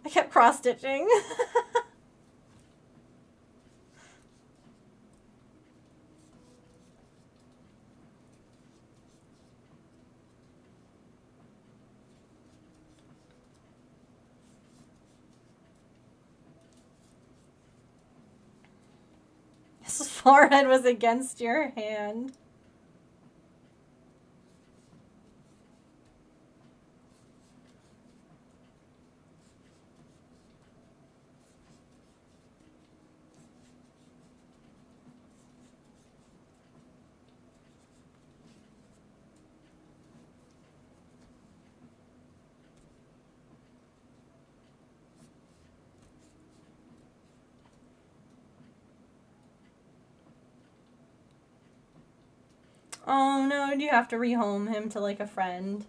I kept cross-stitching. His forehead was against your hand. Oh no, do you have to rehome him to like a friend?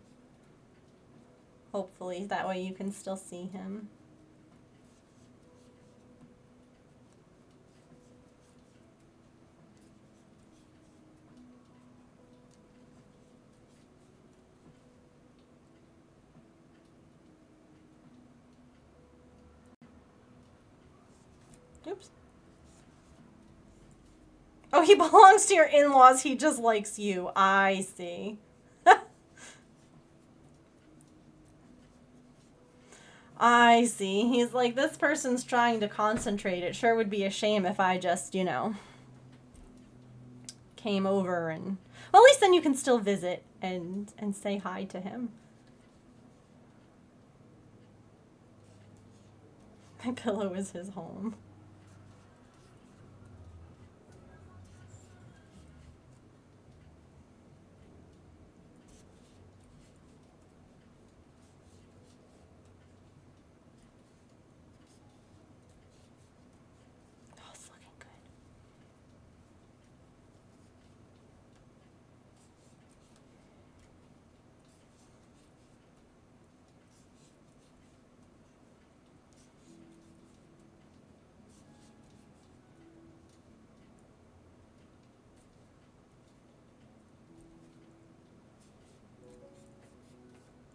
Hopefully, that way you can still see him. Oh, he belongs to your in-laws. He just likes you. I see. I see. He's like, this person's trying to concentrate. It sure would be a shame if I just, you know, came over and... Well, at least then you can still visit and say hi to him. My pillow is his home. Oh, it's looking good.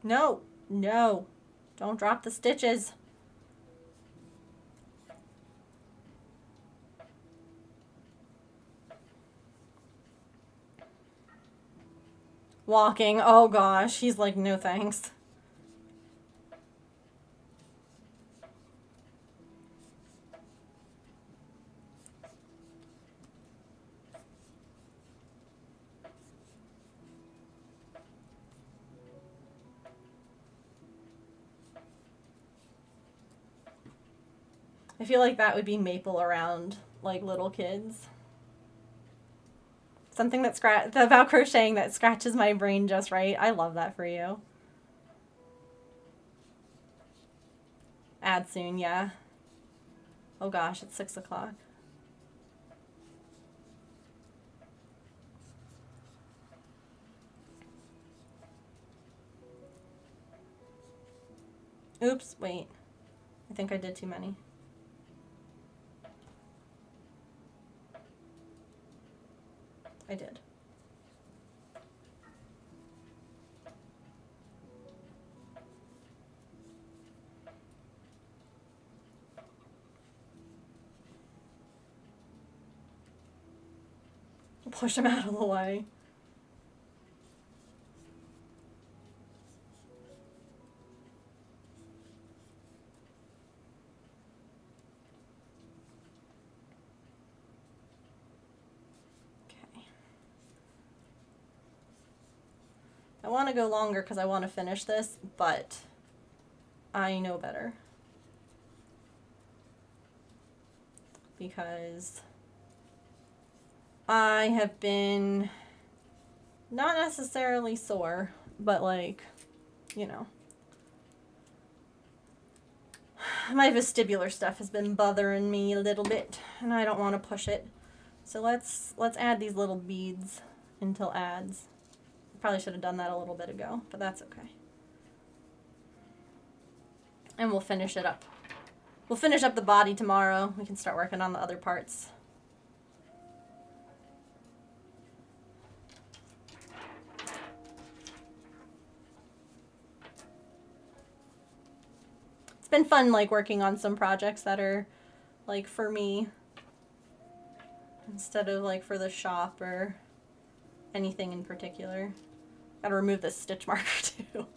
No, no. Don't drop the stitches. Walking. Oh gosh. He's like, no thanks. I feel like that would be Maple around like little kids. Something that about crocheting that scratches my brain just right. I love that for you. Add soon, yeah. Oh gosh, it's 6 o'clock. Oops, wait. I think I did too many. I did. Push him out of the way. Okay. I want to go longer because I want to finish this, but I know better. Because I have been not necessarily sore, but like, you know, my vestibular stuff has been bothering me a little bit and I don't want to push it. So let's add these little beads until ads. Probably should have done that a little bit ago, but that's okay. And we'll finish it up. We'll finish up the body tomorrow. We can start working on the other parts. It's been fun, like, working on some projects that are, like, for me instead of, like, for the shop or anything in particular. Gotta remove this stitch marker, too.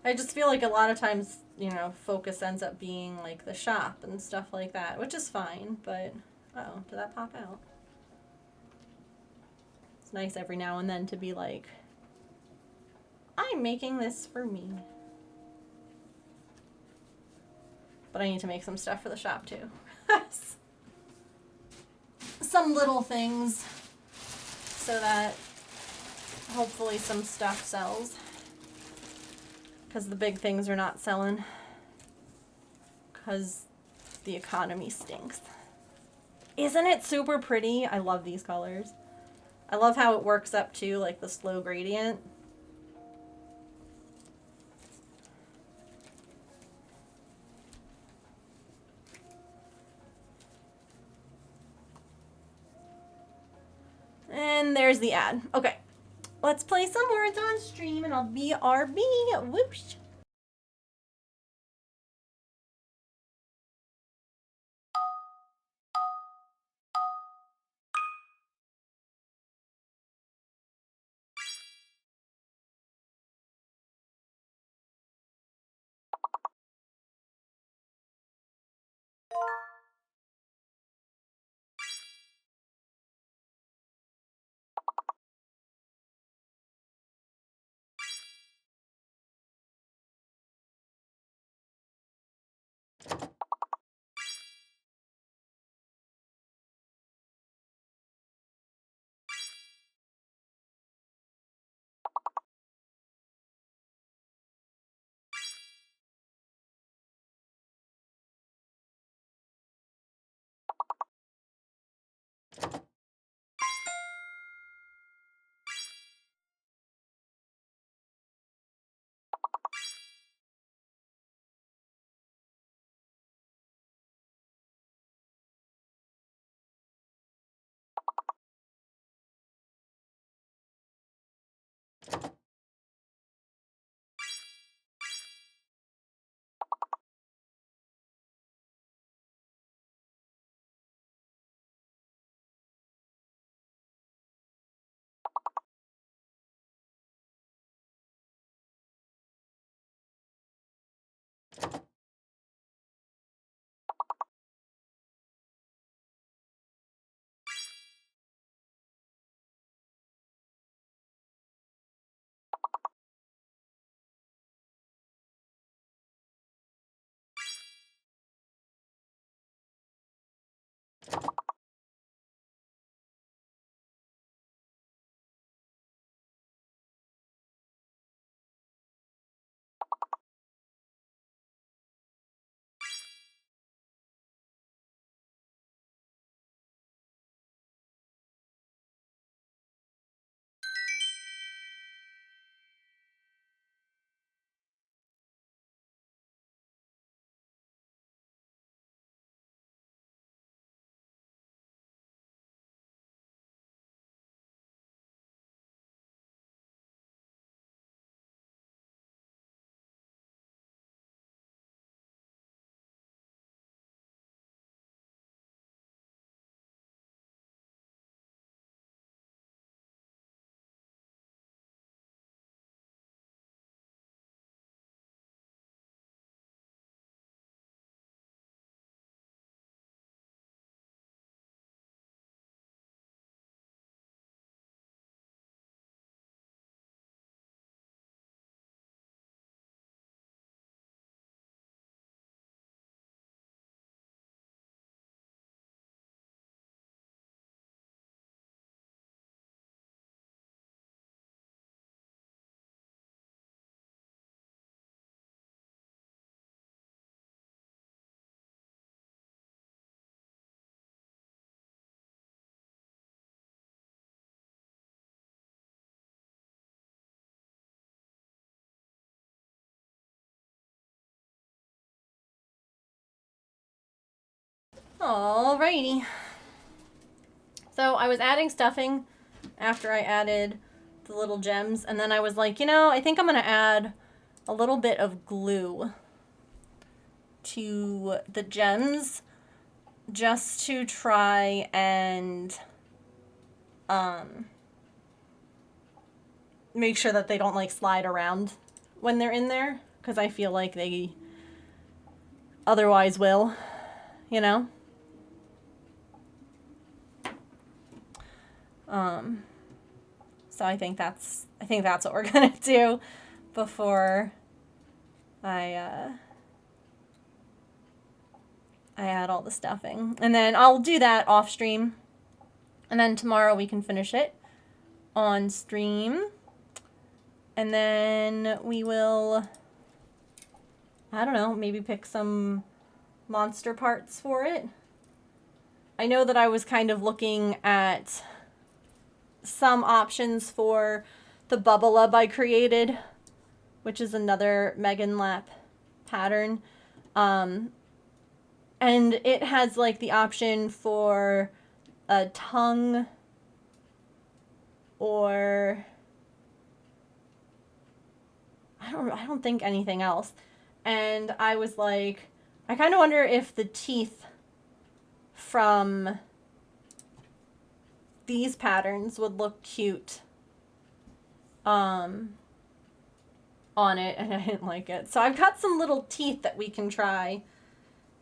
I just feel like a lot of times, you know, focus ends up being like the shop and stuff like that, which is fine, but, uh-oh, did that pop out? It's nice every now and then to be like, I'm making this for me. But I need to make some stuff for the shop too. Some little things so that hopefully some stuff sells. Because the big things are not selling. Because the economy stinks. Isn't it super pretty? I love these colors. I love how it works up too, like the slow gradient. And there's the ad. Okay, let's play some words on stream and I'll BRB. Whoosh. Alrighty. So I was adding stuffing after I added the little gems, and then I was like, you know, I think I'm gonna add a little bit of glue to the gems just to try and make sure that they don't like slide around when they're in there, because I feel like they otherwise will, you know. So I think that's what we're gonna do before I add all the stuffing, and then I'll do that off stream, and then tomorrow we can finish it on stream, and then we will, I don't know, maybe pick some monster parts for it. I know that I was kind of looking at some options for the Bubble Up I created, which is another Megan Lap pattern. And it has like the option for a tongue or I don't think anything else. And I was like, I kind of wonder if the teeth from these patterns would look cute on it, and I didn't like it. So I've got some little teeth that we can try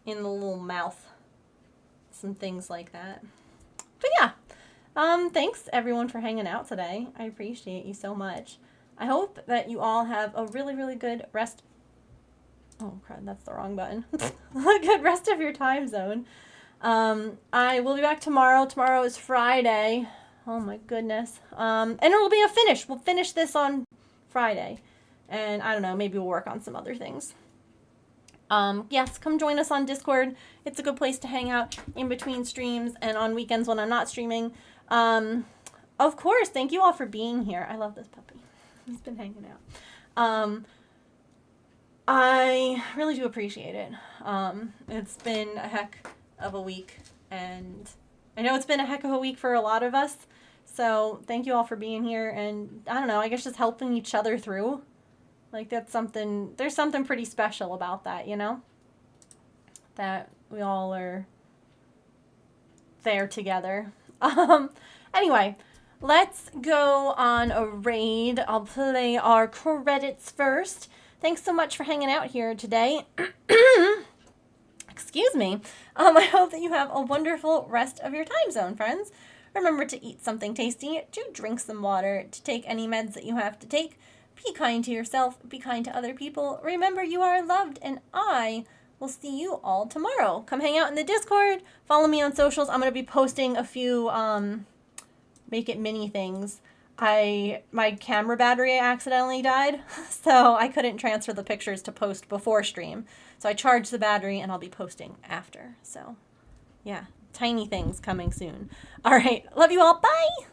in the little mouth. Some things like that. But yeah, thanks everyone for hanging out today. I appreciate you so much. I hope that you all have a really, really good rest. Oh crap, that's the wrong button. A good rest of your time zone. I will be back tomorrow. Tomorrow is Friday. Oh my goodness. And it'll be a finish. We'll finish this on Friday. And I don't know, maybe we'll work on some other things. Yes, come join us on Discord. It's a good place to hang out in between streams and on weekends when I'm not streaming. Of course, thank you all for being here. I love this puppy. He's been hanging out. I really do appreciate it. It's been a heck of a week, and I know it's been a heck of a week for a lot of us. So thank you all for being here, and I don't know, I guess just helping each other through. Like, that's something, there's something pretty special about that, you know? That we all are there together. Anyway, let's go on a raid. I'll play our credits first. Thanks so much for hanging out here today. Excuse me. I hope that you have a wonderful rest of your time zone, friends. Remember to eat something tasty, to drink some water, to take any meds that you have to take. Be kind to yourself, be kind to other people. Remember, you are loved, and I will see you all tomorrow. Come hang out in the Discord. Follow me on socials. I'm going to be posting a few Make It Mini things. My camera battery accidentally died, so I couldn't transfer the pictures to post before stream. So I charged the battery, and I'll be posting after. So, yeah, tiny things coming soon. All right, love you all. Bye!